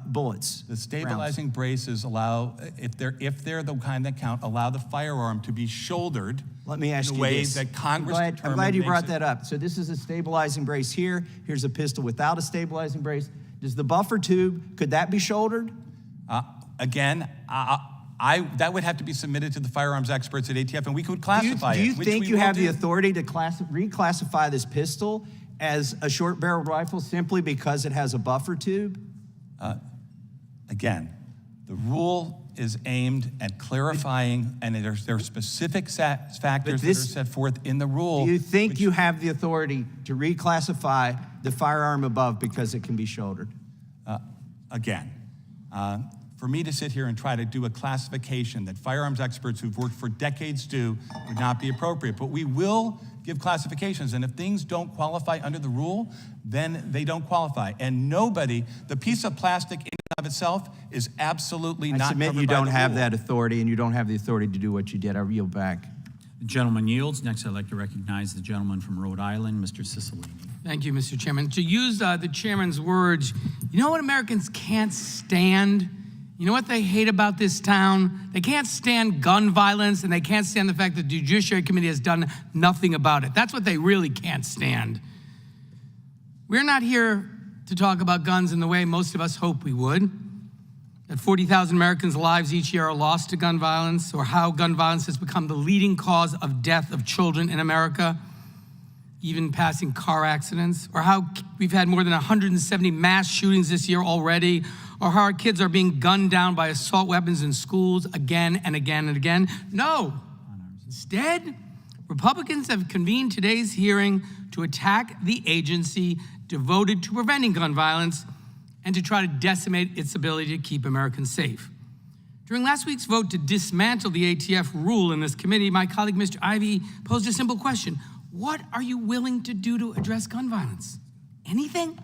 bullets? The stabilizing braces allow, if they're the kind that count, allow the firearm to be shouldered. Let me ask in you ways this. that Congress I'm determined. glad you brought that up. So this is a stabilizing brace here. Here's a pistol without a stabilizing brace. Does the buffer tube, could that be shouldered? Again, that would have to be submitted to the firearms experts at ATF, and we could classify Do you it. which think we you will have the do. authority to reclassify this pistol as a short-barreled rifle simply because it has a buffer tube? Again, the rule is aimed at clarifying, and there are specific factors that are set forth in the rule. Do you think you have the authority to reclassify the firearm above because it can be shouldered? Again, for me to sit here and try to do a classification that firearms experts who've worked for decades do would not be appropriate. But we will give classifications, and if things don't qualify under the rule, then they don't qualify. And the piece of plastic in and of itself is absolutely I not submit covered you by don't the have rule. that authority, and you don't have the authority to do what you did. I yield back. The gentleman yields. Next, I'd like to recognize the gentleman from Rhode Island, Mr. Cicilline. Thank you, Mr. Chairman. To use the chairman's words, you know what Americans can't stand? You know what they hate about this town? They can't stand gun violence, and they can't stand the fact that the Judiciary Committee has done nothing about it. That's what they really can't stand. We're not here to talk about guns in the way most of us hope we would, that 40,000 Americans' lives each year are lost to gun violence, or how gun violence has become the leading cause of death of children in America, even passing car accidents, or how we've had more than 170 mass shootings this year already, or how our kids are being gunned down by assault weapons in schools again and again and again. No. Instead, Republicans have convened today's hearing to attack the agency devoted to preventing gun violence and to try to decimate its ability to keep Americans safe. During last week's vote to dismantle the ATF rule in this committee, my colleague, Mr. Ivey, posed a simple question. What are you willing to do to address gun violence? Anything?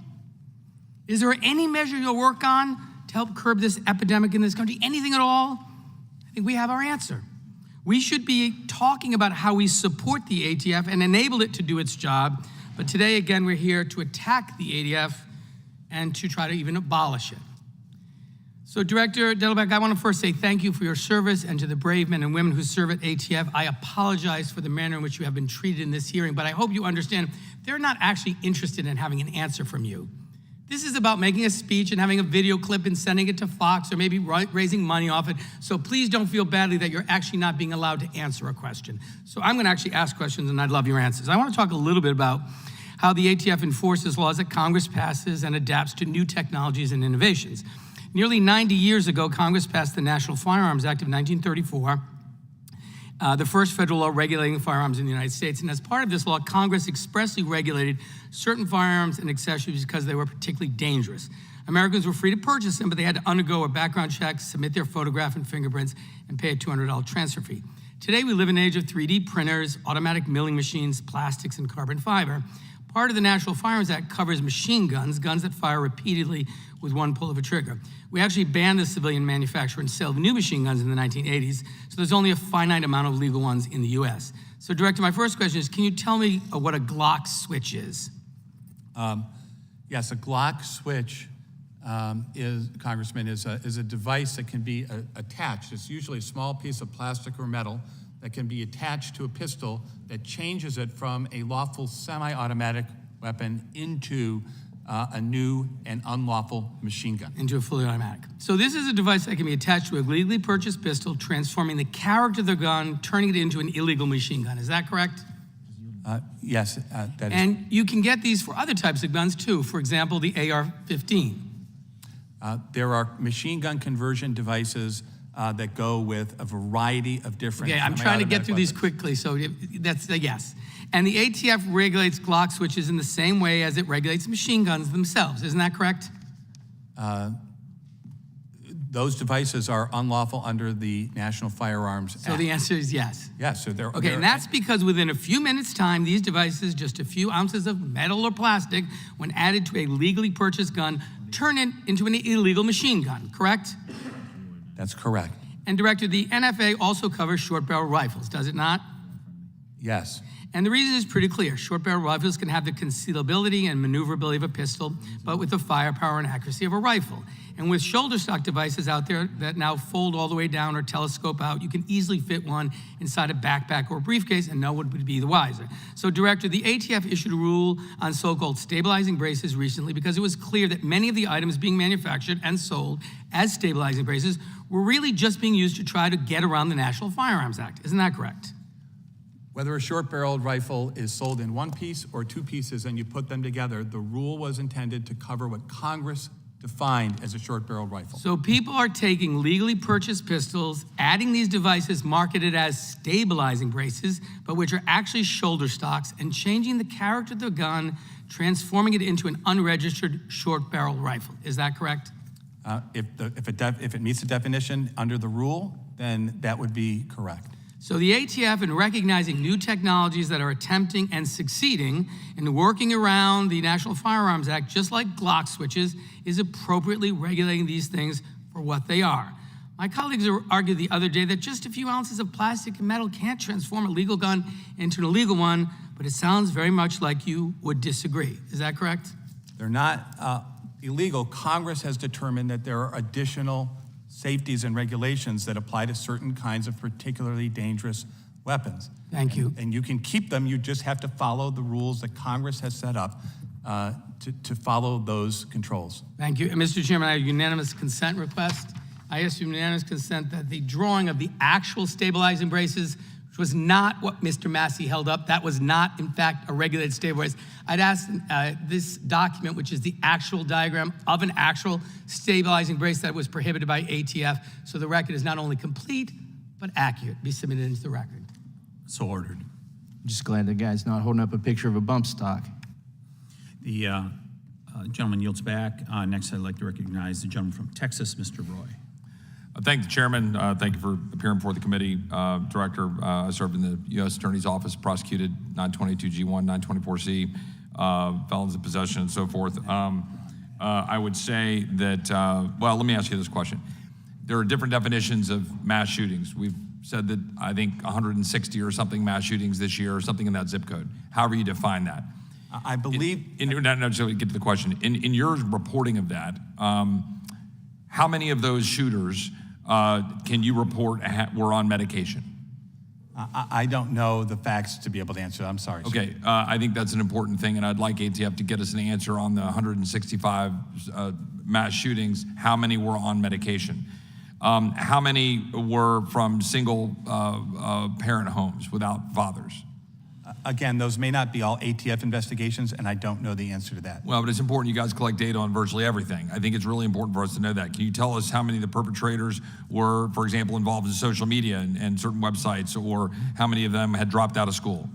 Is there any measure you'll work on to help curb this epidemic in this country? Anything at all? I think we have our answer. We should be talking about how we support the ATF and enable it to do its job. But today, again, we're here to attack the ATF and to try to even abolish it. So, Director Delleback, I want to first say thank you for your service, and to the brave men and women who serve at ATF. I apologize for the manner in which you have been treated in this hearing, but I hope you understand they're not actually interested in having an answer from you. This is about making a speech and having a video clip and sending it to Fox or maybe raising money off it. So please don't feel badly that you're actually not being allowed to answer a question. So I'm going to actually ask questions, and I'd love your answers. I want to talk a little bit about how the ATF enforces laws that Congress passes and adapts to new technologies and innovations. Nearly 90 years ago, Congress passed the National Firearms Act of 1934, the first federal law regulating firearms in the United States. And as part of this law, Congress expressly regulated certain firearms and accessories because they were particularly dangerous. Americans were free to purchase them, but they had to undergo a background check, submit their photograph and fingerprints, and pay a $200 transfer fee. Today, we live in an age of 3D printers, automatic milling machines, plastics, and carbon fiber. Part of the National Firearms Act covers machine guns, guns that fire repeatedly with one pull of a trigger. We actually banned the civilian manufacture and sale of new machine guns in the 1980s, so there's only a finite amount of legal ones in the US. So, Director, my first question is, can you tell me what a Glock switch is? Yes, a Glock switch Congressman, is a device that can be attached. It's usually a small piece of plastic or metal that can be attached to a pistol that changes it from a lawful semi-automatic weapon into a new and unlawful machine gun. Into a fully automatic. So this is a device that can be attached to a legally purchased pistol, transforming the character of the gun, turning it into an illegal machine gun. Is that correct? Yes, that is. And you can get these for other types of guns too. For example, the AR-15. There are machine gun conversion devices that go with a variety of different. Okay, I'm trying to get through these quickly, so that's a yes. And the ATF regulates Glock switches in the same way as it regulates machine guns themselves. Isn't that correct? Those devices are unlawful under the National Firearms Act. So the answer is yes. Yes, so they're okay, and that's because within a few minutes' time, these devices, just a few ounces of metal or plastic, when added to a legally purchased gun, turn it into an illegal machine gun, correct? That's correct. And Director, the NFA also covers short barrel rifles, does it not? Yes. And the reason is pretty clear. Short barrel rifles can have the concealability and maneuverability of a pistol, but with the firepower and accuracy of a rifle. And with shoulder stock devices out there that now fold all the way down or telescope out, you can easily fit one inside a backpack or a briefcase, and no one would be the wiser. So, Director, the ATF issued a rule on so-called stabilizing braces recently because it was clear that many of the items being manufactured and sold as stabilizing braces were really just being used to try to get around the National Firearms Act. Isn't that correct? Whether a short-barreled rifle is sold in one piece or two pieces and you put them together, the rule was intended to cover what Congress defined as a short-barreled rifle. So people are taking legally purchased pistols, adding these devices marketed as stabilizing braces, but which are actually shoulder stocks, and changing the character of the gun, transforming it into an unregistered short-barreled rifle. Is that correct? If it meets the definition under the rule, then that would be correct. So the ATF, in recognizing new technologies that are attempting and succeeding in working around the National Firearms Act, just like Glock switches, is appropriately regulating these things for what they are. My colleagues argued the other day that just a few ounces of plastic and metal can't transform a legal gun into an illegal one, but it sounds very much like you would disagree. Is that correct? They're not illegal. Congress has determined that there are additional safeties and regulations that apply to certain kinds of particularly dangerous weapons. Thank you. And you can keep them, you just have to follow the rules that Congress has set up to follow those controls. Thank you. And Mr. Chairman, I have a unanimous consent request. I ask unanimous consent that the drawing of the actual stabilizing braces, which was not what Mr. Massey held up, that was not, in fact, a regulated stabilizer. I'd ask this document, which is the actual diagram of an actual stabilizing brace that was prohibited by ATF, so the record is not only complete, but accurate, be submitted into the record. So ordered. I'm just glad the guy's not holding up a picture of a bump stock. The gentleman yields back. Next, I'd like to recognize the gentleman from Texas, Mr. Roy. Thank the chairman. Thank you for appearing before the committee. Director, I served in the U.S. Attorney's Office, prosecuted 922G1, 924C, felons in possession, and so forth. I would say that, well, let me ask you this question. There are different definitions of mass shootings. We've said that, I think, 160 or something mass shootings this year, or something in that zip code. However you define that. I believe... No, so get to the question. In your reporting of that, how many of those shooters can you report were on medication? I don't know the facts to be able to answer that. I'm sorry. Okay, I think that's an important thing, and I'd like ATF to get us an answer on the 165 mass shootings. How many were on medication? How many were from single parent homes without fathers? Again, those may not be all ATF investigations, and I don't know the answer to that. Well, but it's important you guys collect data on virtually everything. I think it's really important for us to know that. Can you tell us how many of the perpetrators were, for example, involved in social media and certain websites, or how many of them had dropped out of school?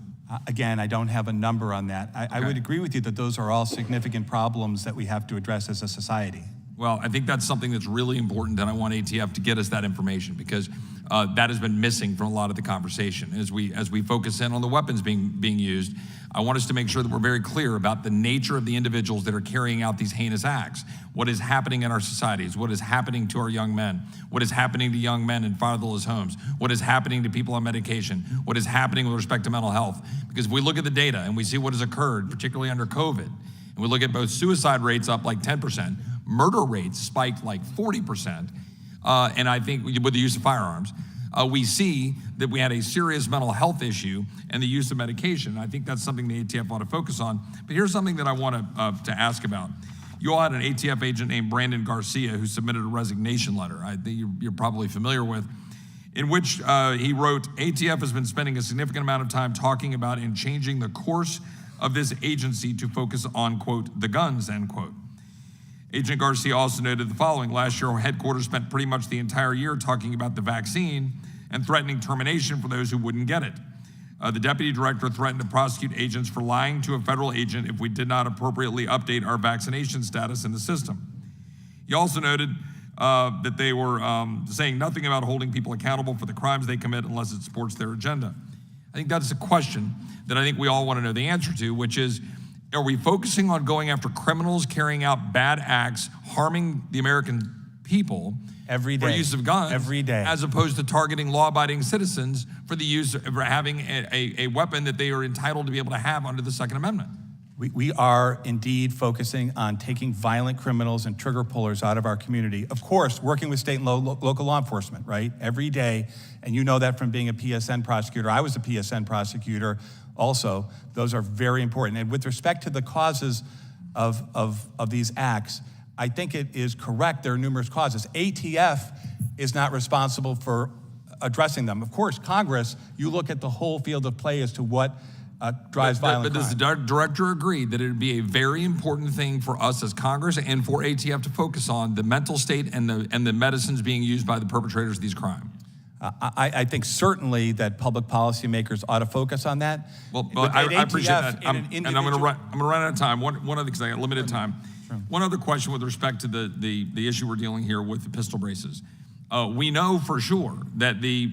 Again, I don't have a number on that. I would agree with you that those are all significant problems that we have to address as a society. Well, I think that's something that's really important, and I want ATF to get us that information, because that has been missing from a lot of the conversation. As we focus in on the weapons being used, I want us to make sure that we're very clear about the nature of the individuals that are carrying out these heinous acts. What is happening in our societies? What is happening to our young men? What is happening to young men in fatherless homes? What is happening to people on medication? What is happening with respect to mental health? Because if we look at the data and we see what has occurred, particularly under COVID, and we look at both suicide rates up like 10%, murder rates spiked like 40%, and I think with the use of firearms, we see that we had a serious mental health issue and the use of medication. I think that's something the ATF ought to focus on. But here's something that I want to ask about. You all had an ATF agent named Brandon Garcia who submitted a resignation letter, I think you're probably familiar with, in which he wrote, ATF has been spending a significant amount of time talking about and changing the course of this agency to focus on, quote, the guns, end quote. Agent Garcia also noted the following. Last year, our headquarters spent pretty much the entire year talking about the vaccine and threatening termination for those who wouldn't get it. The deputy director threatened to prosecute agents for lying to a federal agent if we did not appropriately update our vaccination status in the system. He also noted that they were saying nothing about holding people accountable for the crimes they commit unless it supports their agenda. I think that's a question that I think we all want to know the answer to, which is, are we focusing on going after criminals carrying out bad acts, harming the American people people Every for day. use of guns, Every day. as opposed to targeting law-abiding citizens for the use of having a weapon that they are entitled to be able to have under the Second Amendment. We are indeed focusing on taking violent criminals and trigger pullers out of our community. Of course, working with state and local law enforcement, right? Every day, and you know that from being a PSN prosecutor. I was a PSN prosecutor also. Those are very important. And with respect to the causes of these acts, I think it is correct. There are numerous causes. ATF is not responsible for addressing them. Of course, Congress, you look at the whole field of play as to what drives violent crime. But does the director agree that it would be a very important thing for us as Congress and for ATF to focus on the mental state and the medicines being used by the perpetrators of these crimes? I think certainly that public policymakers ought to focus on that. Well, I appreciate that. I'm going to run out of time. One other, because I got limited time. Sure. One other question with respect to the issue we're dealing here with the pistol braces. We know for sure that the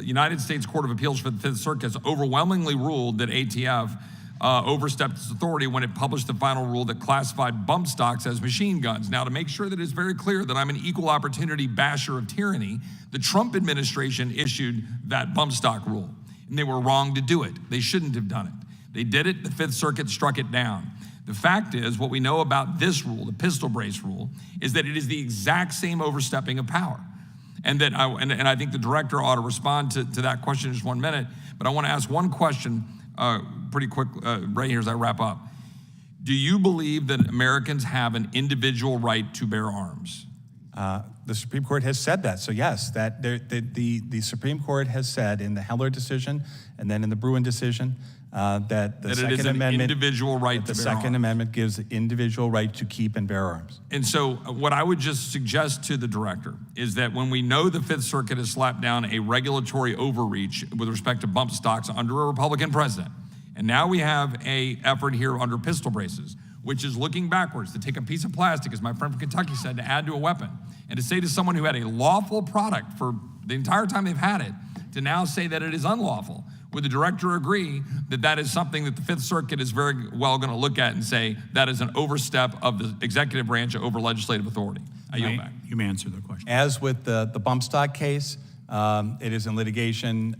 United States Court of Appeals for the Fifth Circuit has overwhelmingly ruled that ATF overstepped its authority when it published the final rule that classified bump stocks as machine guns. Now, to make sure that it's very clear that I'm an equal opportunity basher of tyranny, the Trump administration issued that bump stock rule, and they were wrong to do it. They shouldn't have done it. They did it, the Fifth Circuit struck it down. The fact is, what we know about this rule, the pistol brace rule, is that it is the exact same overstepping of power. And that I think the director ought to respond to that question in just 1 minute, but I want to ask one question pretty quick right here as I wrap up. Do you believe that Americans have an individual right to bear arms? The Supreme Court has said that. So yes, that the Supreme Court has said in the Heller decision and then in the Bruin decision that the Second Amendment, individual right the to bear Second arms. Amendment gives the individual right to keep and bear arms. And so what I would just suggest to the director is that when we know the Fifth Circuit has slapped down a regulatory overreach with respect to bump stocks under a Republican president, and now we have an effort here under pistol braces, which is looking backwards to take a piece of plastic, as my friend from Kentucky said, to add to a weapon, and to say to someone who had a lawful product for the entire time they've had it, to now say that it is unlawful. Would the director agree that that is something that the Fifth Circuit is very well going to look at and say that is an overstep of the executive branch over legislative authority? I yield back. You may answer the question. As with the bump stock case, it is in litigation.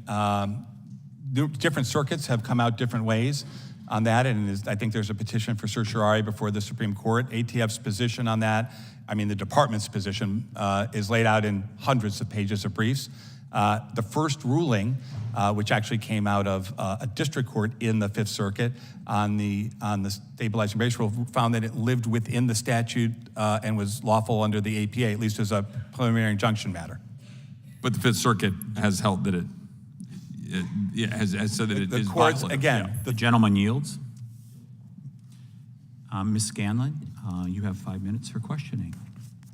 Different circuits have come out different ways on that, and I think there's a petition for certiorari before the Supreme Court. ATF's position on that, I mean the department's position, is laid out in hundreds of pages of briefs. The first ruling, which actually came out of a district court in the Fifth Circuit on the stabilizing brace rule, found that it lived within the statute and was lawful under the APA, at least as a preliminary injunction matter. But the Fifth Circuit has held that has said that it is violative. Again, the gentleman yields. Ms. Scanlon, you have 5 minutes for questioning.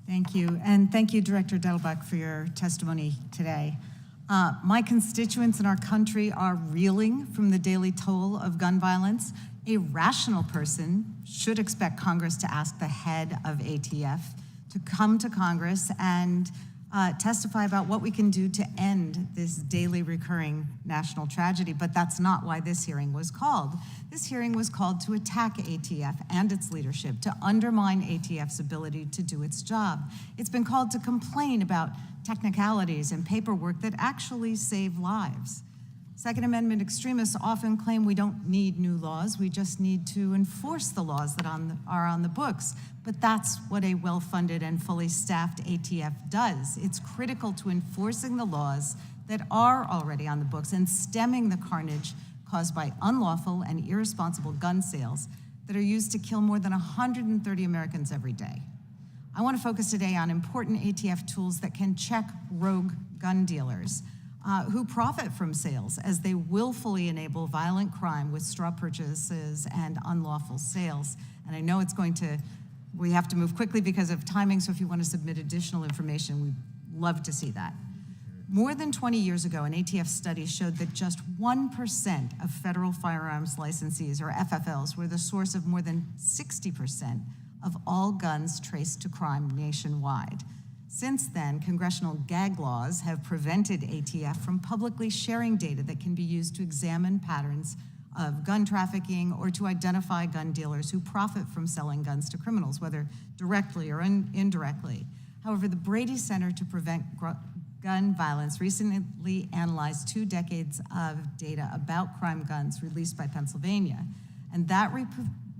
Thank you, and thank you, Director Dettelbach, for your testimony today. My constituents in our country are reeling from the daily toll of gun violence. A rational person should expect Congress to ask the head of ATF to come to Congress and testify about what we can do to end this daily recurring national tragedy, but that's not why this hearing was called. This hearing was called to attack ATF and its leadership, to undermine ATF's ability to do its job. It's been called to complain about technicalities and paperwork that actually save lives. Second Amendment extremists often claim we don't need new laws, we just need to enforce the laws that are on the books. But that's what a well-funded and fully staffed ATF does. It's critical to enforcing the laws that are already on the books and stemming the carnage caused by unlawful and irresponsible gun sales that are used to kill more than 130 Americans every day. I want to focus today on important ATF tools that can check rogue gun dealers who profit from sales as they willfully enable violent crime with straw purchases and unlawful sales. And I know we have to move quickly because of timing, so if you want to submit additional information, we'd love to see that. More than 20 years ago, an ATF study showed that just 1% of federal firearms licensees, or FFLs, were the source of more than 60% of all guns traced to crime nationwide. Since then, congressional gag laws have prevented ATF from publicly sharing data that can be used to examine patterns of gun trafficking or to identify gun dealers who profit from selling guns to criminals, whether directly or indirectly. However, the Brady Center to Prevent Gun Violence recently analyzed 2 decades of data about crime guns released by Pennsylvania, and that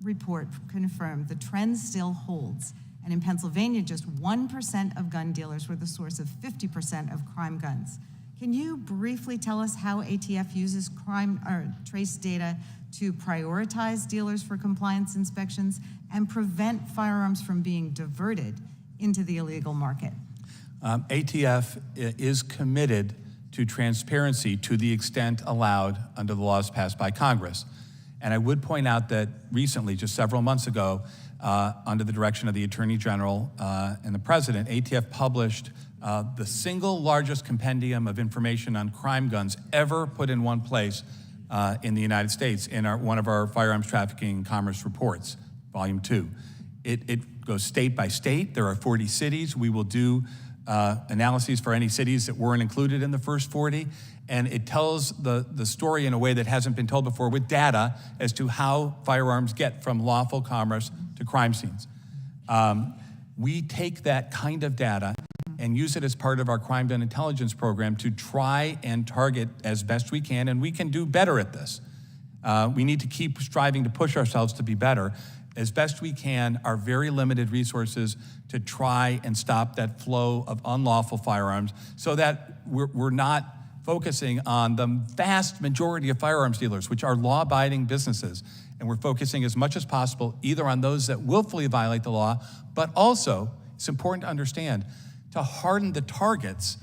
report confirmed the trend still holds. And in Pennsylvania, just 1% of gun dealers were the source of 50% of crime guns. Can you briefly tell us how ATF uses crime or trace data to prioritize dealers for compliance inspections and prevent firearms from being diverted into the illegal market? ATF is committed to transparency to the extent allowed under the laws passed by Congress. And I would point out that recently, just several months ago, under the direction of the Attorney General and the President, ATF published the single largest compendium of information on crime guns ever put in one place in the United States in one of our firearms trafficking and commerce reports, Volume 2. It goes state by state. There are 40 cities. We will do analyses for any cities that weren't included in the first 40, and it tells the story in a way that hasn't been told before with data as to how firearms get from lawful commerce to crime scenes. We take that kind of data and use it as part of our crime gun intelligence program to try and target as best we can, and we can do better at this. We need to keep striving to push ourselves to be better. As best we can, our very limited resources to try and stop that flow of unlawful firearms so that we're not focusing on the vast majority of firearms dealers, which are law-abiding businesses. And we're focusing as much as possible either on those that willfully violate the law, but also, it's important to understand, to harden the targets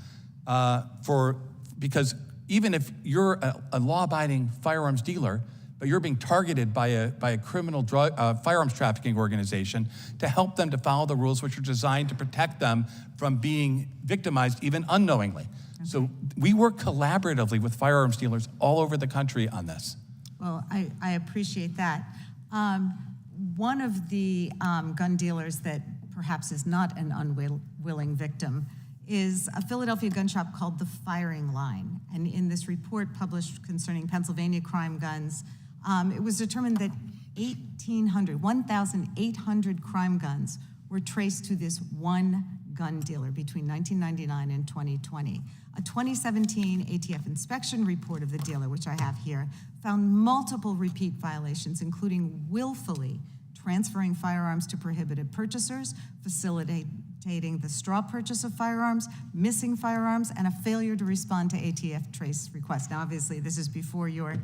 because even if you're a law-abiding firearms dealer, but you're being targeted by a criminal firearms trafficking organization to help them to follow the rules which are designed to protect them from being victimized even unknowingly. Okay. So we work collaboratively with firearms dealers all over the country on this. Well, I appreciate that. One of the gun dealers that perhaps is not an unwilling victim is a Philadelphia gun shop called The Firing Line. And in this report published concerning Pennsylvania crime guns, it was determined that 1,800 crime guns were traced to this one gun dealer between 1999 and 2020. A 2017 ATF inspection report of the dealer, which I have here, found multiple repeat violations, including willfully transferring firearms to prohibited purchasers, facilitating the straw purchase of firearms, missing firearms, and a failure to respond to ATF trace requests. Now, obviously, this is before your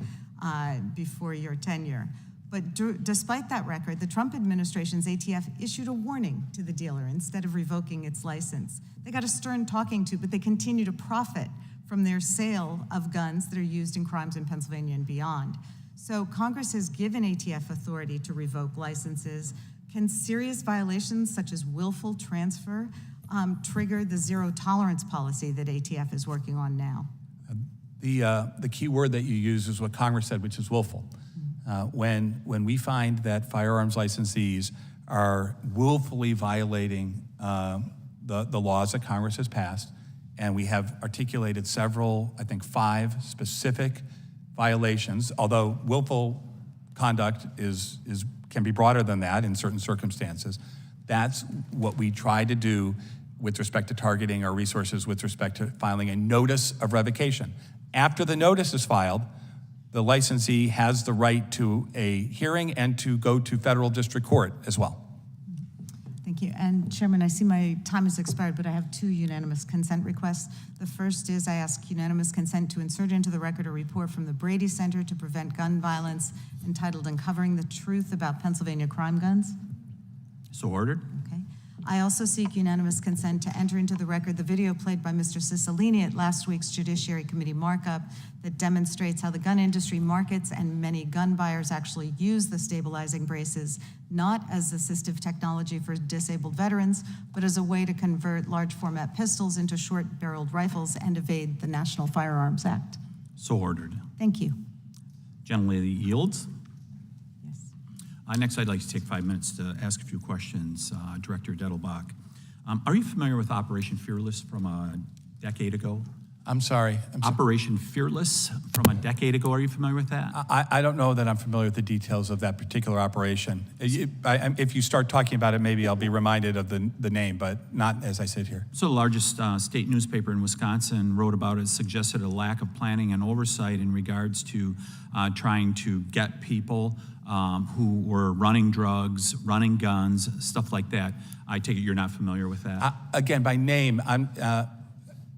tenure. But despite that record, the Trump administration's ATF issued a warning to the dealer instead of revoking its license. They got a stern talking to, but they continue to profit from their sale of guns that are used in crimes in Pennsylvania and beyond. So Congress has given ATF authority to revoke licenses. Can serious violations such as willful transfer trigger the zero tolerance policy that ATF is working on now? The key word that you use is what Congress said, which is willful. When we find that firearms licensees are willfully violating the laws that Congress has passed, and we have articulated several, I think 5 specific violations, although willful conduct can be broader than that in certain circumstances. That's what we try to do with respect to targeting our resources with respect to filing a notice of revocation. After the notice is filed, the licensee has the right to a hearing and to go to federal district court as well. Thank you. And Chairman, I see my time has expired, but I have 2 unanimous consent requests. The first is I ask unanimous consent to insert into the record a report from the Brady Center to Prevent Gun Violence entitled Uncovering the Truth About Pennsylvania Crime Guns. So ordered. Okay. I also seek unanimous consent to enter into the record the video played by Mr. Cicilline at last week's Judiciary Committee markup that demonstrates how the gun industry markets and many gun buyers actually use the stabilizing braces, not as assistive technology for disabled veterans, but as a way to convert large format pistols into short-barreled rifles and evade the National Firearms Act. So ordered. Thank you. Gentlelady yields. Yes. Next, I'd like to take 5 minutes to ask a few questions. Director Dettelbach, are you familiar with Operation Fearless from a decade ago? I'm sorry. Operation Fearless from a decade ago. Are you familiar with that? I don't know that I'm familiar with the details of that particular operation. If you start talking about it, maybe I'll be reminded of the name, but not as I sit here. So the largest state newspaper in Wisconsin wrote about it, suggested a lack of planning and oversight in regards to trying to get people who were running drugs, running guns, stuff like that. I take it you're not familiar with that? Again, by name,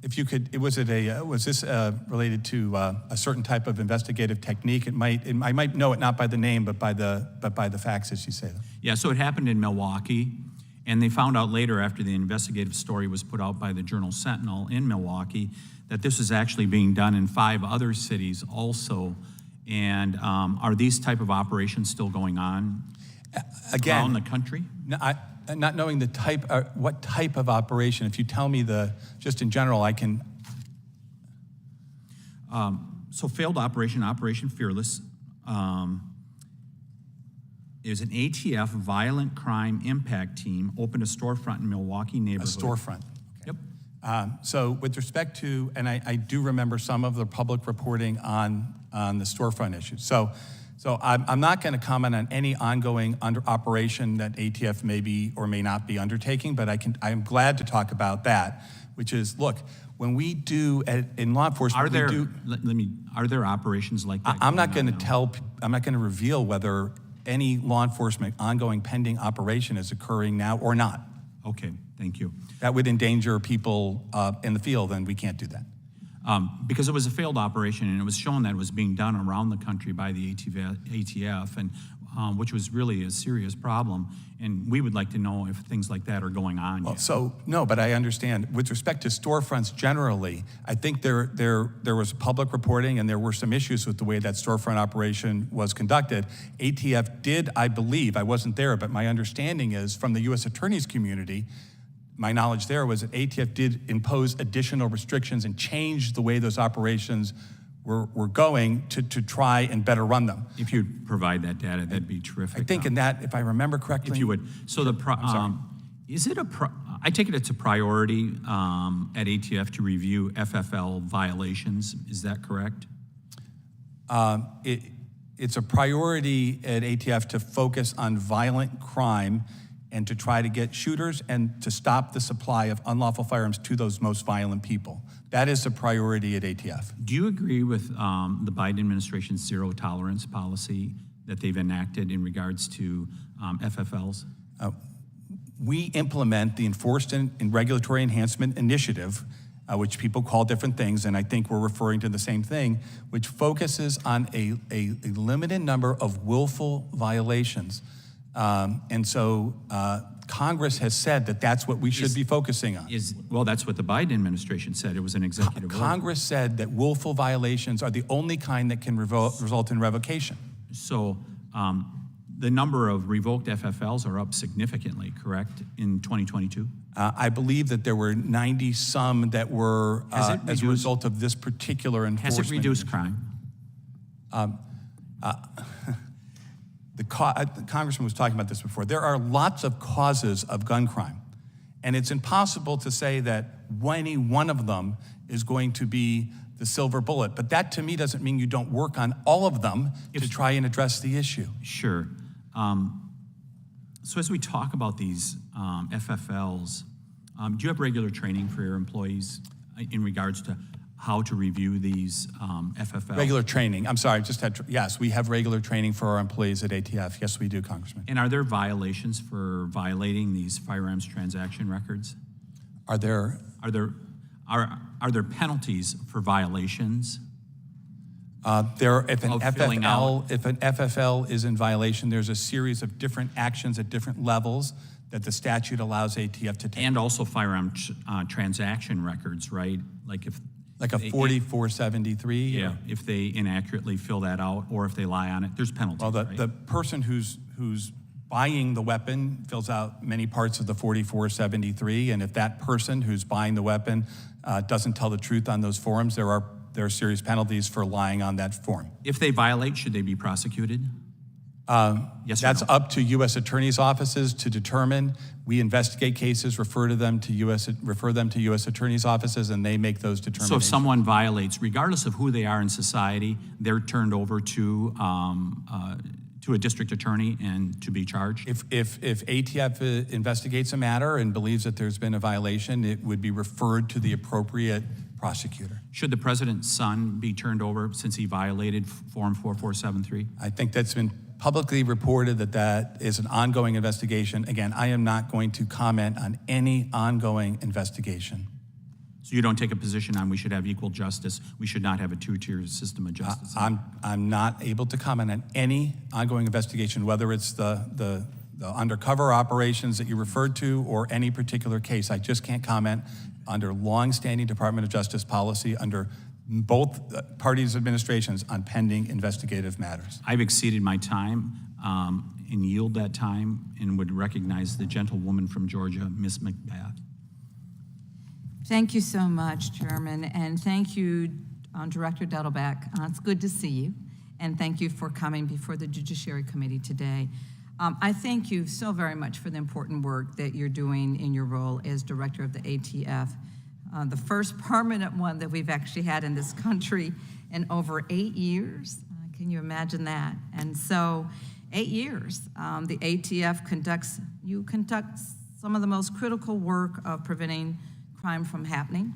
if you could, was this related to a certain type of investigative technique? I might know it not by the name, but by the facts as you say them. Yeah, so it happened in Milwaukee, and they found out later after the investigative story was put out by the Journal Sentinel in Milwaukee that this was actually being done in 5 other cities also. And are these type of operations still going on around the country? No, not knowing the type, what type of operation. If you tell me just in general, I can. So failed operation, Operation Fearless, is an ATF violent crime impact team opened a storefront in Milwaukee neighborhood. A storefront. Okay. Yep. So with respect to, and I do remember some of the public reporting on the storefront issue. So I'm not going to comment on any ongoing operation that ATF may be or may not be undertaking, but I'm glad to talk about that, which is, look, when we do in law enforcement, are there operations like that? I'm not going to reveal whether any law enforcement ongoing pending operation is occurring now or not. Okay, thank you. That would endanger people in the field, and we can't do that. Because it was a failed operation, and it was shown that it was being done around the country by the ATF, and which was really a serious problem. And we would like to know if things like that are going on. Well, no, but I understand. With respect to storefronts generally, I think there was public reporting, and there were some issues with the way that storefront operation was conducted. ATF did, I believe, I wasn't there, but my understanding is from the U.S. Attorney's community, my knowledge there was that ATF did impose additional restrictions and change the way those operations were going to try and better run them. If you'd provide that data, that'd be terrific. I think in that, if I remember correctly. If you would. So is it I take it it's a priority at ATF to review FFL violations. Is that correct? It's a priority at ATF to focus on violent crime and to try to get shooters and to stop the supply of unlawful firearms to those most violent people. That is a priority at ATF. Do you agree with the Biden administration's zero tolerance policy that they've enacted in regards to FFLs? We implement the Enforced and Regulatory Enhancement Initiative, which people call different things, and I think we're referring to the same thing, which focuses on a limited number of willful violations. And so Congress has said that that's what we should be focusing on. Well, that's what the Biden administration said. It was an executive order. Congress said that willful violations are the only kind that can result in revocation. So the number of revoked FFLs are up significantly, correct, in 2022? I believe that there were 90-some that were as a result of this particular enforcement. Has it reduced crime? The Congressman was talking about this before. There are lots of causes of gun crime, and it's impossible to say that any one of them is going to be the silver bullet. But that, to me, doesn't mean you don't work on all of them to try and address the issue. Sure. So as we talk about these FFLs, do you have regular training for your employees in regards to how to review these FFLs? Regular training. I'm sorry, yes, we have regular training for our employees at ATF. Yes, we do, Congressman. And are there violations for violating these firearms transaction records? Are there penalties for violations? If an FFL is in violation, there's a series of different actions at different levels that the statute allows ATF to take. And also firearm transaction records, right? Like a 4473? Yeah, if they inaccurately fill that out or if they lie on it, there's penalties. Well, right? the person who's buying the weapon fills out many parts of the 4473, and if that person who's buying the weapon doesn't tell the truth on those forms, there are serious penalties for lying on that form. If they violate, should they be prosecuted? Yes or That's no? up to U.S. attorneys' offices to determine. We investigate cases, refer them to U.S. attorneys' offices, and they make those So determinations. if someone violates, regardless of who they are in society, they're turned over to a district attorney and to be charged? If ATF investigates a matter and believes that there's been a violation, it would be referred to the appropriate prosecutor. Should the president's son be turned over since he violated Form 4473? I think that's been publicly reported that is an ongoing investigation. Again, I am not going to comment on any ongoing investigation. So you don't take a position on we should have equal justice, we should not have a two-tier system of justice? I'm not able to comment on any ongoing investigation, whether it's the undercover operations that you referred to or any particular case. I just can't comment under longstanding Department of Justice policy under both parties' administrations on pending investigative matters. I've exceeded my time and yield that time and would recognize the gentlewoman from Georgia, Ms. McBath. Thank you so much, Chairman, and thank you, Director Dettelbach. It's good to see you, and thank you for coming before the Judiciary Committee today. I thank you so very much for the important work that you're doing in your role as Director of the ATF, the first permanent one that we've actually had in this country in over 8 years. Can you imagine that? And so 8 years, the ATF conducts some of the most critical work of preventing crime from happening,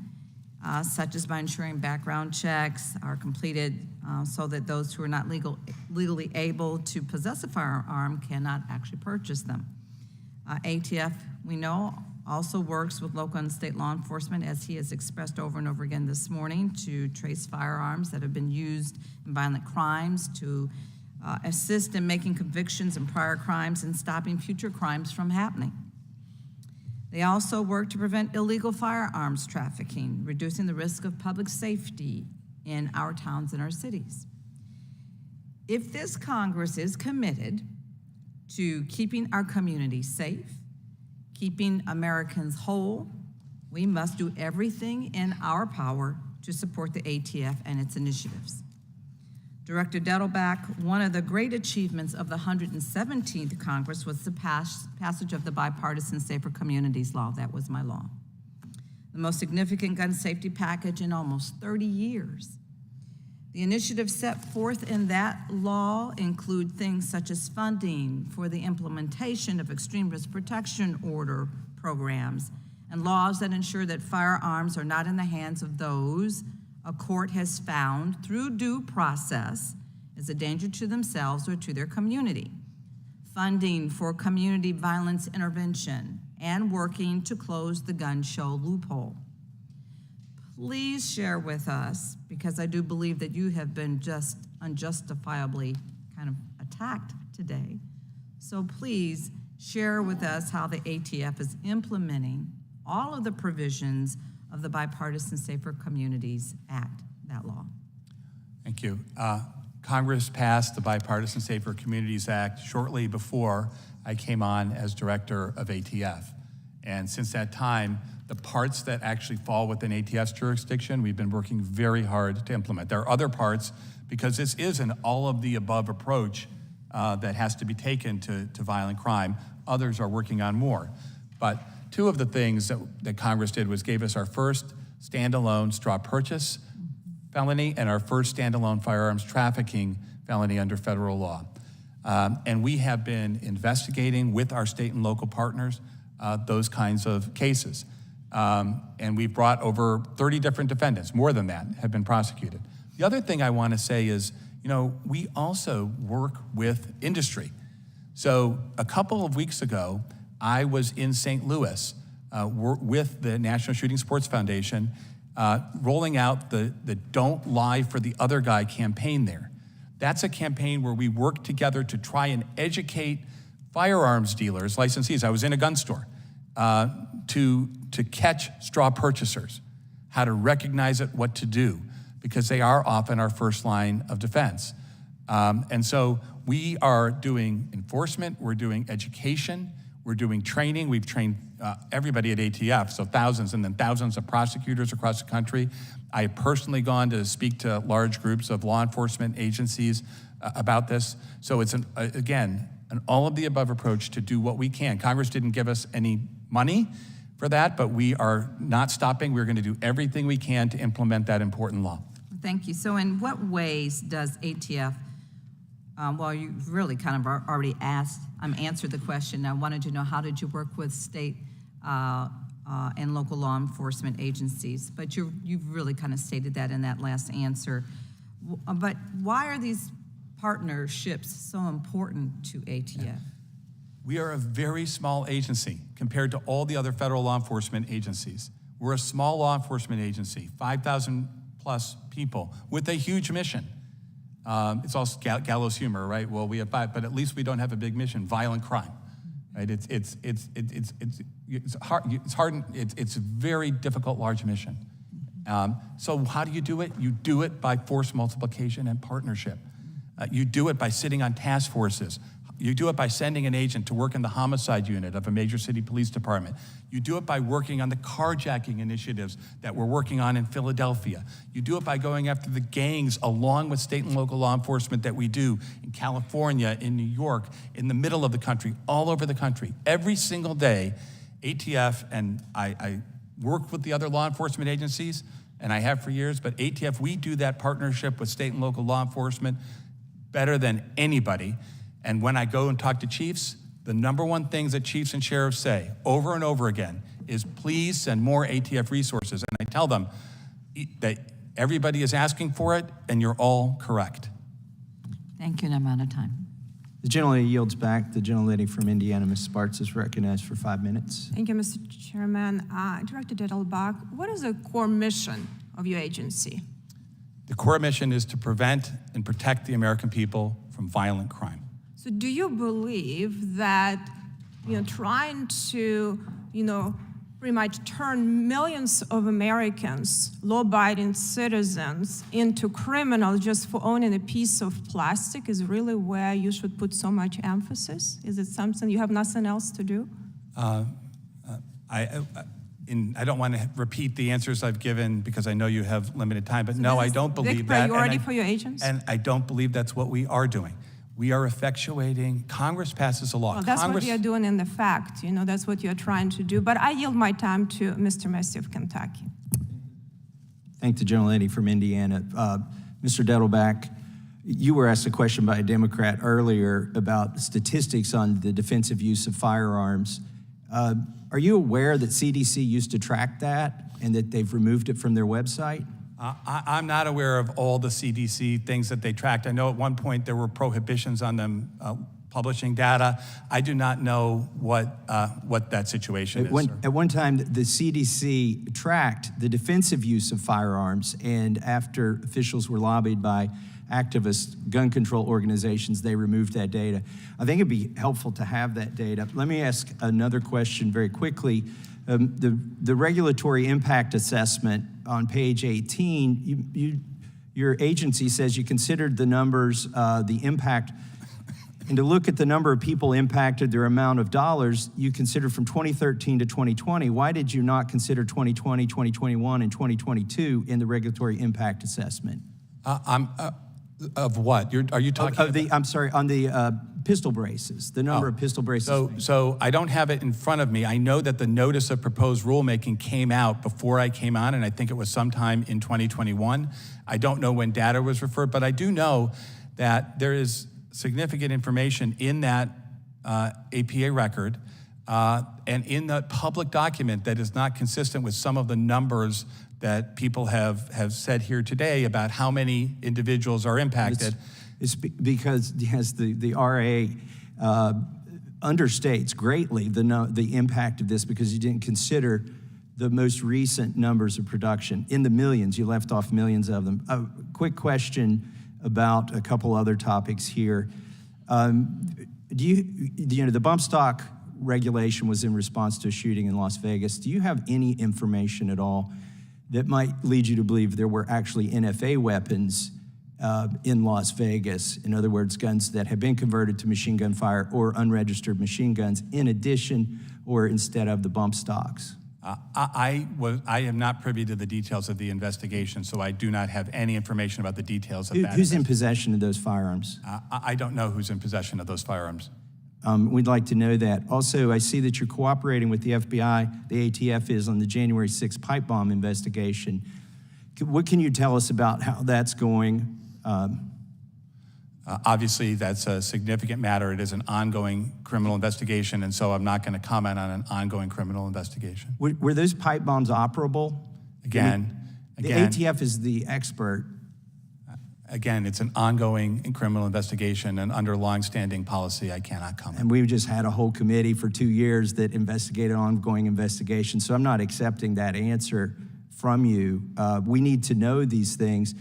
such as by ensuring background checks are completed so that those who are not legally able to possess a firearm cannot actually purchase them. ATF, we know, also works with local and state law enforcement, as he has expressed over and over again this morning, to trace firearms that have been used in violent crimes, to assist in making convictions in prior crimes and stopping future crimes from happening. They also work to prevent illegal firearms trafficking, reducing the risk of public safety in our towns and our cities. If this Congress is committed to keeping our communities safe, keeping Americans whole, we must do everything in our power to support the ATF and its initiatives. Director Dettelbach, one of the great achievements of the 117th Congress was the passage of the Bipartisan Safer Communities Law. That was my law. The most significant gun safety package in almost 30 years. The initiatives set forth in that law include things such as funding for the implementation of extreme risk protection order programs and laws that ensure that firearms are not in the hands of those a court has found through due process is a danger to themselves or to their community. Funding for community violence intervention and working to close the gun show loophole. Please share with us, because I do believe that you have been just unjustifiably kind of attacked today. So please share with us how the ATF is implementing all of the provisions of the Bipartisan Safer Communities Act, that law. Thank you. Congress passed the Bipartisan Safer Communities Act shortly before I came on as director of ATF. And since that time, the parts that actually fall within ATF's jurisdiction, we've been working very hard to implement. There are other parts, because this is an all-of-the-above approach that has to be taken to violent crime. Others are working on more. But two of the things that Congress did was gave us our first standalone straw purchase felony and our first standalone firearms trafficking felony under federal law. And we have been investigating with our state and local partners those kinds of cases. And we've brought over 30 different defendants, more than that, have been prosecuted. The other thing I want to say is, we also work with industry. So a couple of weeks ago, I was in St. Louis with the National Shooting Sports Foundation, rolling out the Don't Lie for the Other Guy campaign there. That's a campaign where we work together to try and educate firearms dealers, licensees. I was in a gun store to catch straw purchasers, how to recognize it, what to do, because they are often our first line of defense. And so we are doing enforcement, we're doing education, We're doing training. We've trained everybody at ATF, so thousands and then thousands of prosecutors across the country. I have personally gone to speak to large groups of law enforcement agencies about this. So it's, again, an all-of-the-above approach to do what we can. Congress didn't give us any money for that, but we are not stopping. We're going to do everything we can to implement that important law. Thank you. So in what ways does ATF, well, you've really kind of already answered the question. I wanted to know, how did you work with state and local law enforcement agencies? But you've really kind of stated that in that last answer. But why are these partnerships so important to ATF? We are a very small agency compared to all the other federal law enforcement agencies. We're a small law enforcement agency, 5,000 plus people with a huge mission. It's all gallows humor, right? Well, we have 5, but at least we don't have a big mission: violent crime, right? It's a very difficult, large mission. So how do you do it? You do it by force multiplication and partnership. You do it by sitting on task forces. You do it by sending an agent to work in the homicide unit of a major city police department. You do it by working on the carjacking initiatives that we're working on in Philadelphia. You do it by going after the gangs along with state and local law enforcement that we do in California, in New York, in the middle of the country, all over the country. Every single day, ATF, and I work with the other law enforcement agencies, and I have for years, but ATF, we do that partnership with state and local law enforcement better than anybody. And when I go and talk to chiefs, the number one things that chiefs and sheriffs say over and over again is, please send more ATF resources. And I tell them that everybody is asking for it, and you're all correct. Thank you, and I'm out of time. The gentlelady yields back. The gentlelady from Indiana, Ms. Sparks, is recognized for 5 minutes. Thank you, Mr. Chairman. Director Dettelbach, what is the core mission of your agency? The core mission is to prevent and protect the American people from violent crime. So do you believe that, trying to, pretty much turn millions of Americans, law-abiding citizens, into criminals just for owning a piece of plastic is really where you should put so much emphasis? Is it something you have nothing else to do? I don't want to repeat the answers I've given because I know you have limited time, but no, I don't believe that. Big priority for your agents? And I don't believe that's what we are doing. We are effectuating. Congress passes a law. Well, that's what you're doing in the fact. That's what you're trying to do. But I yield my time to Mr. Massey of Kentucky. Thank the gentlelady from Indiana. Mr. Dettelbach, you were asked a question by a Democrat earlier about statistics on the defensive use of firearms. Are you aware that CDC used to track that and that they've removed it from their website? I'm not aware of all the CDC things that they tracked. I know at one point there were prohibitions on them publishing data. I do not know what that situation is. At one time, the CDC tracked the defensive use of firearms, and after officials were lobbied by activist gun control organizations, they removed that data. I think it'd be helpful to have that data. Let me ask another question very quickly. The regulatory impact assessment on page 18, your agency says you considered the numbers, the impact, and to look at the number of people impacted, their amount of dollars, you considered from 2013 to 2020. Why did you not consider 2020, 2021, and 2022 in the regulatory impact assessment? Of what? Are you talking about? I'm sorry, on the pistol braces, the number of pistol braces. So I don't have it in front of me. I know that the notice of proposed rulemaking came out before I came on, and I think it was sometime in 2021. I don't know when data was referred, but I do know that there is significant information in that APA record and in the public document that is not consistent with some of the numbers that people have said here today about how many individuals are impacted. It's because, yes, the RA understates greatly the impact of this because you didn't consider the most recent numbers of production. In the millions, you left off millions of them. A quick question about a couple other topics here. The bump stock regulation was in response to a shooting in Las Vegas. Do you have any information at all that might lead you to believe there were actually NFA weapons in Las Vegas. In other words, guns that have been converted to machine gun fire or unregistered machine guns in addition or instead of the bump stocks. I am not privy to the details of the investigation, so I do not have any information about the details of that. Who's in possession of those firearms? I don't know who's in possession of those firearms. We'd like to know that. Also, I see that you're cooperating with the FBI, the ATF is, on the January 6th pipe bomb investigation. What can you tell us about how that's going? Obviously, that's a significant matter. It is an ongoing criminal investigation, and so I'm not going to comment on an ongoing criminal investigation. Were those pipe bombs operable? Again, the ATF is the expert. Again, it's an ongoing criminal investigation, and under longstanding policy, I cannot comment. And we've just had a whole committee for 2 years that investigated ongoing investigations, so I'm not accepting that answer from you. We need to know these things.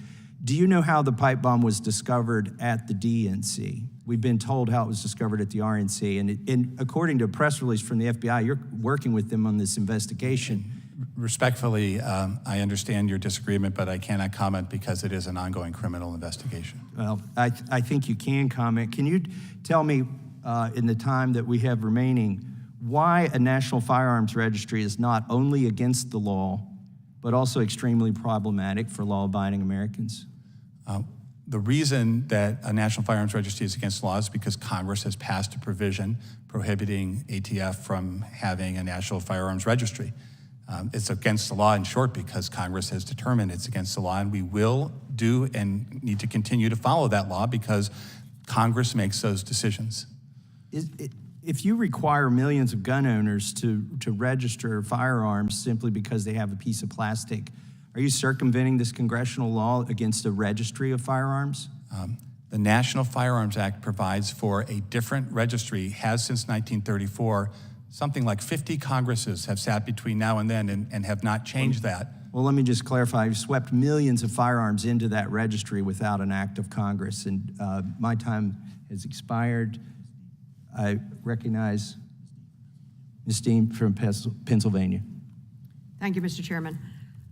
Do you know how the pipe bomb was discovered at the DNC? We've been told how it was discovered at the RNC, and according to a press release from the FBI, you're working with them on this investigation. Respectfully, I understand your disagreement, but I cannot comment because it is an ongoing criminal investigation. Well, I think you can comment. Can you tell me, in the time that we have remaining, why a national firearms registry is not only against the law, but also extremely problematic for law-abiding Americans? The reason that a national firearms registry is against the law is because Congress has passed a provision prohibiting ATF from having a national firearms registry. It's against the law, in short, because Congress has determined it's against the law, and we will do and need to continue to follow that law because Congress makes those decisions. If you require millions of gun owners to register firearms simply because they have a piece of plastic, are you circumventing this congressional law against a registry of firearms? The National Firearms Act provides for a different registry, has since 1934. Something like 50 Congresses have sat between now and then and have not changed that. Well, let me just clarify. You've swept millions of firearms into that registry without an act of Congress, and my time has expired. I recognize Ms. Dean from Pennsylvania. Thank you, Mr. Chairman.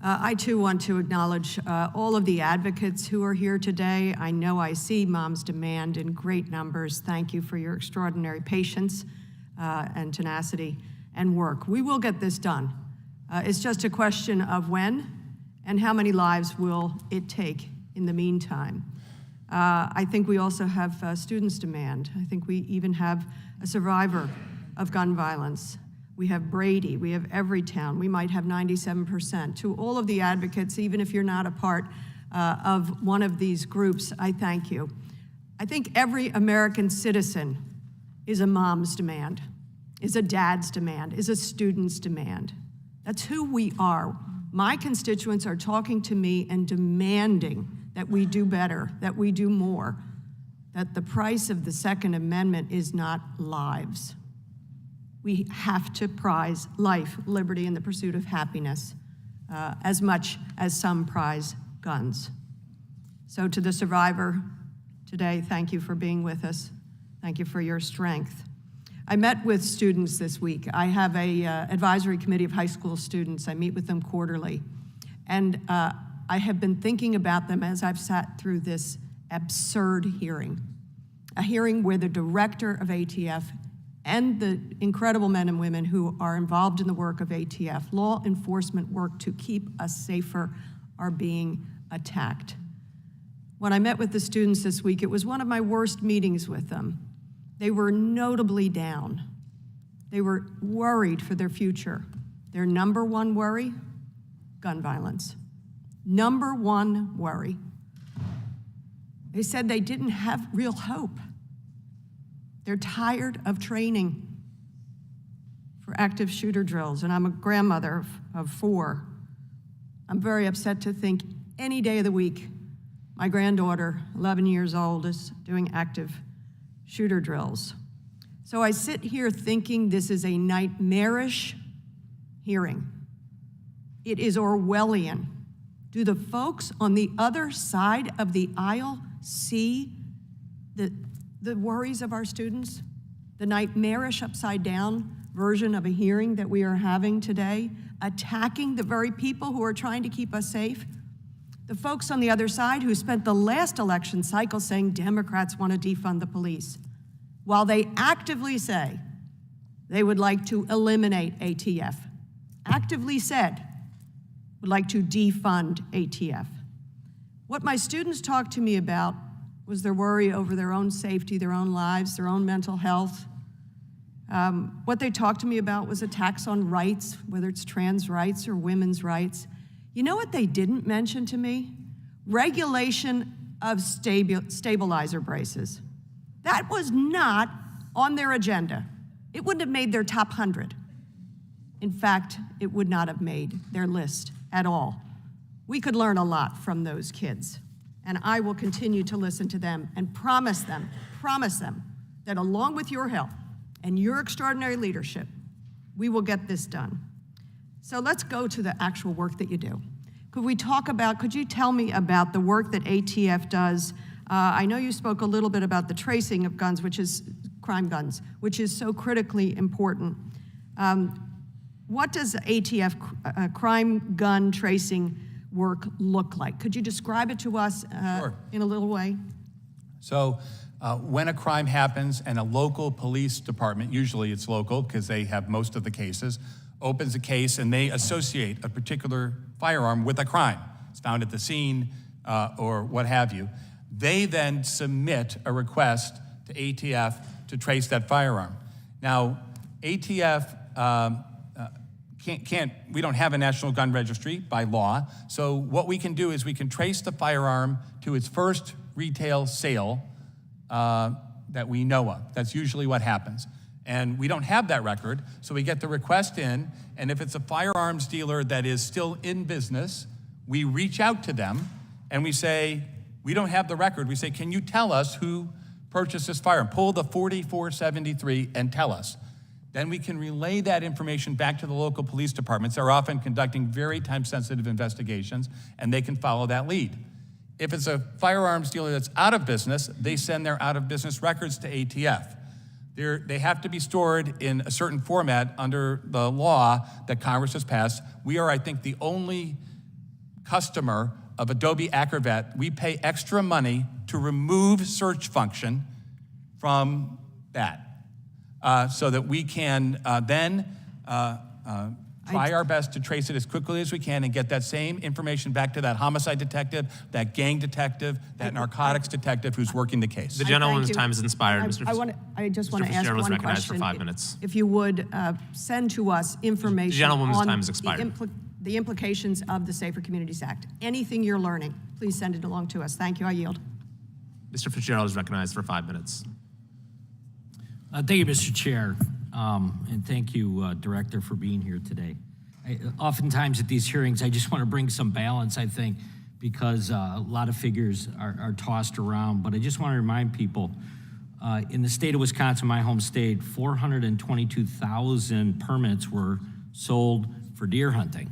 I, too, want to acknowledge all of the advocates who are here today. I know I see Moms Demand in great numbers. Thank you for your extraordinary patience and tenacity and work. We will get this done. It's just a question of when and how many lives will it take in the meantime. I think we also have Students Demand. I think we even have a survivor of gun violence. We have Brady, we have Everytown, we might have 97%. To all of the advocates, even if you're not a part of one of these groups, I thank you. I think every American citizen is a mom's demand, is a dad's demand, is a student's demand. That's who we are. My constituents are talking to me and demanding that we do better, that we do more, that the price of the Second Amendment is not lives. We have to prize life, liberty, and the pursuit of happiness as much as some prize guns. So to the survivor today, thank you for being with us. Thank you for your strength. I met with students this week. I have a advisory committee of high school students. I meet with them quarterly. And I have been thinking about them as I've sat through this absurd hearing, a hearing where the director of ATF and the incredible men and women who are involved in the work of ATF, law enforcement work to keep us safer, are being attacked. When I met with the students this week, it was one of my worst meetings with them. They were notably down. They were worried for their future. Their number one worry, gun violence. Number one worry. They said they didn't have real hope. They're tired of training for active shooter drills, and I'm a grandmother of 4. I'm very upset to think any day of the week, my granddaughter, 11 years old, is doing active shooter drills. So I sit here thinking this is a nightmarish hearing. It is Orwellian. Do the folks on the other side of the aisle see the worries of our students? The nightmarish upside-down version of a hearing that we are having today, attacking the very people who are trying to keep us safe? The folks on the other side who spent the last election cycle saying Democrats want to defund the police, while they actively say they would like to eliminate ATF, actively said would like to defund ATF. What my students talked to me about was their worry over their own safety, their own lives, their own mental health. What they talked to me about was attacks on rights, whether it's trans rights or women's rights. You know what they didn't mention to me? Regulation of stabilizer braces. That was not on their agenda. It wouldn't have made their top 100. In fact, it would not have made their list at all. We could learn a lot from those kids, and I will continue to listen to them and promise them that along with your help and your extraordinary leadership, we will get this done. So let's go to the actual work that you do. Could you tell me about the work that ATF does? I know you spoke a little bit about the tracing of guns, which is crime guns, which is so critically important. What does ATF crime gun tracing work look like? Could you describe it to us in a little way? So when a crime happens and a local police department, usually it's local because they have most of the cases, opens a case and they associate a particular firearm with a crime. It's found at the scene or what have you. They then submit a request to ATF to trace that firearm. Now, ATF we don't have a national gun registry by law, so what we can do is we can trace the firearm to its first retail sale that we know of. That's usually what happens. And we don't have that record, so we get the request in, and if it's a firearms dealer that is still in business, we reach out to them and we say, we don't have the record. We say, can you tell us who purchased this firearm? Pull the 4473 and tell us. Then we can relay that information back to the local police departments. They're often conducting very time-sensitive investigations, and they can follow that lead. If it's a firearms dealer that's out of business, they send their out-of-business records to ATF. They have to be stored in a certain format under the law that Congress has passed. We are, I think, the only customer of Adobe Acrobat. We pay extra money to remove search function from that. So that we can then try our best to trace it as quickly as we can and get that same information back to that homicide detective, that gang detective, that narcotics detective who's working the case. The gentleman's time is inspired. I just want to ask Fitzgerald is one recognized question. for 5 minutes. If you would send to us information The gentleman's on time has expired. the implications of the Safer Communities Act. Anything you're learning, please send it along to us. Thank you. I yield. Mr. Fitzgerald is recognized for 5 minutes. Thank you, Mr. Chair, and thank you, Director, for being here today. Oftentimes at these hearings, I just want to bring some balance, I think, because a lot of figures are tossed around, but I just want to remind people, in the state of Wisconsin, my home state, 422,000 permits were sold for deer hunting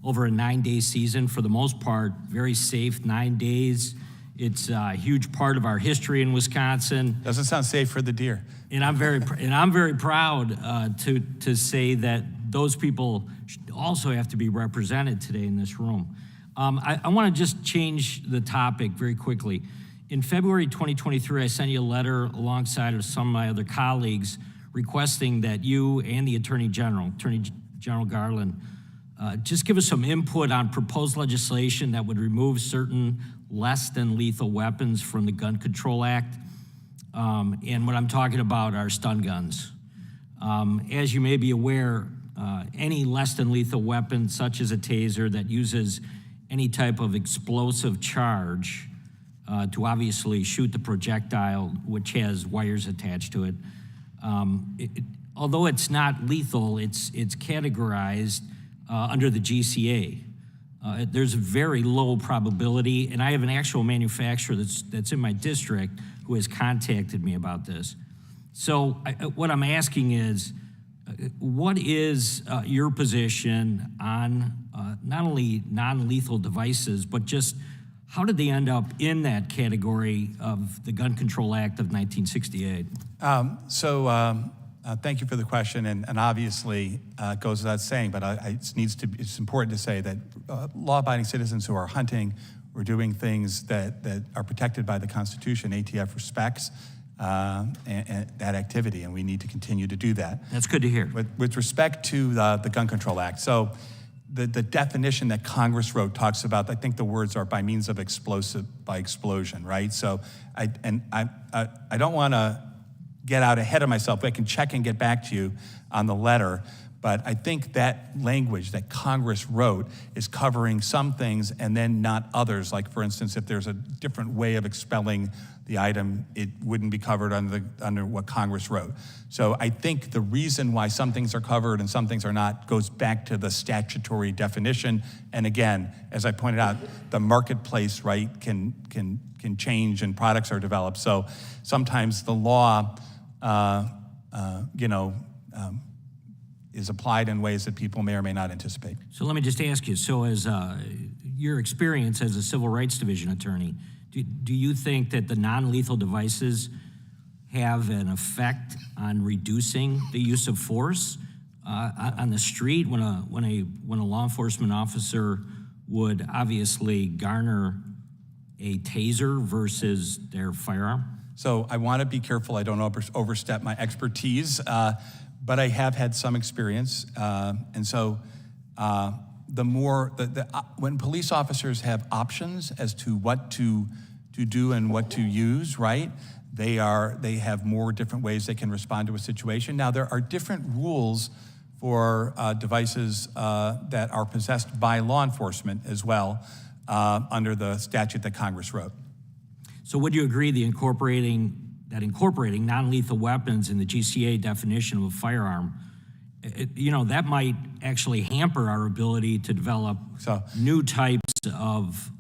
over a 9-day season. For the most part, very safe 9 days. It's a huge part of our history in Wisconsin. Doesn't sound safe for the deer. And I'm very proud to say that those people also have to be represented today in this room. I want to just change the topic very quickly. In February 2023, I sent you a letter alongside of some of my other colleagues requesting that you and the Attorney General Garland, just give us some input on proposed legislation that would remove certain less than lethal weapons from the Gun Control Act. And what I'm talking about are stun guns. As you may be aware, any less than lethal weapon, such as a taser that uses any type of explosive charge to obviously shoot the projectile, which has wires attached to it, although it's not lethal, it's categorized under the GCA. There's a very low probability, and I have an actual manufacturer that's in my district who has contacted me about this. So what I'm asking is, what is your position on not only non-lethal devices, but just how did they end up in that category of the Gun Control Act of 1968? Thank you for the question, and obviously it goes without saying, but it's important to say that law-abiding citizens who are hunting we're doing things that are protected by the Constitution. ATF respects and that activity, and we need to continue to do that. That's good to hear. With respect to the Gun Control Act, so the definition that Congress wrote talks about, I think the words are by means of by explosion, right? So I don't want to get out ahead of myself. I can check and get back to you on the letter, but I think that language that Congress wrote is covering some things and then not others. Like, for instance, if there's a different way of expelling the item, it wouldn't be covered under what Congress wrote. So I think the reason why some things are covered and some things are not goes back to the statutory definition. And again, as I pointed out, the marketplace, right, can change and products are developed. So sometimes the law, is applied in ways that people may or may not anticipate. So let me just ask you, so as your experience as a civil rights division attorney, do you think that the non-lethal devices have an effect on reducing the use of force on the street when a law enforcement officer would obviously garner a taser versus their firearm? So I want to be careful I don't overstep my expertise, but I have had some experience. And so when police officers have options as to what to do and what to use, right? They have more different ways they can respond to a situation. Now, there are different rules for devices that are possessed by law enforcement as well under the statute that Congress wrote. So would you agree that incorporating non-lethal weapons in the GCA definition of a firearm, that might actually hamper our ability to develop new types of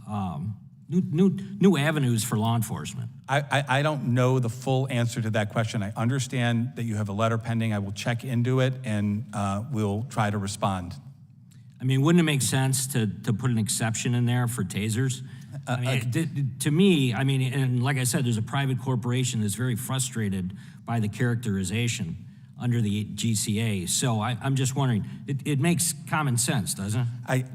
new avenues for law enforcement? I don't know the full answer to that question. I understand that you have a letter pending. I will check into it and we'll try to respond. I mean, wouldn't it make sense to put an exception in there for tasers? To me, and like I said, there's a private corporation that's very frustrated by the characterization under the GCA. So I'm just wondering, it makes common sense, doesn't it?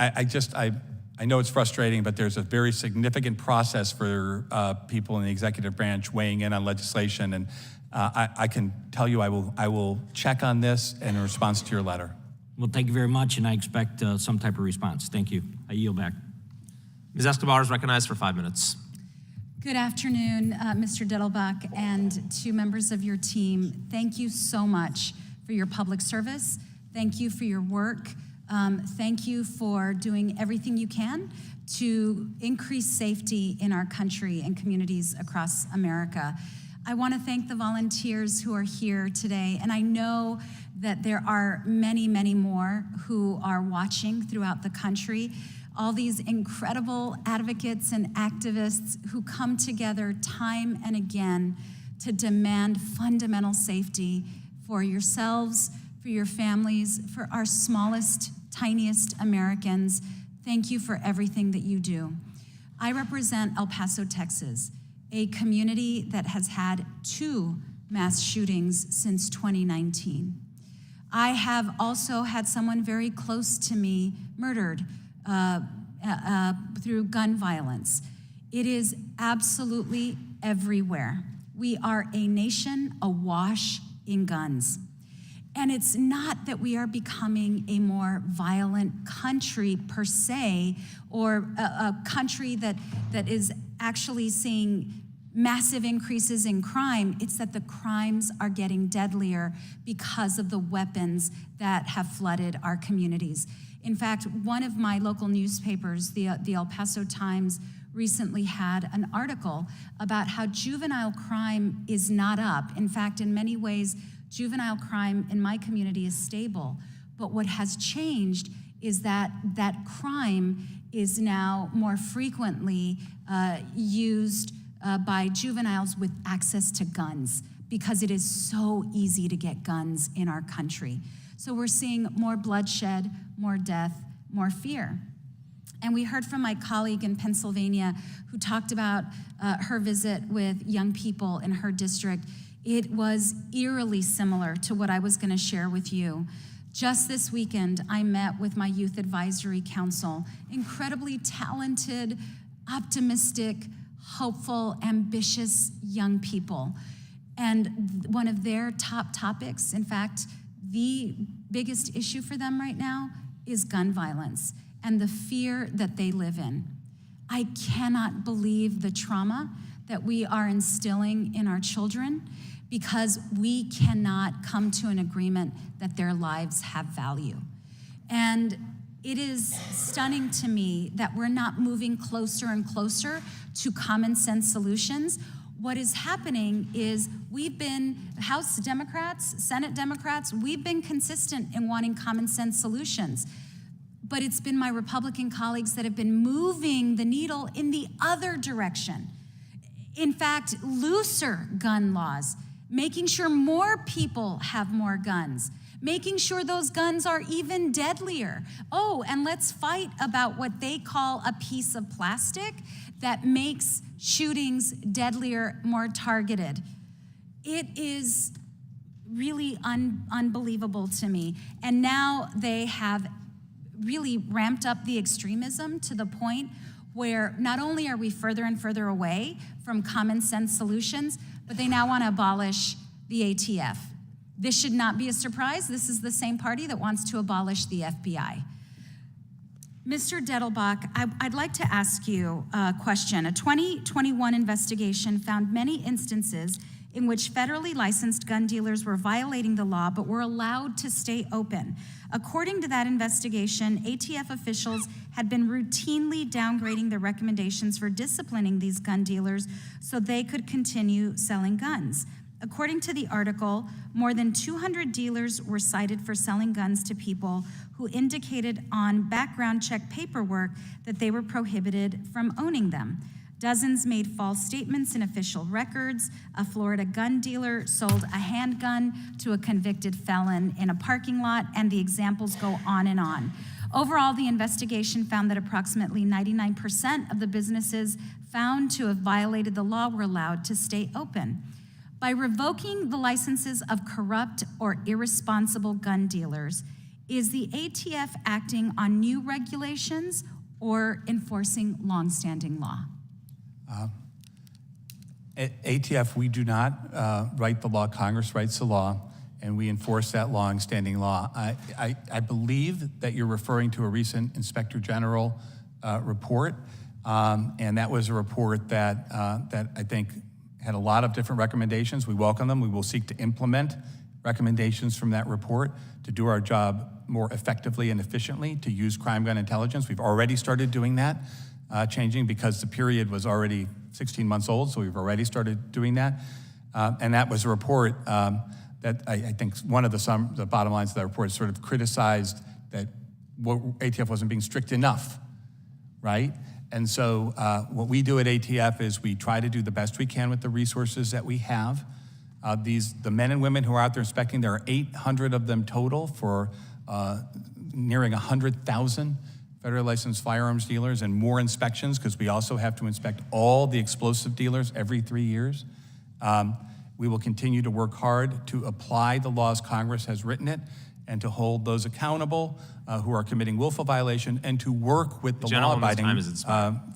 I know it's frustrating, but there's a very significant process for people in the executive branch weighing in on legislation, and I can tell you I will check on this in response to your letter. Well, thank you very much, and I expect some type of response. Thank you. I yield back. Ms. Escobar is recognized for 5 minutes. Good afternoon, Mr. Dettelbach, and to members of your team. Thank you so much for your public service. Thank you for your work. Thank you for doing everything you can to increase safety in our country and communities across America. I want to thank the volunteers who are here today, and I know that there are many, many more who are watching throughout the country. All these incredible advocates and activists who come together time and again to demand fundamental safety for yourselves, for your families, for our smallest, tiniest Americans. Thank you for everything that you do. I represent El Paso, Texas, a community that has had 2 mass shootings since 2019. I have also had someone very close to me murdered through gun violence. It is absolutely everywhere. We are a nation awash in guns. And it's not that we are becoming a more violent country per se, or a country that is actually seeing massive increases in crime. It's that the crimes are getting deadlier because of the weapons that have flooded our communities. In fact, one of my local newspapers, the El Paso Times, recently had an article about how juvenile crime is not up. In fact, in many ways, juvenile crime in my community is stable. But what has changed is that crime is now more frequently used by juveniles with access to guns, because it is so easy to get guns in our country. So we're seeing more bloodshed, more death, more fear. And we heard from my colleague in Pennsylvania who talked about her visit with young people in her district. It was eerily similar to what I was going to share with you. Just this weekend, I met with my Youth Advisory Council, incredibly talented, optimistic, hopeful, ambitious young people. And one of their top topics, in fact, the biggest issue for them right now is gun violence and the fear that they live in. I cannot believe the trauma that we are instilling in our children because we cannot come to an agreement that their lives have value. And it is stunning to me that we're not moving closer and closer to common sense solutions. What is happening is we've been, House Democrats, Senate Democrats, we've been consistent in wanting common sense solutions. But it's been my Republican colleagues that have been moving the needle in the other direction. In fact, looser gun laws, making sure more people have more guns, making sure those guns are even deadlier. Oh, and let's fight about what they call a piece of plastic that makes shootings deadlier, more targeted. It is really unbelievable to me. And now they have really ramped up the extremism to the point where not only are we further and further away from common sense solutions, but they now want to abolish the ATF. This should not be a surprise. This is the same party that wants to abolish the FBI. Mr. Dettelbach, I'd like to ask you a question. A 2021 investigation found many instances in which federally licensed gun dealers were violating the law but were allowed to stay open. According to that investigation, ATF officials had been routinely downgrading their recommendations for disciplining these gun dealers so they could continue selling guns. According to the article, more than 200 dealers were cited for selling guns to people who indicated on background check paperwork that they were prohibited from owning them. Dozens made false statements in official records. A Florida gun dealer sold a handgun to a convicted felon in a parking lot, and the examples go on and on. Overall, the investigation found that approximately 99% of the businesses found to have violated the law were allowed to stay open. By revoking the licenses of corrupt or irresponsible gun dealers, is the ATF acting on new regulations or enforcing longstanding law? At ATF, we do not write the law. Congress writes the law, and we enforce that long-standing law. I believe that you're referring to a recent Inspector General report, and that was a report that I think had a lot of different recommendations. We welcome them. We will seek to implement recommendations from that report to do our job more effectively and efficiently, to use crime gun intelligence. We've already started doing that, changing because the period was already 16 months old, so we've already started doing that. And that was a report that I think one of the bottom lines of that report sort of criticized that ATF wasn't being strict enough, right? And so what we do at ATF is we try to do the best we can with the resources that we have. The men and women who are out there inspecting, there are 800 of them total for nearing 100,000 federally licensed firearms dealers, and more inspections because we also have to inspect all the explosive dealers every 3 years. We will continue to work hard to apply the laws Congress has written it and to hold those accountable who are committing willful violation, and to work with the law-abiding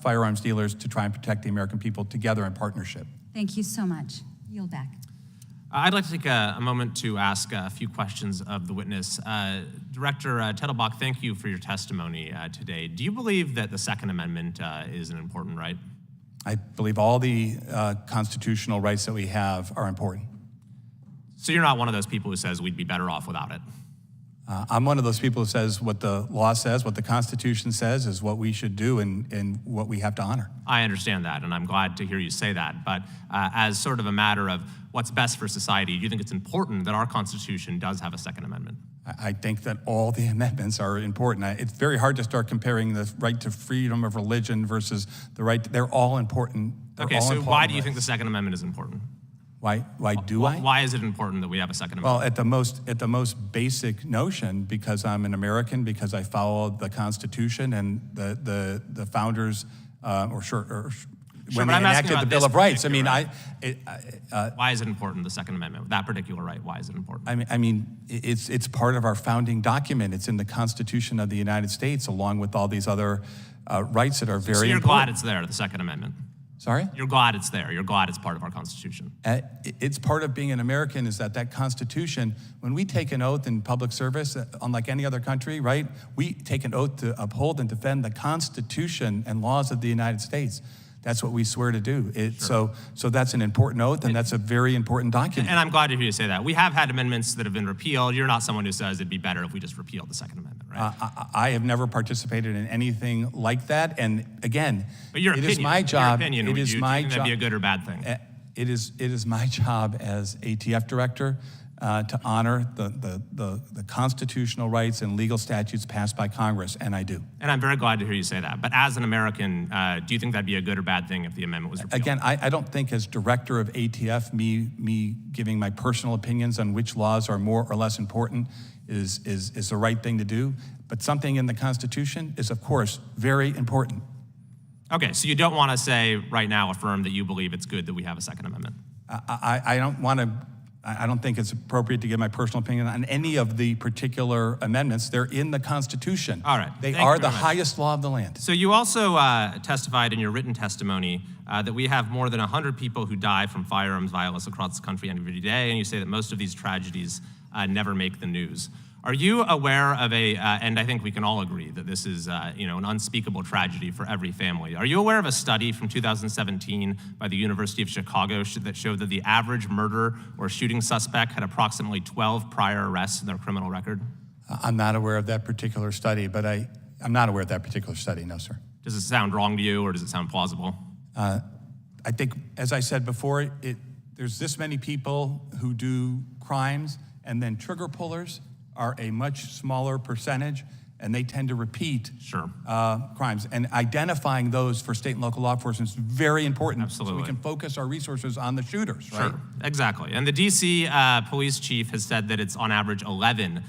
firearms dealers to try and protect the American people together in partnership. Thank you so much. Yield back. I'd like to take a moment to ask a few questions of the witness. Director Tettelbach, thank you for your testimony today. Do you believe that the Second Amendment is an important right? I believe all the constitutional rights that we have are important. So you're not one of those people who says we'd be better off without it? I'm one of those people who says what the law says, what the Constitution says is what we should do and what we have to honor. I understand that, and I'm glad to hear you say that. But as sort of a matter of what's best for society, do you think it's important that our Constitution does have a Second Amendment? I think that all the amendments are important. It's very hard to start comparing the right to freedom of religion versus the right they're all important. Okay, so why do you think the Second Amendment is important? Why do I? Why is it important that we have a Second Amendment? Well, at the most basic notion, because I'm an American, because I follow the Constitution and the founders, when but they I'm asking enacted the about Bill this of Rights. I mean, particular why is it important, the Second Amendment, that particular right? Why is it important? I mean, it's part of our founding document. It's in the Constitution of the United States, along with all these other rights that are very so you're important. glad it's there, the Second Amendment? Sorry? You're glad it's there. You're glad it's part of our Constitution. It's part of being an American is that Constitution, when we take an oath in public service, unlike any other country, right? We take an oath to uphold and defend the Constitution and laws of the United States. That's what we swear to do. So that's an important oath, and that's a very important document. And I'm glad to hear you say that. We have had amendments that have been repealed. You're not someone who says it'd be better if we just repealed the Second Amendment, right? I have never participated in anything like that. And again, But your it opinion, is my job. Your opinion, It is my do you think job. that'd be a good or bad thing? It is my job as ATF director to honor the constitutional rights and legal statutes passed by Congress, and I do. And I'm very glad to hear you say that. But as an American, do you think that'd be a good or bad thing if the amendment was repealed? Again, I don't think as director of ATF, me giving my personal opinions on which laws are more or less important is the right thing to do. But something in the Constitution is, of course, very important. Okay, so you don't want to say right now, affirm that you believe it's good that we have a Second Amendment? I don't think it's appropriate to give my personal opinion on any of the particular amendments. They're in the Constitution. All right. They Thank you are very the much. highest law of the land. So you also testified in your written testimony that we have more than 100 people who die from firearms violence across the country every day, and you say that most of these tragedies never make the news. Are you aware of and I think we can all agree that this is an unspeakable tragedy for every family. Are you aware of a study from 2017 by the University of Chicago that showed that the average murder or shooting suspect had approximately 12 prior arrests in their criminal record? I'm not aware of that particular study, but I'm not aware of that particular study, no, sir. Does it sound wrong to you, or does it sound plausible? I think, as I said before, there's this many people who do crimes, and then trigger pullers are a much smaller percentage, and they tend to repeat crimes. And identifying those for state and local law enforcement is very important. Absolutely. So we can focus our resources on the shooters, right? Sure, exactly. And the DC police chief has said that it's on average 11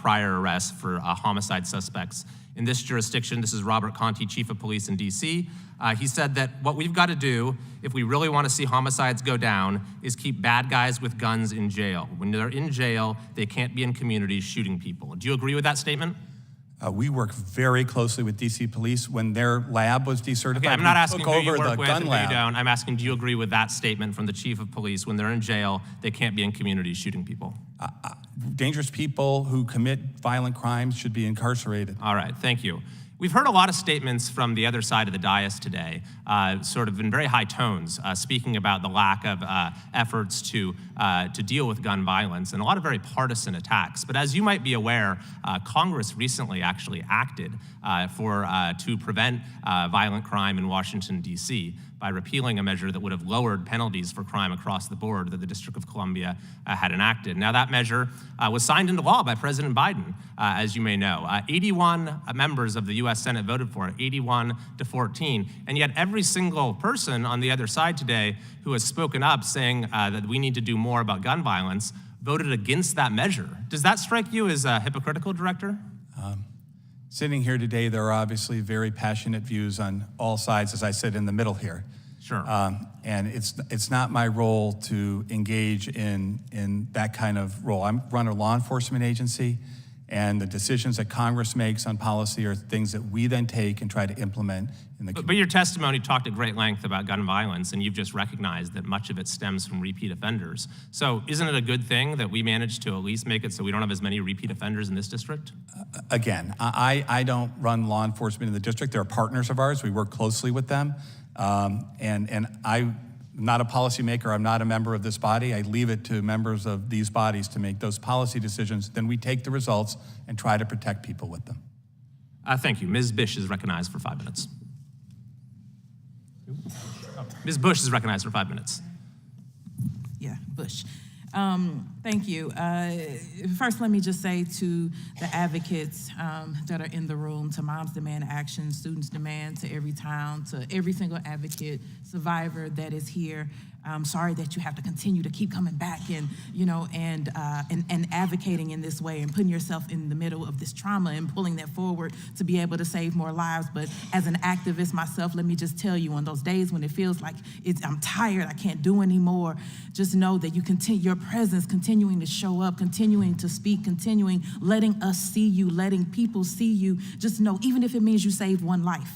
prior arrests for homicide suspects in this jurisdiction. This is Robert Conti, chief of police in DC. He said that what we've got to do if we really want to see homicides go down is keep bad guys with guns in jail. When they're in jail, they can't be in communities shooting people. Do you agree with that statement? We work very closely with DC Police. When their lab was decertified, Okay, I'm not we asking took who you over work the with gun and who lab. you don't. I'm asking, do you agree with that statement from the chief of police? When they're in jail, they can't be in communities shooting people. Dangerous people who commit violent crimes should be incarcerated. All right, thank you. We've heard a lot of statements from the other side of the dais today, sort of in very high tones, speaking about the lack of efforts to deal with gun violence and a lot of very partisan attacks. But as you might be aware, Congress recently actually acted to prevent violent crime in Washington, D.C. by repealing a measure that would have lowered penalties for crime across the board that the District of Columbia had enacted. Now, that measure was signed into law by President Biden, as you may know. 81 members of the U.S. Senate voted for it, 81 to 14. And yet every single person on the other side today who has spoken up saying that we need to do more about gun violence voted against that measure. Does that strike you as hypocritical, Director? Sitting here today, there are obviously very passionate views on all sides, as I said, in the middle here. Sure. And it's not my role to engage in that kind of role. I run a law enforcement agency, and the decisions that Congress makes on policy are things that we then take and try to implement in the community. But your testimony talked at great length about gun violence, and you've just recognized that much of it stems from repeat offenders. So isn't it a good thing that we managed to at least make it so we don't have as many repeat offenders in this district? Again, I don't run law enforcement in the district. They're partners of ours. We work closely with them. And I'm not a policymaker. I'm not a member of this body. I leave it to members of these bodies to make those policy decisions. Then we take the results and try to protect people with them. Thank you. Ms. Bish is recognized for 5 minutes. Ms. Bush is recognized for 5 minutes. Yeah, Bush. Thank you. First, let me just say to the advocates that are in the room, to Moms Demand Action, Students Demand, to every town, to every single advocate, survivor that is here, I'm sorry that you have to continue to keep coming back and, and advocating in this way and putting yourself in the middle of this trauma and pulling that forward to be able to save more lives. But as an activist myself, let me just tell you, on those days when it feels like I'm tired, I can't do anymore, just know that you continue, your presence, continuing to show up, continuing to speak, continuing, letting us see you, letting people see you. Just know, even if it means you saved one life,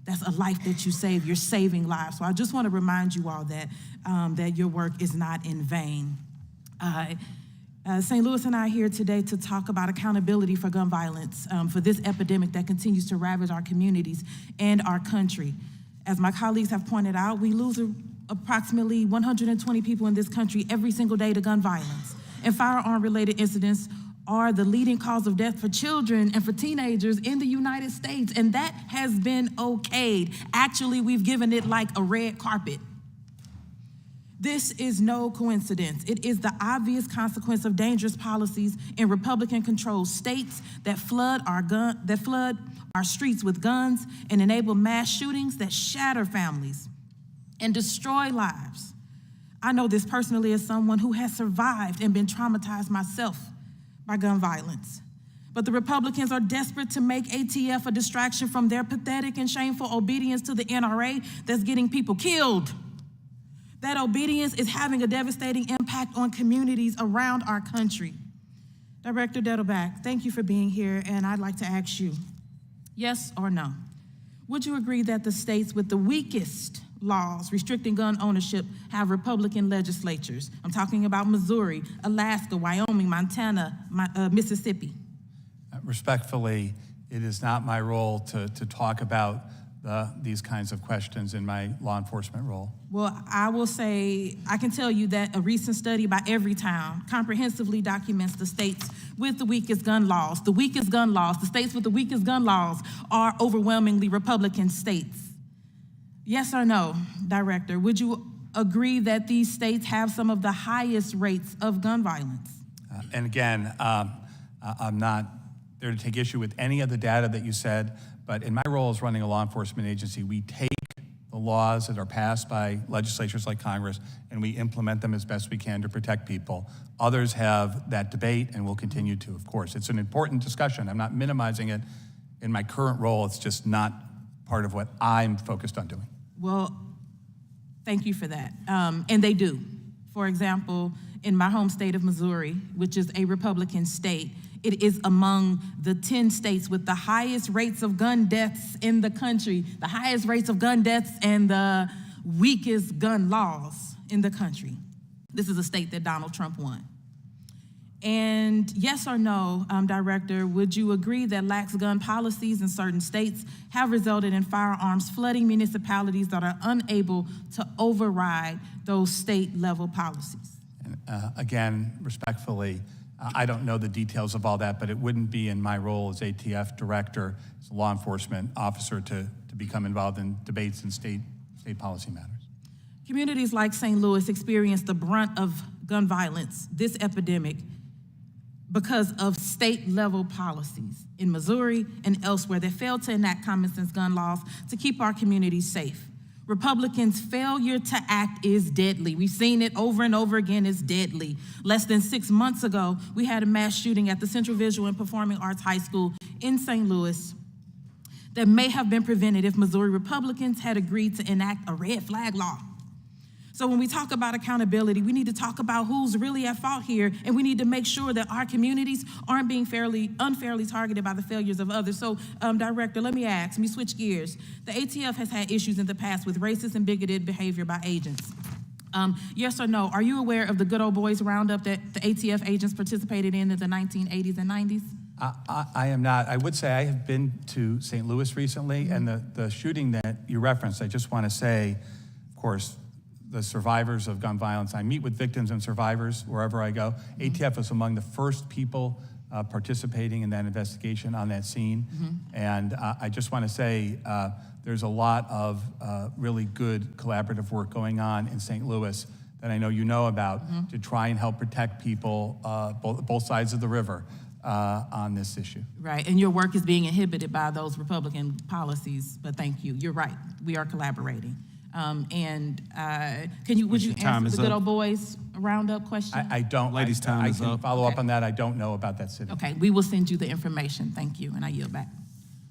that's a life that you save. You're saving lives. So I just want to remind you all that that your work is not in vain. St. Louis and I are here today to talk about accountability for gun violence, for this epidemic that continues to ravage our communities and our country. As my colleagues have pointed out, we lose approximately 120 people in this country every single day to gun violence. And firearm-related incidents are the leading cause of death for children and for teenagers in the United States, and that has been okayed. Actually, we've given it like a red carpet. This is no coincidence. It is the obvious consequence of dangerous policies in Republican-controlled states that flood our streets with guns and enable mass shootings that shatter families and destroy lives. I know this personally as someone who has survived and been traumatized myself by gun violence. But the Republicans are desperate to make ATF a distraction from their pathetic and shameful obedience to the NRA that's getting people killed. That obedience is having a devastating impact on communities around our country. Director Dettelbach, thank you for being here, and I'd like to ask you, yes or no, would you agree that the states with the weakest laws restricting gun ownership have Republican legislatures? I'm talking about Missouri, Alaska, Wyoming, Montana, Mississippi. Respectfully, it is not my role to talk about these kinds of questions in my law enforcement role. Well, I will say, I can tell you that a recent study by Everytown comprehensively documents the states with the weakest gun laws. The weakest gun laws, the states with the weakest gun laws are overwhelmingly Republican states. Yes or no, Director, would you agree that these states have some of the highest rates of gun violence? And again, I'm not there to take issue with any of the data that you said, but in my role as running a law enforcement agency, we take the laws that are passed by legislatures like Congress and we implement them as best we can to protect people. Others have that debate and will continue to, of course. It's an important discussion. I'm not minimizing it. In my current role, it's just not part of what I'm focused on doing. Well, thank you for that. And they do. For example, in my home state of Missouri, which is a Republican state, it is among the 10 states with the highest rates of gun deaths in the country, the highest rates of gun deaths and the weakest gun laws in the country. This is a state that Donald Trump won. And yes or no, Director, would you agree that lax gun policies in certain states have resulted in firearms flooding municipalities that are unable to override those state-level policies? And again, respectfully, I don't know the details of all that, but it wouldn't be in my role as ATF director, as a law enforcement officer, to become involved in debates in state policy matters. Communities like St. Louis experience the brunt of gun violence, this epidemic, because of state-level policies in Missouri and elsewhere that fail to enact common sense gun laws to keep our communities safe. Republicans' failure to act is deadly. We've seen it over and over again, it's deadly. Less than 6 months ago, we had a mass shooting at the Central Visual and Performing Arts High School in St. Louis that may have been prevented if Missouri Republicans had agreed to enact a red flag law. So when we talk about accountability, we need to talk about who's really at fault here, and we need to make sure that our communities aren't being unfairly targeted by the failures of others. So, Director, let me switch gears. The ATF has had issues in the past with racist and bigoted behavior by agents. Yes or no, are you aware of the Good Old Boys Roundup that the ATF agents participated in the 1980s and 90s? I am not. I would say I have been to St. Louis recently, and the shooting that you referenced, I just want to say, of course, the survivors of gun violence. I meet with victims and survivors wherever I go. ATF was among the first people participating in that investigation on that scene. And I just want to say there's a lot of really good collaborative work going on in St. Louis that I know you know about to try and help protect people both sides of the river on this issue. Right, and your work is being inhibited by those Republican policies, but thank you. You're right, we are collaborating. Would you answer the good old boys roundup question? I don't. Ladies' time I is can up. follow up on that. I don't know about that city. Okay, we will send you the information. Thank you, and I yield back.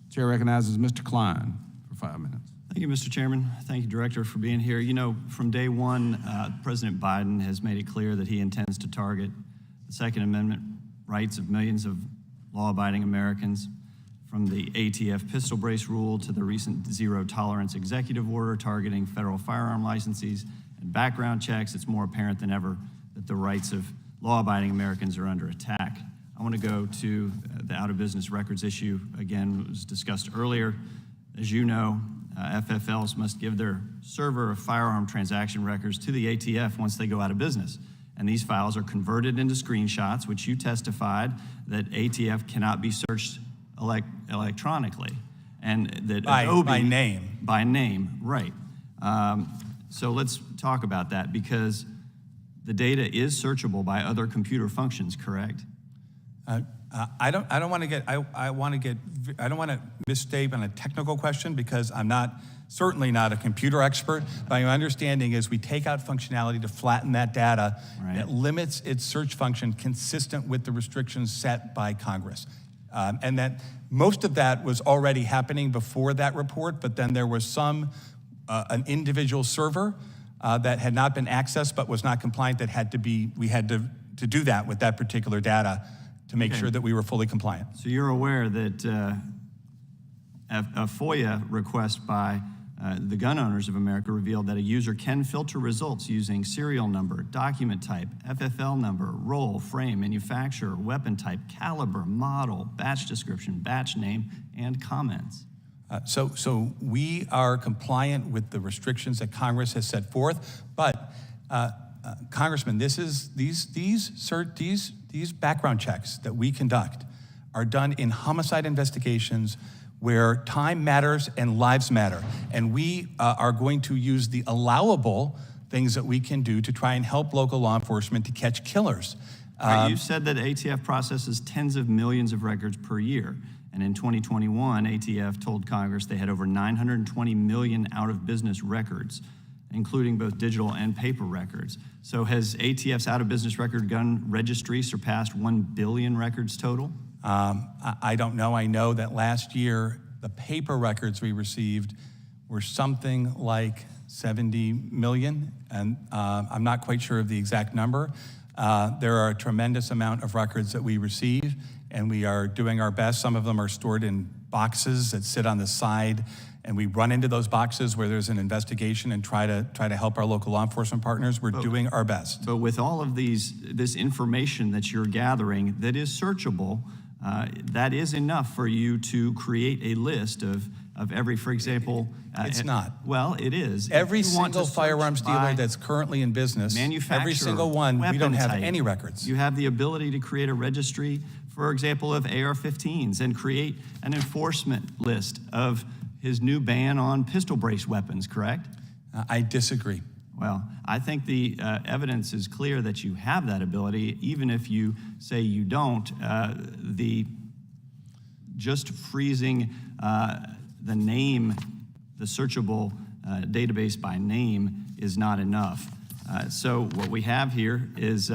Chair recognizes Mr. Klein for 5 minutes. Thank you, Mr. Chairman. Thank you, Director, for being here. You know, from day one, President Biden has made it clear that he intends to target the Second Amendment rights of millions of law-abiding Americans, from the ATF pistol brace rule to the recent zero-tolerance executive order targeting federal firearm licensees and background checks. It's more apparent than ever that the rights of law-abiding Americans are under attack. I want to go to the out-of-business records issue. Again, it was discussed earlier. As you know, FFLs must give their server of firearm transaction records to the ATF once they go out of business. And these files are converted into screenshots, which you testified that ATF cannot be searched electronically. And that Adobe... By name. By name, right. So let's talk about that, because the data is searchable by other computer functions, correct? I don't want to misstate on a technical question, because I'm certainly not a computer expert. My understanding is we take out functionality to flatten that data that limits its search function consistent with the restrictions set by Congress. And that most of that was already happening before that report, but then there was an individual server that had not been accessed but was not compliant that we had to do that with that particular data to make sure that we were fully compliant. So you're aware that a FOIA request by the Gun Owners of America revealed that a user can filter results using serial number, document type, FFL number, role, frame, manufacturer, weapon type, caliber, model, batch description, batch name, and comments. So we are compliant with the restrictions that Congress has set forth, but Congressman, these background checks that we conduct are done in homicide investigations where time matters and lives matter. And we are going to use the allowable things that we can do to try and help local law enforcement to catch killers. You've said that ATF processes tens of millions of records per year. And in 2021, ATF told Congress they had over 920 million out-of-business records, including both digital and paper records. So has ATF's out-of-business record gun registry surpassed 1 billion records total? I don't know. I know that last year, the paper records we received were something like 70 million, and I'm not quite sure of the exact number. There are a tremendous amount of records that we receive, and we are doing our best. Some of them are stored in boxes that sit on the side, and we run into those boxes where there's an investigation and try to help our local law enforcement partners. We're doing our best. But with all of this information that you're gathering that is searchable, that is enough for you to create a list of every, for example... It's not. Well, it is. Every single firearms dealer that's currently in business, every single one, we don't have any records. You have the ability to create a registry, for example, of AR-15s and create an enforcement list of his new ban on pistol brace weapons, correct? I disagree. Well, I think the evidence is clear that you have that ability, even if you say you don't. Just freezing the name, the searchable database by name is not enough. So what we have here is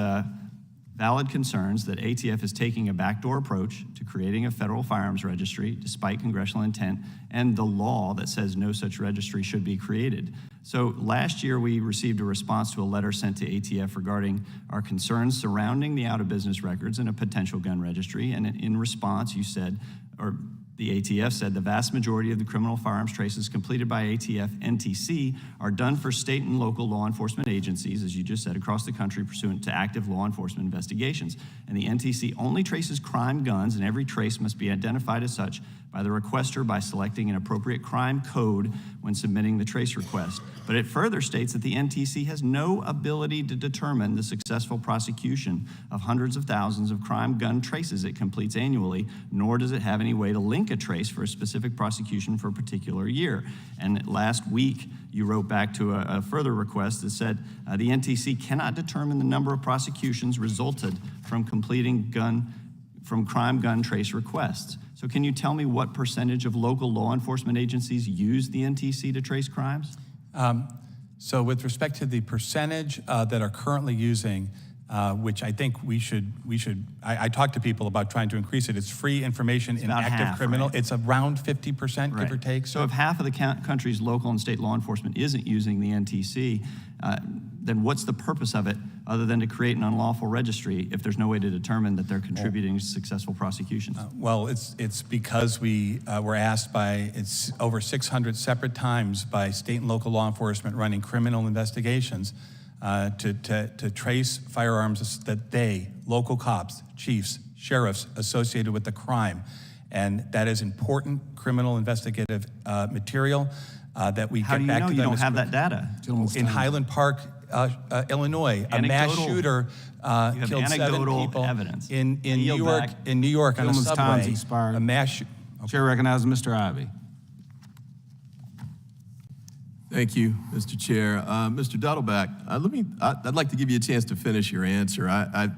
valid concerns that ATF is taking a backdoor approach to creating a federal firearms registry despite congressional intent and the law that says no such registry should be created. So last year we received a response to a letter sent to ATF regarding our concerns surrounding the out-of-business records and a potential gun registry. And in response you said, or the ATF said, the vast majority of the criminal firearms traces completed by ATF NTC are done for state and local law enforcement agencies, as you just said, across the country pursuant to active law enforcement investigations. And the NTC only traces crime guns, and every trace must be identified as such by the requester by selecting an appropriate crime code when submitting the trace request. But it further states that the NTC has no ability to determine the successful prosecution of hundreds of thousands of crime gun traces it completes annually, nor does it have any way to link a trace for a specific prosecution for a particular year. And last week, you wrote back to a further request that said the NTC cannot determine the number of prosecutions resulted from completing crime gun trace requests. So can you tell me what percentage of local law enforcement agencies use the NTC to trace crimes? So with respect to the percentage that are currently using, which I think I talk to people about trying to increase it. It's free information in active half, criminal. right? It's around 50%, give or take. So if half of the country's local and state law enforcement isn't using the NTC, then what's the purpose of it other than to create an unlawful registry if there's no way to determine that they're contributing to successful prosecutions? Well, it's because we were asked by, it's over 600 separate times by state and local law enforcement running criminal investigations to trace firearms that local cops, chiefs, sheriffs associated with the crime. And that is important criminal investigative material that we get back to them. How do you know you don't have that data? In Highland Park, Illinois, a mass shooter killed 7 people. Evidence. In New York on a subway. A mass Chair recognizes Mr. Ivey. Thank you, Mr. Chair. Mr. Duddleback, I'd like to give you a chance to finish your answer. I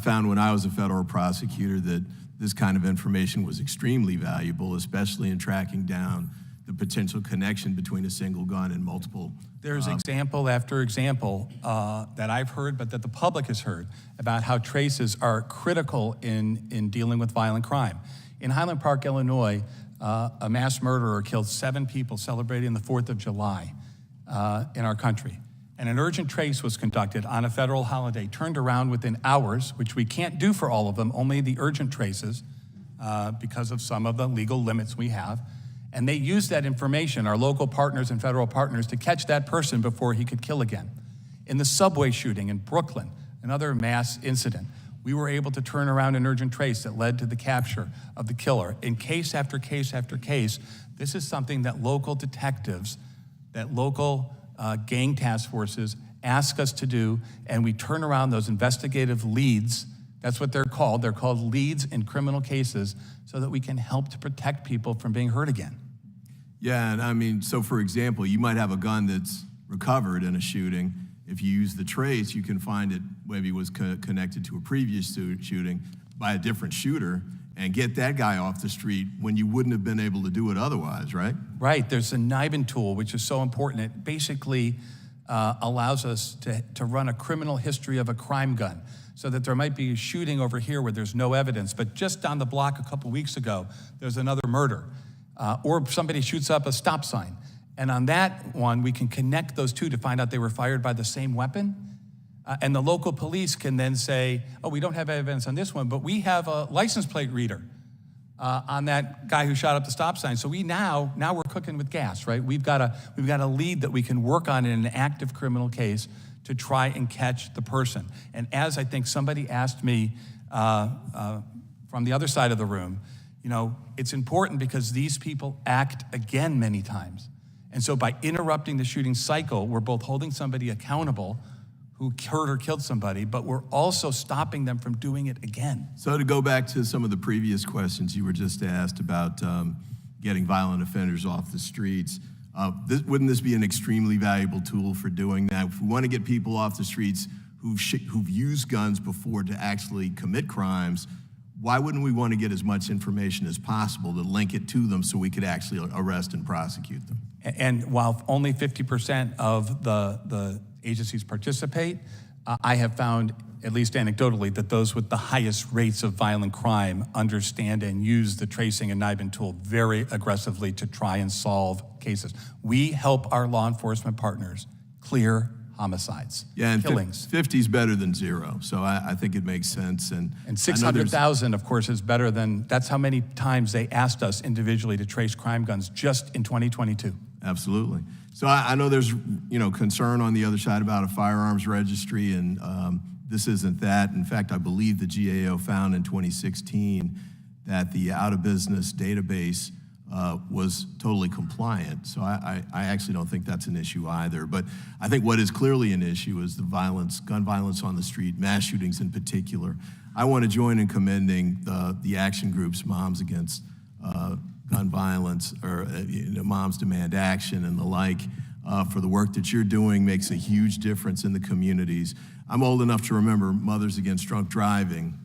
found when I was a federal prosecutor that this kind of information was extremely valuable, especially in tracking down the potential connection between a single gun and multiple. There's example after example that I've heard, but that the public has heard, about how traces are critical in dealing with violent crime. In Highland Park, Illinois, a mass murderer killed 7 people celebrating the 4th of July in our country. And an urgent trace was conducted on a federal holiday, turned around within hours, which we can't do for all of them, only the urgent traces, because of some of the legal limits we have. And they used that information, our local partners and federal partners, to catch that person before he could kill again. In the subway shooting in Brooklyn, another mass incident, we were able to turn around an urgent trace that led to the capture of the killer. In case after case after case, this is something that local detectives, that local gang task forces ask us to do, and we turn around those investigative leads. That's what they're called. They're called leads in criminal cases, so that we can help to protect people from being hurt again. Yeah, and I mean, so for example, you might have a gun that's recovered in a shooting. If you use the trace, you can find it maybe was connected to a previous shooting by a different shooter and get that guy off the street when you wouldn't have been able to do it otherwise, right? Right, there's a NIBIN tool, which is so important. It basically allows us to run a criminal history of a crime gun, so that there might be a shooting over here where there's no evidence, but just down the block a couple weeks ago, there's another murder. Or somebody shoots up a stop sign. And on that one, we can connect those two to find out they were fired by the same weapon. And the local police can then say, oh, we don't have evidence on this one, but we have a license plate reader on that guy who shot up the stop sign. So now we're cooking with gas, right? We've got a lead that we can work on in an active criminal case to try and catch the person. And as I think somebody asked me from the other side of the room, you know, it's important because these people act again many times. And so by interrupting the shooting cycle, we're both holding somebody accountable who hurt or killed somebody, but we're also stopping them from doing it again. So to go back to some of the previous questions you were just asked about getting violent offenders off the streets, wouldn't this be an extremely valuable tool for doing that? If we want to get people off the streets who've used guns before to actually commit crimes, why wouldn't we want to get as much information as possible to link it to them so we could actually arrest and prosecute them? And while only 50% of the agencies participate, I have found, at least anecdotally, that those with the highest rates of violent crime understand and use the tracing and NIBIN tool very aggressively to try and solve cases. We help our law enforcement partners clear homicides, and killings. 50 is better than 0, so I think it makes sense. And 600,000, of course, is better than, that's how many times they asked us individually to trace crime guns just in 2022. Absolutely. So I know there's concern on the other side about a firearms registry, and this isn't that. In fact, I believe the GAO found in 2016 that the out-of-business database was totally compliant. So I actually don't think that's an issue either. But I think what is clearly an issue is the violence, gun violence on the street, mass shootings in particular. I want to join in commending the action groups, Moms Against Gun Violence, or Moms Demand Action and the like, for the work that you're doing. Makes a huge difference in the communities. I'm old enough to remember Mothers Against Drunk Driving,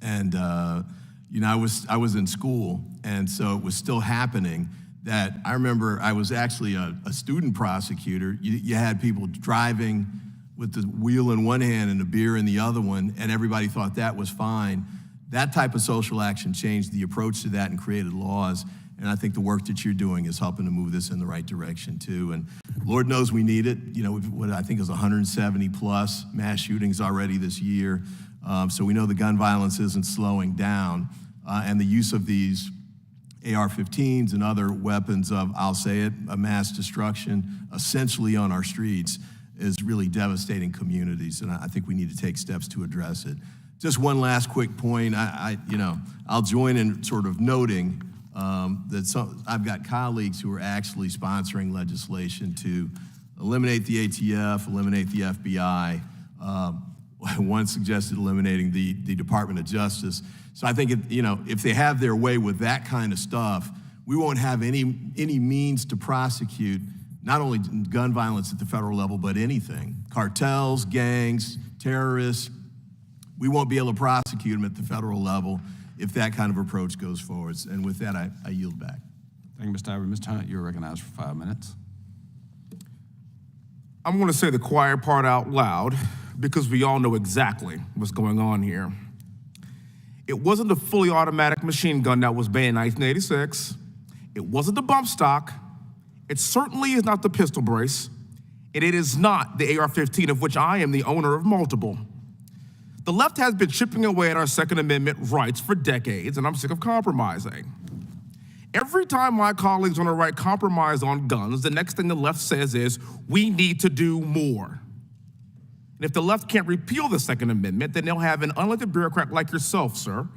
and I was in school, and so it was still happening. That I remember I was actually a student prosecutor. You had people driving with the wheel in one hand and a beer in the other one, and everybody thought that was fine. That type of social action changed the approach to that and created laws. And I think the work that you're doing is helping to move this in the right direction too. And Lord knows we need it. What I think is 170 plus mass shootings already this year. So we know the gun violence isn't slowing down. And the use of these AR-15s and other weapons of, I'll say it, a mass destruction, essentially on our streets, is really devastating communities. And I think we need to take steps to address it. Just one last quick point. I'll join in sort of noting that I've got colleagues who are actually sponsoring legislation to eliminate the ATF, eliminate the FBI. One suggested eliminating the Department of Justice. So I think if they have their way with that kind of stuff, we won't have any means to prosecute not only gun violence at the federal level, but anything. Cartels, gangs, terrorists, we won't be able to prosecute them at the federal level if that kind of approach goes forward. And with that, I yield back. Thank you, Mr. Ivory. Mr. Hunt, you're recognized for 5 minutes. I'm going to say the quiet part out loud because we all know exactly what's going on here. It wasn't the fully automatic machine gun that was banned in 1986. It wasn't the bump stock. It certainly is not the pistol brace. And it is not the AR-15, of which I am the owner of multiple. The left has been chipping away at our Second Amendment rights for decades, and I'm sick of compromising. Every time my colleagues on the right compromise on guns, the next thing the left says is, we need to do more. And if the left can't repeal the Second Amendment, then they'll have an unelected bureaucrat like yourself, sir,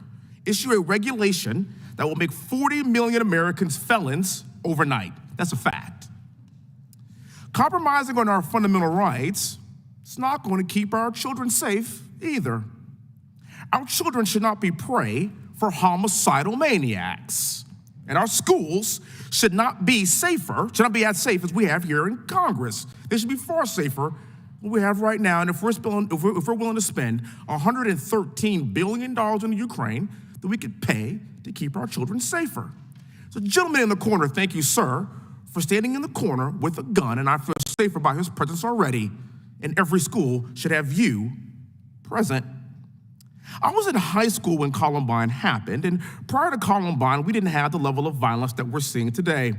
issue a regulation that will make 40 million Americans felons overnight. That's a fact. Compromising on our fundamental rights, it's not going to keep our children safe either. Our children should not be prey for homicidal maniacs. And our schools should not be as safe as we have here in Congress. They should be far safer than we have right now. And if we're willing to spend $113 billion in Ukraine, then we could pay to keep our children safer. So gentleman in the corner, thank you, sir, for standing in the corner with a gun, and I feel safer by his presence already. And every school should have you present. I was in high school when Columbine happened, and prior to Columbine, we didn't have the level of violence that we're seeing today.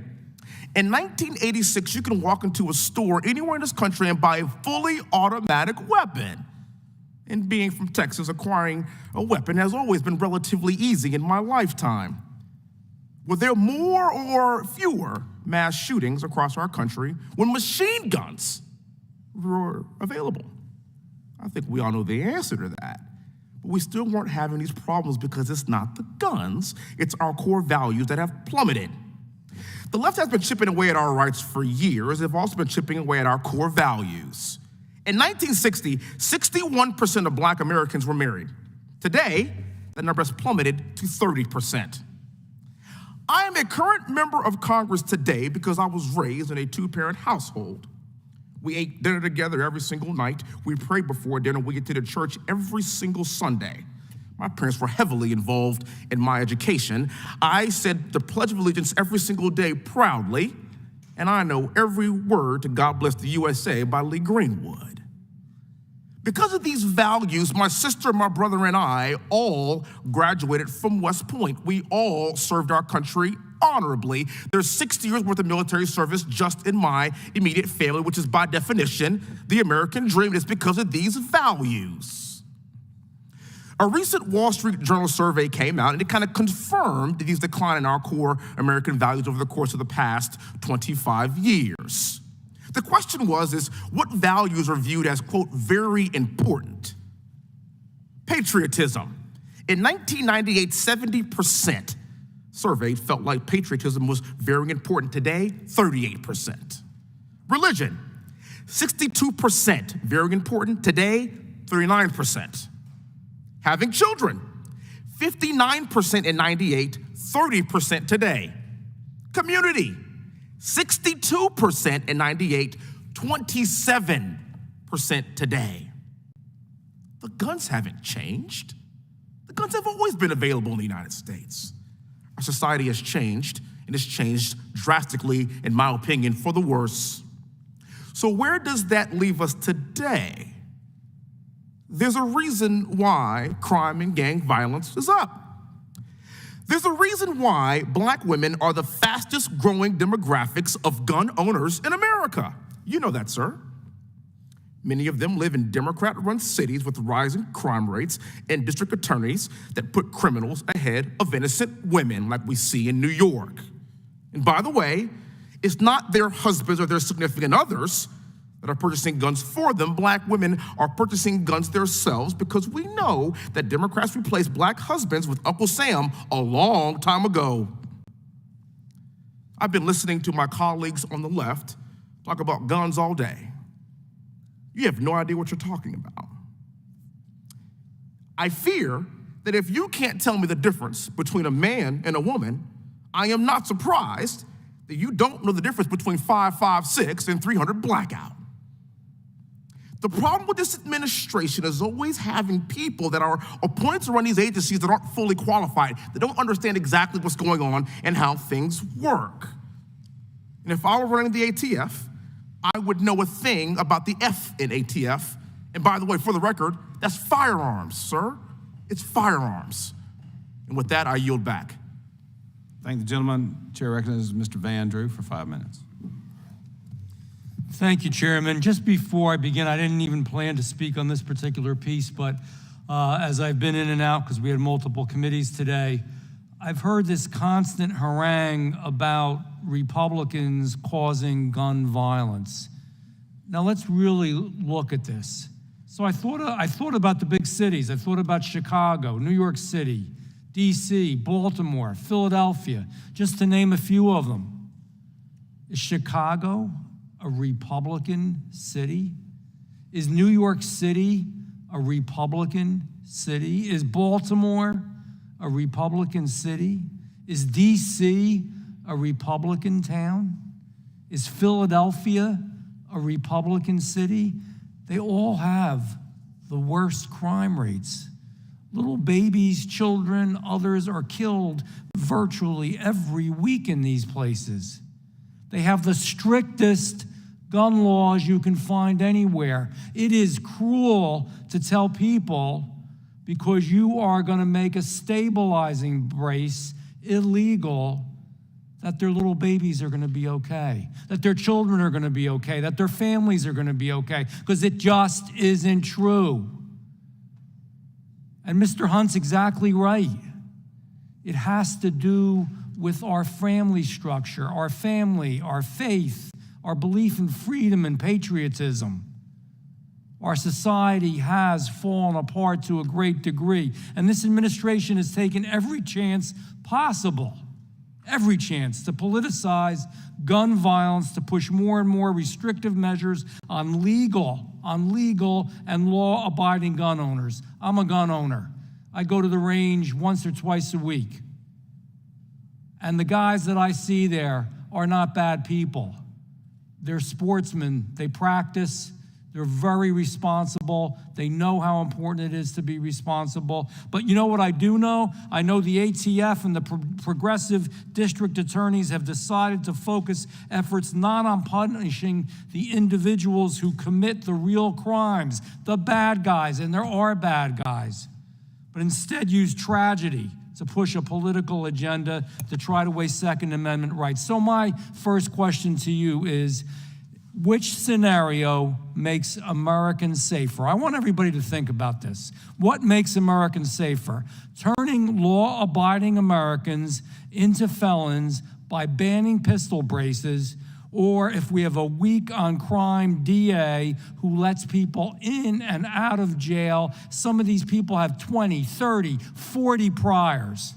In 1986, you can walk into a store anywhere in this country and buy a fully automatic weapon. And being from Texas, acquiring a weapon has always been relatively easy in my lifetime. Were there more or fewer mass shootings across our country when machine guns were available? I think we all know the answer to that. But we still weren't having these problems because it's not the guns, it's our core values that have plummeted. The left has been chipping away at our rights for years. They've also been chipping away at our core values. In 1960, 61% of Black Americans were married. Today, that number has plummeted to 30%. I am a current member of Congress today because I was raised in a two-parent household. We ate dinner together every single night. We prayed before dinner. We attended church every single Sunday. My parents were heavily involved in my education. I said the Pledge of Allegiance every single day proudly, and I know every word to God Bless the USA by Lee Greenwood. Because of these values, my sister, my brother, and I all graduated from West Point. We all served our country honorably. There's 60 years worth of military service just in my immediate family, which is by definition the American dream. It's because of these values. A recent Wall Street Journal survey came out and it kind of confirmed these decline in our core American values over the course of the past 25 years. The question is what values are viewed as, quote, very important? Patriotism. In 1998, 70% surveyed felt like patriotism was very important. Today, 38%. Religion, 62% very important. Today, 39%. Having children, 59% in 98, 30% today. Community, 62% in 98, 27% today. The guns haven't changed. The guns have always been available in the United States. Our society has changed, and it's changed drastically, in my opinion, for the worse. So where does that leave us today? There's a reason why crime and gang violence is up. There's a reason why Black women are the fastest growing demographics of gun owners in America. You know that, sir. Many of them live in Democrat-run cities with rising crime rates and district attorneys that put criminals ahead of innocent women, like we see in New York. And by the way, it's not their husbands or their significant others that are purchasing guns for them. Black women are purchasing guns themselves because we know that Democrats replaced Black husbands with Uncle Sam a long time ago. I've been listening to my colleagues on the left talk about guns all day. You have no idea what you're talking about. I fear that if you can't tell me the difference between a man and a woman, I am not surprised that you don't know the difference between 5.56 and 300 blackout. The problem with this administration is always having people that are appointed to run these agencies that aren't fully qualified, that don't understand exactly what's going on and how things work. And if I were running the ATF, I would know a thing about the F in ATF. And by the way, for the record, that's firearms, sir. It's firearms. And with that, I yield back. Thank the gentleman. Chair recognizes Mr. Van Drew for 5 minutes. Thank you, Chairman. Just before I begin, I didn't even plan to speak on this particular piece, but as I've been in and out, because we had multiple committees today, I've heard this constant harangue about Republicans causing gun violence. Now let's really look at this. So I thought about the big cities. I thought about Chicago, New York City, DC, Baltimore, Philadelphia, just to name a few of them. Is Chicago a Republican city? Is New York City a Republican city? Is Baltimore a Republican city? Is DC a Republican town? Is Philadelphia a Republican city? They all have the worst crime rates. Little babies, children, others are killed virtually every week in these places. They have the strictest gun laws you can find anywhere. It is cruel to tell people because you are going to make a stabilizing brace illegal that their little babies are going to be okay, that their children are going to be okay, that their families are going to be okay, because it just isn't true. And Mr. Hunt's exactly right. It has to do with our family structure, our family, our faith, our belief in freedom and patriotism. Our society has fallen apart to a great degree, and this administration has taken every chance possible, every chance to politicize gun violence, to push more and more restrictive measures on legal and law-abiding gun owners. I'm a gun owner. I go to the range once or twice a week. And the guys that I see there are not bad people. They're sportsmen. They practice. They're very responsible. They know how important it is to be responsible. But you know what I do know? I know the ATF and the progressive district attorneys have decided to focus efforts not on punishing the individuals who commit the real crimes, the bad guys, and there are bad guys, but instead use tragedy to push a political agenda to try to waste Second Amendment rights. So my first question to you is, which scenario makes Americans safer? I want everybody to think about this. What makes Americans safer? Turning law-abiding Americans into felons by banning pistol braces, or if we have a weak on crime DA who lets people in and out of jail. Some of these people have 20, 30, 40 priors.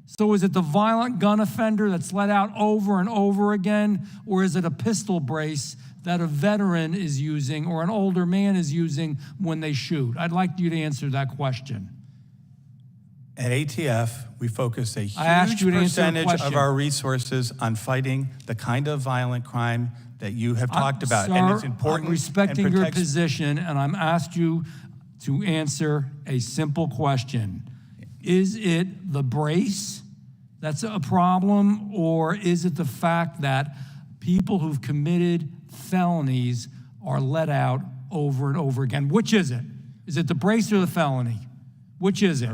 So is it the violent gun offender that's let out over and over again, or is it a pistol brace that a veteran is using or an older man is using when they shoot? I'd like you to answer that question. At ATF, we focus a I asked you huge to answer the percentage question. of our resources on fighting the kind of violent crime that you have talked about. Sir, And it's important I'm respecting and your protects- position, and I'm asked you to answer a simple question. Is it the brace that's a problem, or is it the fact that people who've committed felonies are let out over and over again? Which is it? Is it the brace or the felony? Which is it?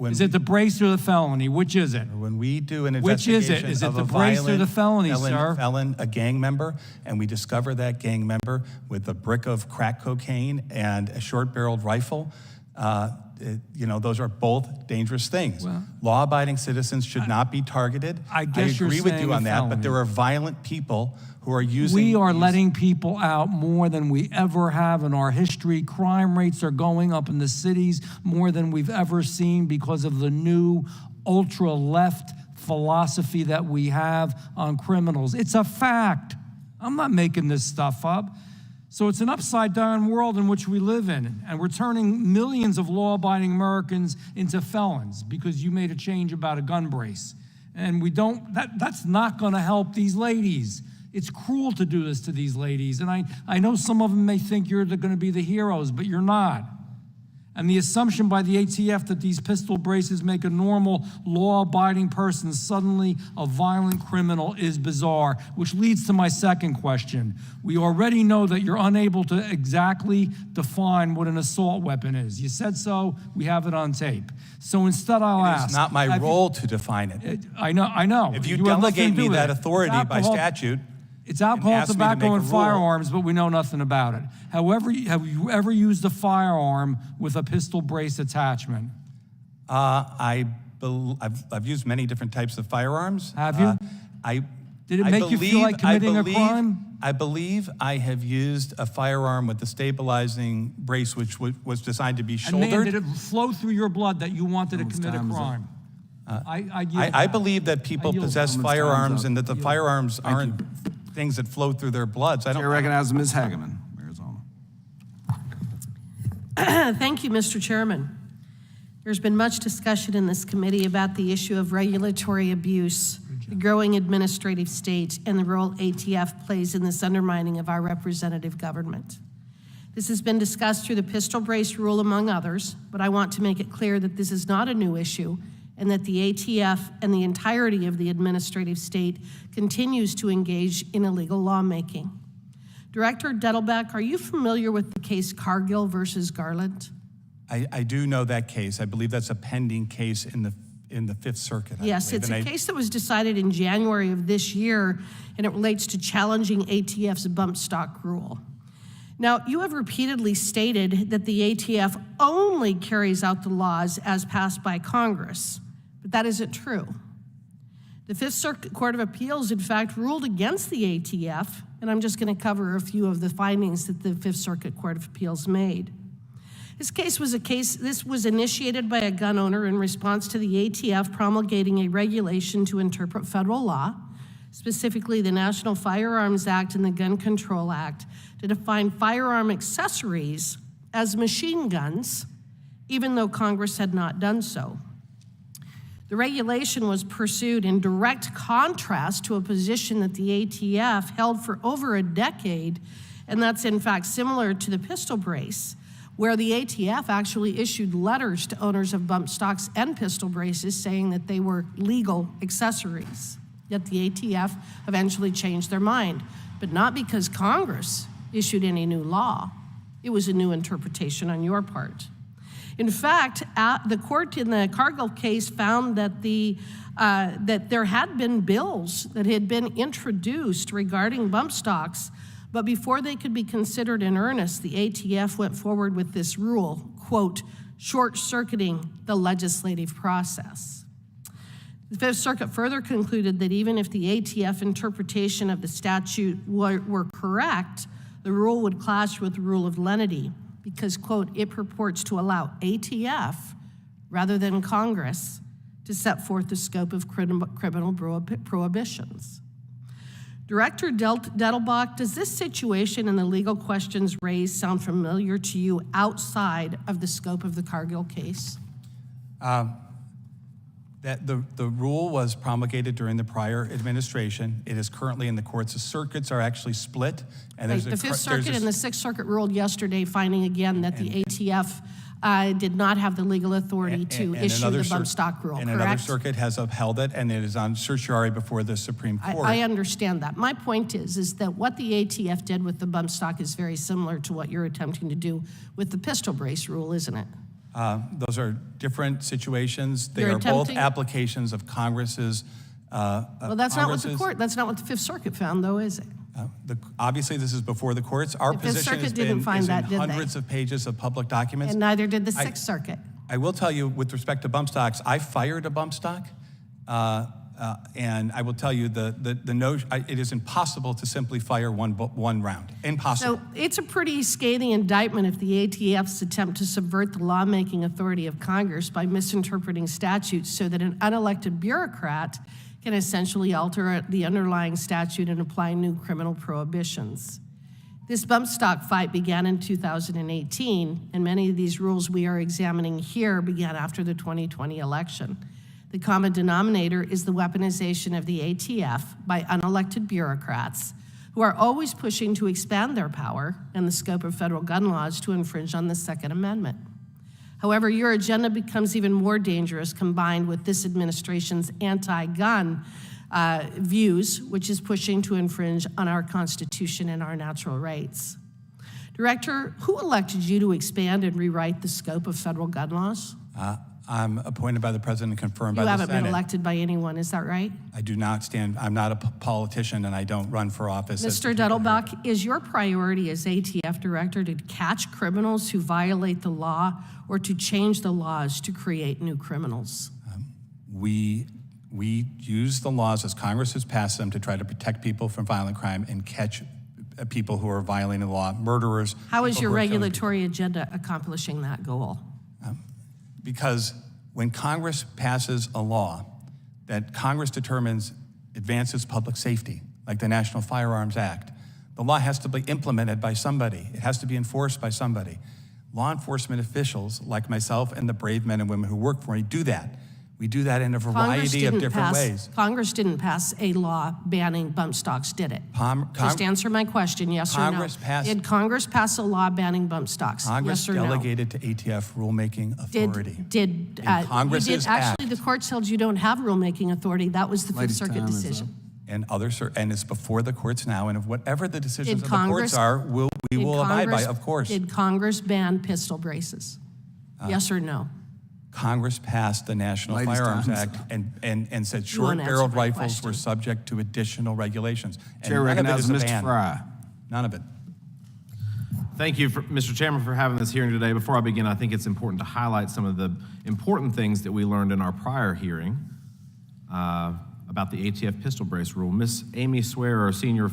Is it the brace or the felony? Which is it? When we do an Which is it? investigation Is it of the a brace or violent the felony, sir? felon, a gang member, and we discover that gang member with a brick of crack cocaine and a short-barreled rifle, those are both dangerous things. Well, law-abiding citizens should not be targeted. I guess you're agree with saying you a on that, felony. but there are violent people who are using We are these- letting people out more than we ever have in our history. Crime rates are going up in the cities more than we've ever seen because of the new ultra-left philosophy that we have on criminals. It's a fact. I'm not making this stuff up. So it's an upside-down world in which we live in, and we're turning millions of law-abiding Americans into felons because you made a change about a gun brace. And that's not gonna help these ladies. It's cruel to do this to these ladies, and I know some of them may think you're gonna be the heroes, but you're not. And the assumption by the ATF that these pistol braces make a normal, law-abiding person suddenly a violent criminal is bizarre, which leads to my second question. We already know that you're unable to exactly define what an assault weapon is. You said so, we have it on tape. So instead I'll ask. It's not my role to define it. I know. If you have nothing delegate to do me with that it. authority It's by alcohol- statute, It's alcohol, ask me to tobacco, make a and rule. firearms, but we know nothing about it. However, have you ever used a firearm with a pistol brace attachment? I've used many different types of firearms. Have you? Did it I make you feel like committing a crime? I believe I have used a firearm with a stabilizing brace, which was designed to be And shouldered. man, did it flow through your blood that you wanted to commit a crime? I believe that people yield. possess Gentleman's firearms time's up. and that the firearms aren't things that flow through their bloods. I don't. Chair recognizes Ms. Hageman, Arizona. Thank you, Mr. Chairman. There's been much discussion in this committee about the issue of regulatory abuse, the growing administrative state, and the role ATF plays in this undermining of our representative government. This has been discussed through the pistol brace rule, among others, but I want to make it clear that this is not a new issue and that the ATF and the entirety of the administrative state continues to engage in illegal lawmaking. Director Dettelbach, are you familiar with the case Cargill versus Garland? I do know that case. I believe that's a pending case in the Fifth Circuit. Yes, it's a case that was decided in January of this year, and it relates to challenging ATF's bump stock rule. Now, you have repeatedly stated that the ATF only carries out the laws as passed by Congress, but that isn't true. The Fifth Circuit Court of Appeals, in fact, ruled against the ATF, and I'm just going to cover a few of the findings that the Fifth Circuit Court of Appeals made. This was initiated by a gun owner in response to the ATF promulgating a regulation to interpret federal law, specifically the National Firearms Act and the Gun Control Act, to define firearm accessories as machine guns, even though Congress had not done so. The regulation was pursued in direct contrast to a position that the ATF held for over a decade, and that's in fact similar to the pistol brace, where the ATF actually issued letters to owners of bump stocks and pistol braces saying that they were legal accessories. Yet the ATF eventually changed their mind, but not because Congress issued any new law. It was a new interpretation on your part. In fact, the court in the Cargill case found that that there had been bills that had been introduced regarding bump stocks, but before they could be considered in earnest, the ATF went forward with this rule, quote, short-circuiting the legislative process. The Fifth Circuit further concluded that even if the ATF interpretation of the statute were correct, the rule would clash with the rule of lenity because, quote, it purports to allow ATF, rather than Congress, to set forth the scope of criminal prohibitions. Director Dettelbach, does this situation and the legal questions raised sound familiar to you outside of the scope of the Cargill case? That the rule was promulgated during the prior administration. It is currently in the courts. The circuits are actually split. And Right, the Fifth Circuit and the Sixth Circuit ruled yesterday, finding again that the ATF did not have the legal authority to issue the bump stock rule, and correct? another circuit has upheld it, and it is on certiorari before the Supreme Court. I understand that. My point is that what the ATF did with the bump stock is very similar to what you're attempting to do with the pistol brace rule, isn't it? Those are different situations. They You're are both attempting- applications of Congress's. Well, that's not what the court, that's not what the Fifth Circuit found, though, is it? Obviously, this is before the courts. Our The Fifth position has Circuit didn't been find is in that, did they? hundreds of pages of public documents. And neither did the Sixth Circuit. I will tell you, with respect to bump stocks, I fired a bump stock, and I will tell you the notion. It is impossible to simply fire one round. Impossible. So it's a pretty scathing indictment if the ATF's attempt to subvert the lawmaking authority of Congress by misinterpreting statutes so that an unelected bureaucrat can essentially alter the underlying statute and apply new criminal prohibitions. This bump stock fight began in 2018, and many of these rules we are examining here began after the 2020 election. The common denominator is the weaponization of the ATF by unelected bureaucrats who are always pushing to expand their power and the scope of federal gun laws to infringe on the Second Amendment. However, your agenda becomes even more dangerous combined with this administration's anti-gun views, which is pushing to infringe on our Constitution and our natural rights. Director, who elected you to expand and rewrite the scope of federal gun laws? I'm appointed by the president and confirmed by You the haven't Senate. been elected by anyone, is that right? I do not stand. I'm not a politician, and I don't run for office. as Mr. Dettelbach, is your priority as ATF director to catch criminals who violate the law or to change the laws to create new criminals? We use the laws as Congress has passed them to try to protect people from violent crime and catch people who are violating the law, murderers. How is people your who are killing people. regulatory agenda accomplishing that goal? Because when Congress passes a law that Congress determines advances public safety, like the National Firearms Act, the law has to be implemented by somebody. It has to be enforced by somebody. Law enforcement officials, like myself and the brave men and women who work for me, do that. We do that in a variety of different ways. Congress didn't pass a law banning bump stocks, did it? Just answer my question, yes or no. Did Congress pass a law banning bump stocks, Congress yes or no? delegated to ATF rulemaking authority. Congress's actually, the courts held you don't have rulemaking authority. That was the Fifth Circuit decision. And and it's before the courts now, and whatever the decisions of the courts are, we will abide by, of course. Did Congress ban pistol braces? Yes or no? Congress passed the National Firearms Act and said short-barreled rifles were subject to additional regulations. And Chair recognizes Mr. Fry. None of it. Thank you, Mr. Chairman, for having this hearing today. Before I begin, I think it's important to highlight some of the important things that we learned in our prior hearing about the ATF pistol brace rule. Ms. Amy Swearer, a senior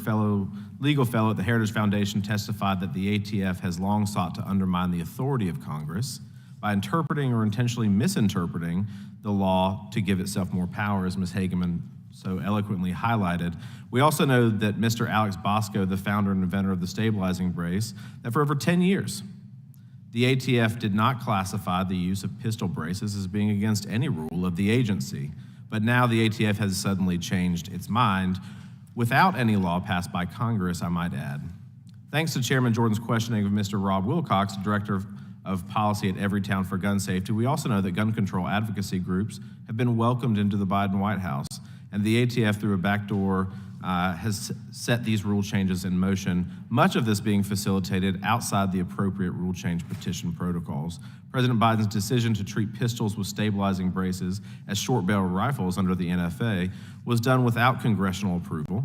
legal fellow at the Heritage Foundation, testified that the ATF has long sought to undermine the authority of Congress by interpreting or intentionally misinterpreting the law to give itself more power, as Ms. Hageman so eloquently highlighted. We also know that Mr. Alex Bosco, the founder and inventor of the stabilizing brace, that for over 10 years, the ATF did not classify the use of pistol braces as being against any rule of the agency. But now the ATF has suddenly changed its mind without any law passed by Congress, I might add. Thanks to Chairman Jordan's questioning of Mr. Rob Wilcox, Director of Policy at Everytown for Gun Safety, we also know that gun control advocacy groups have been welcomed into the Biden White House, and the ATF, through a backdoor, has set these rule changes in motion, much of this being facilitated outside the appropriate rule change petition protocols. President Biden's decision to treat pistols with stabilizing braces as short-barreled rifles under the NFA was done without congressional approval,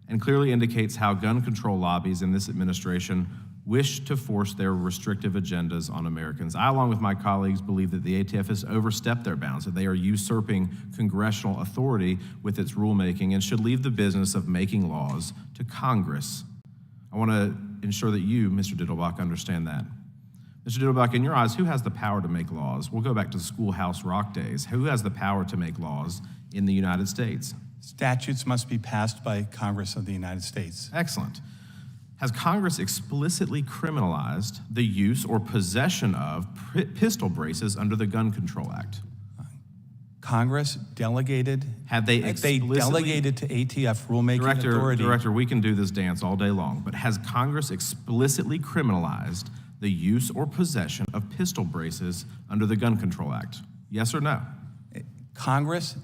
and clearly indicates how gun control lobbies in this administration wish to force their restrictive agendas on Americans. I, along with my colleagues, believe that the ATF has overstepped their bounds, that they are usurping congressional authority with its rulemaking and should leave the business of making laws to Congress. I want to ensure that you, Mr. Dittelbach, understand that. Mr. Dittelbach, in your eyes, who has the power to make laws? We'll go back to the Schoolhouse Rock days. Who has the power to make laws in the United States? Statutes must be passed by Congress of the United States. Excellent. Has Congress explicitly criminalized the use or possession of pistol braces under the Gun Control Act? Congress delegated. They delegated to ATF rulemaking authority. Director, we can do this dance all day long, but has Congress explicitly criminalized the use or possession of pistol braces under the Gun Control Act? Yes or no? Congress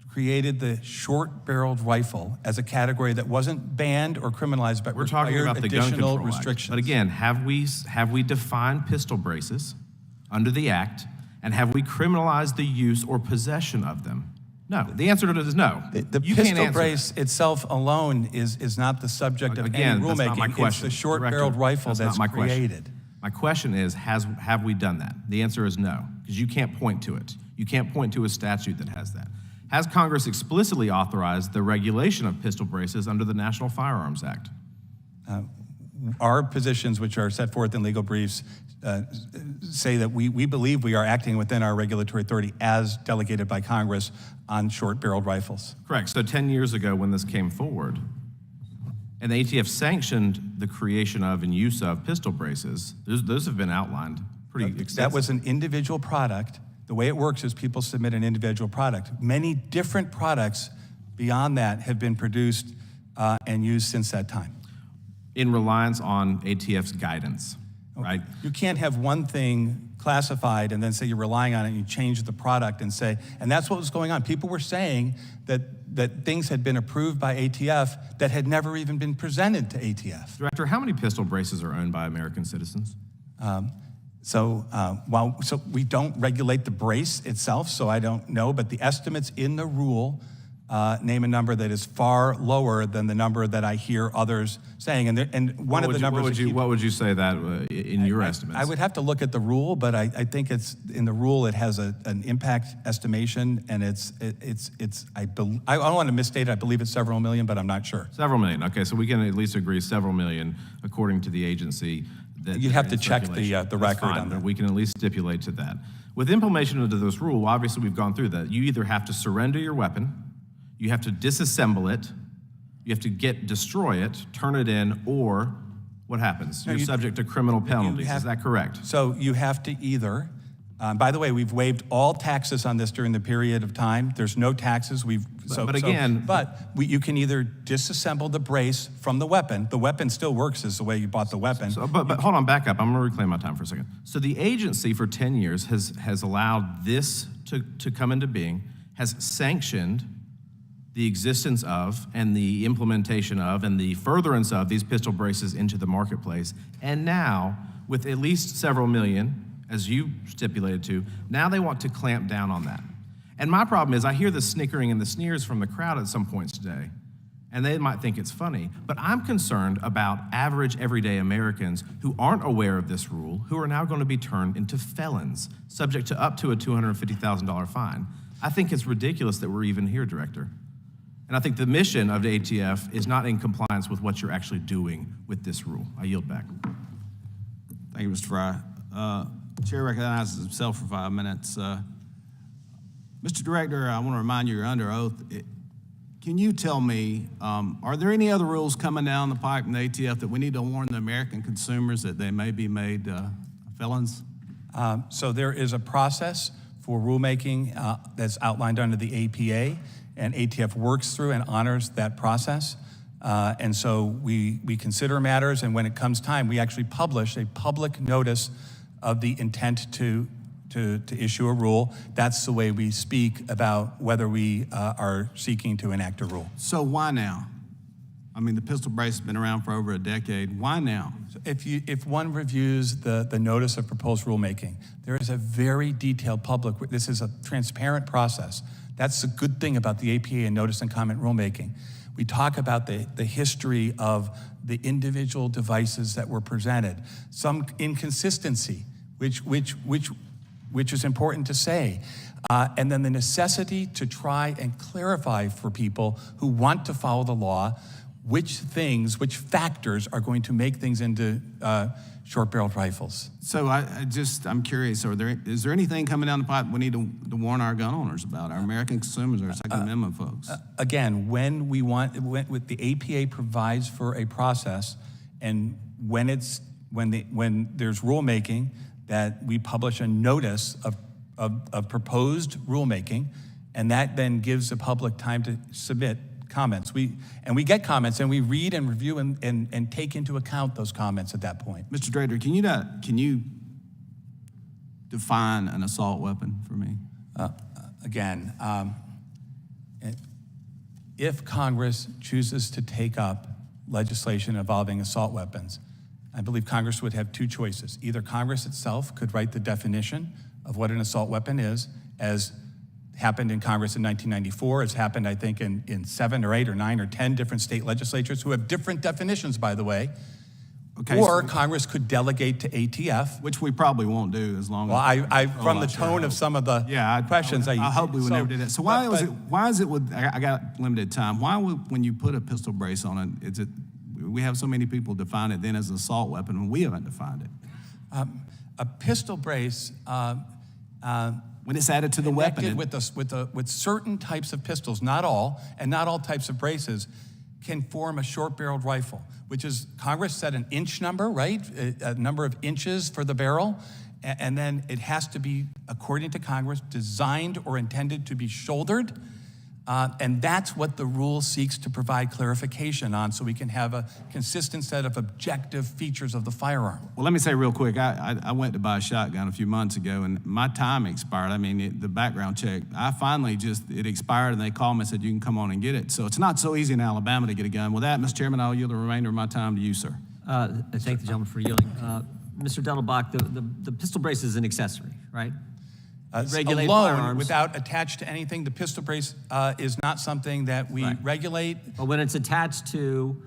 created the short-barreled rifle as a category that wasn't banned or criminalized, but we're talking about the Gun additional Control restrictions. Act. But again, have we defined pistol braces under the Act, and have we criminalized the use or possession of them? No. The answer to it is no. The You can't pistol answer brace itself alone is not the subject of Again, any that's not my rulemaking. question. It's the short-barreled Director, rifle that's not my created. Question. My question is, have we done that? The answer is no, because you can't point to it. You can't point to a statute that has that. Has Congress explicitly authorized the regulation of pistol braces under the National Firearms Act? Our positions, which are set forth in legal briefs, say that we believe we are acting within our regulatory authority as delegated by Congress on short-barreled rifles. Correct. So 10 years ago when this came forward, and the ATF sanctioned the creation of and use of pistol braces, those have been outlined pretty extensively. That was an individual product. The way it works is people submit an individual product. Many different products beyond that have been produced and used since that time. In reliance on ATF's guidance, right? You can't have one thing classified and then say you're relying on it and you change the product and say, and that's what was going on. People were saying that things had been approved by ATF that had never even been presented to ATF. Director, how many pistol braces are owned by American citizens? So we don't regulate the brace itself, so I don't know, but the estimates in the rule name a number that is far lower than the number that I hear others saying. What would you say that in your estimates? I would have to look at the rule, but I think it's in the rule. It has an impact estimation, and I don't want to misstate it. I believe it's several million, but I'm not sure. Several million. Okay, so we can at least agree several million, according to the agency. You'd have to check the record on that. We can at least stipulate to that. With implementation of this rule, obviously we've gone through that. You either have to surrender your weapon, you have to disassemble it, you have to destroy it, turn it in, or what happens? You're subject to criminal penalties. Is that correct? So you have to either, by the way, we've waived all taxes on this during the period of time. There's no taxes. You can either disassemble the brace from the weapon. The weapon still works as the way you bought the weapon. But hold on, back up. I'm going to reclaim my time for a second. So the agency for 10 years has allowed this to come into being, has sanctioned the existence of and the implementation of and the furtherance of these pistol braces into the marketplace. And now, with at least several million, as you stipulated to, now they want to clamp down on that. And my problem is I hear the snickering and the sneers from the crowd at some points today, and they might think it's funny, but I'm concerned about average everyday Americans who aren't aware of this rule, who are now going to be turned into felons, subject to up to a $250,000 fine. I think it's ridiculous that we're even here, Director. And I think the mission of the ATF is not in compliance with what you're actually doing with this rule. I yield back. Thank you, Mr. Fry. Chair recognizes himself for 5 minutes. Mr. Director, I want to remind you you're under oath. Can you tell me, are there any other rules coming down the pipe from the ATF that we need to warn the American consumers that they may be made felons? So there is a process for rulemaking that's outlined under the APA, and ATF works through and honors that process. And so we consider matters, and when it comes time, we actually publish a public notice of the intent to issue a rule. That's the way we speak about whether we are seeking to enact a rule. So why now? I mean, the pistol brace has been around for over a decade. Why now? If one reviews the notice of proposed rulemaking, there is a very detailed this is a transparent process. That's the good thing about the APA and notice and comment rulemaking. We talk about the history of the individual devices that were presented, some inconsistency, which is important to say, and then the necessity to try and clarify for people who want to follow the law which factors are going to make things into short-barreled rifles. So I'm curious, is there anything coming down the pipe we need to warn our gun owners about, our American consumers, our Second Amendment folks? Again, when the APA provides for a process, and when there's rulemaking, that we publish a notice of proposed rulemaking, and that then gives the public time to submit comments. We get comments, and we read and review and take into account those comments at that point. Mr. Drader, can you define an assault weapon for me? Again, if Congress chooses to take up legislation involving assault weapons, I believe Congress would have two choices. Either Congress itself could write the definition of what an assault weapon is, as happened in Congress in 1994, as happened, I think, in 7 or 8 or 9 or 10 different state legislatures who have different definitions, by the way. Okay, or so Congress could delegate to ATF. Which we probably won't do as long as... Well, from the tone of some of the questions... I hope we would never do that. So why is it with... I got limited time. Why would, when you put a pistol brace on it, we have so many people define it then as an assault weapon when we haven't defined it? A pistol brace... when it's added to the weapon. With certain types of pistols, not all, and not all types of braces, can form a short-barreled rifle, which is, Congress set an inch number, right? A number of inches for the barrel, and then it has to be, according to Congress, designed or intended to be shouldered, and that's what the rule seeks to provide clarification on, so we can have a consistent set of objective features of the firearm. Well, let me say real quick, I went to buy a shotgun a few months ago, and my time expired. I mean, the background check, I finally it expired, and they called me and said, you can come on and get it. So it's not so easy in Alabama to get a gun. With that, Mr. Chairman, I'll yield the remainder of my time to you, sir. I thank the gentleman for yielding. Mr. Dettelbach, the pistol brace is an accessory, right? Regulate alone, firearms. Without attached to anything, the pistol brace is not something that we regulate. But when it's attached to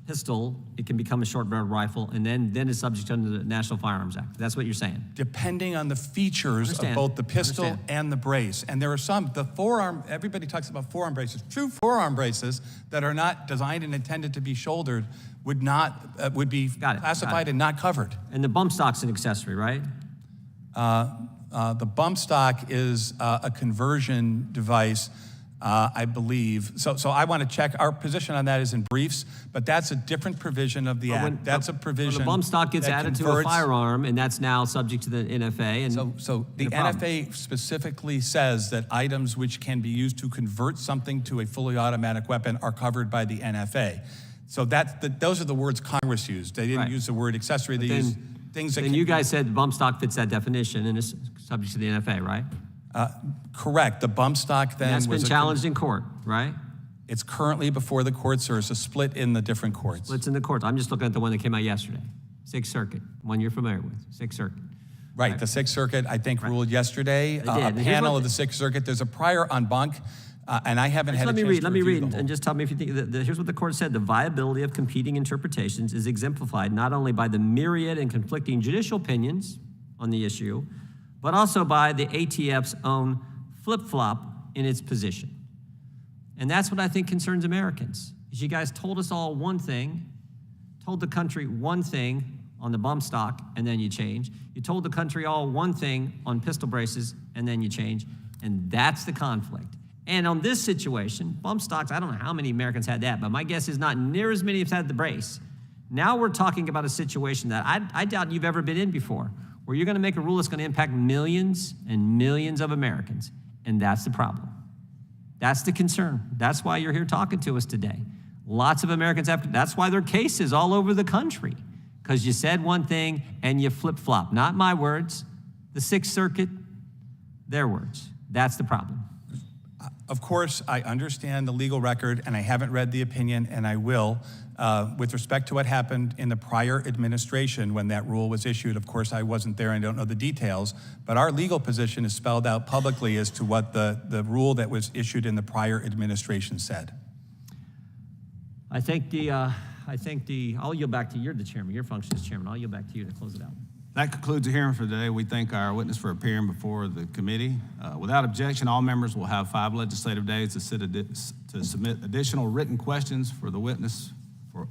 pistol, it can become a short-barreled rifle, and then it's subject under the National Firearms Act. That's what you're saying. Depending on the features of both the pistol and the brace. And there are some, the forearm, everybody talks about forearm braces. True forearm braces that are not designed and intended to be shouldered would be classified and not covered. And the bump stock's an accessory, right? The bump stock is a conversion device, I believe. So I want to check. Our position on that is in briefs, but that's a different provision of the Act. That's a provision. When the bump stock gets added to a firearm, and that's now subject to the NFA. And so the NFA specifically says that items which can be used to convert something to a fully automatic weapon are covered by the NFA. So those are the words Congress used. They didn't use the word accessory. They used things that. And you guys said bump stock fits that definition and is subject to the NFA, right? Correct. The bump stock then was been challenged in court, right? It's currently before the courts. There's a split in the different courts. Splits in the courts. I'm just looking at the one that came out yesterday, Sixth Circuit, one you're familiar with, Sixth Circuit. Right. The Sixth Circuit, I think, ruled yesterday. A panel of the Sixth Circuit. There's a prior en banc. And I haven't had a chance to review Let me read, the whole. and just tell me if you think, here's what the court said. The viability of competing interpretations is exemplified not only by the myriad and conflicting judicial opinions on the issue, but also by the ATF's own flip-flop in its position. And that's what I think concerns Americans, is you guys told us all one thing, told the country one thing on the bump stock, and then you change. You told the country all one thing on pistol braces, and then you change. And that's the conflict. And on this situation, bump stocks, I don't know how many Americans had that, but my guess is not near as many have had the brace. Now we're talking about a situation that I doubt you've ever been in before, where you're going to make a rule that's going to impact millions and millions of Americans. And that's the problem. That's the concern. That's why you're here talking to us today. Lots of Americans have, that's why there are cases all over the country, because you said one thing and you flip-flop. Not my words, the Sixth Circuit, their words. That's the problem. Of course, I understand the legal record, and I haven't read the opinion, and I will. With respect to what happened in the prior administration when that rule was issued, of course, I wasn't there and don't know the details, but our legal position is spelled out publicly as to what the rule that was issued in the prior administration said. I think I'll yield back to you, the chairman. Your function as chairman. I'll yield back to you to close it out. That concludes the hearing for today. We thank our witness for appearing before the committee. Without objection, all members will have 5 legislative days to submit additional written questions for the witness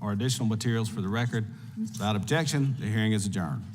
or additional materials for the record. Without objection, the hearing is adjourned.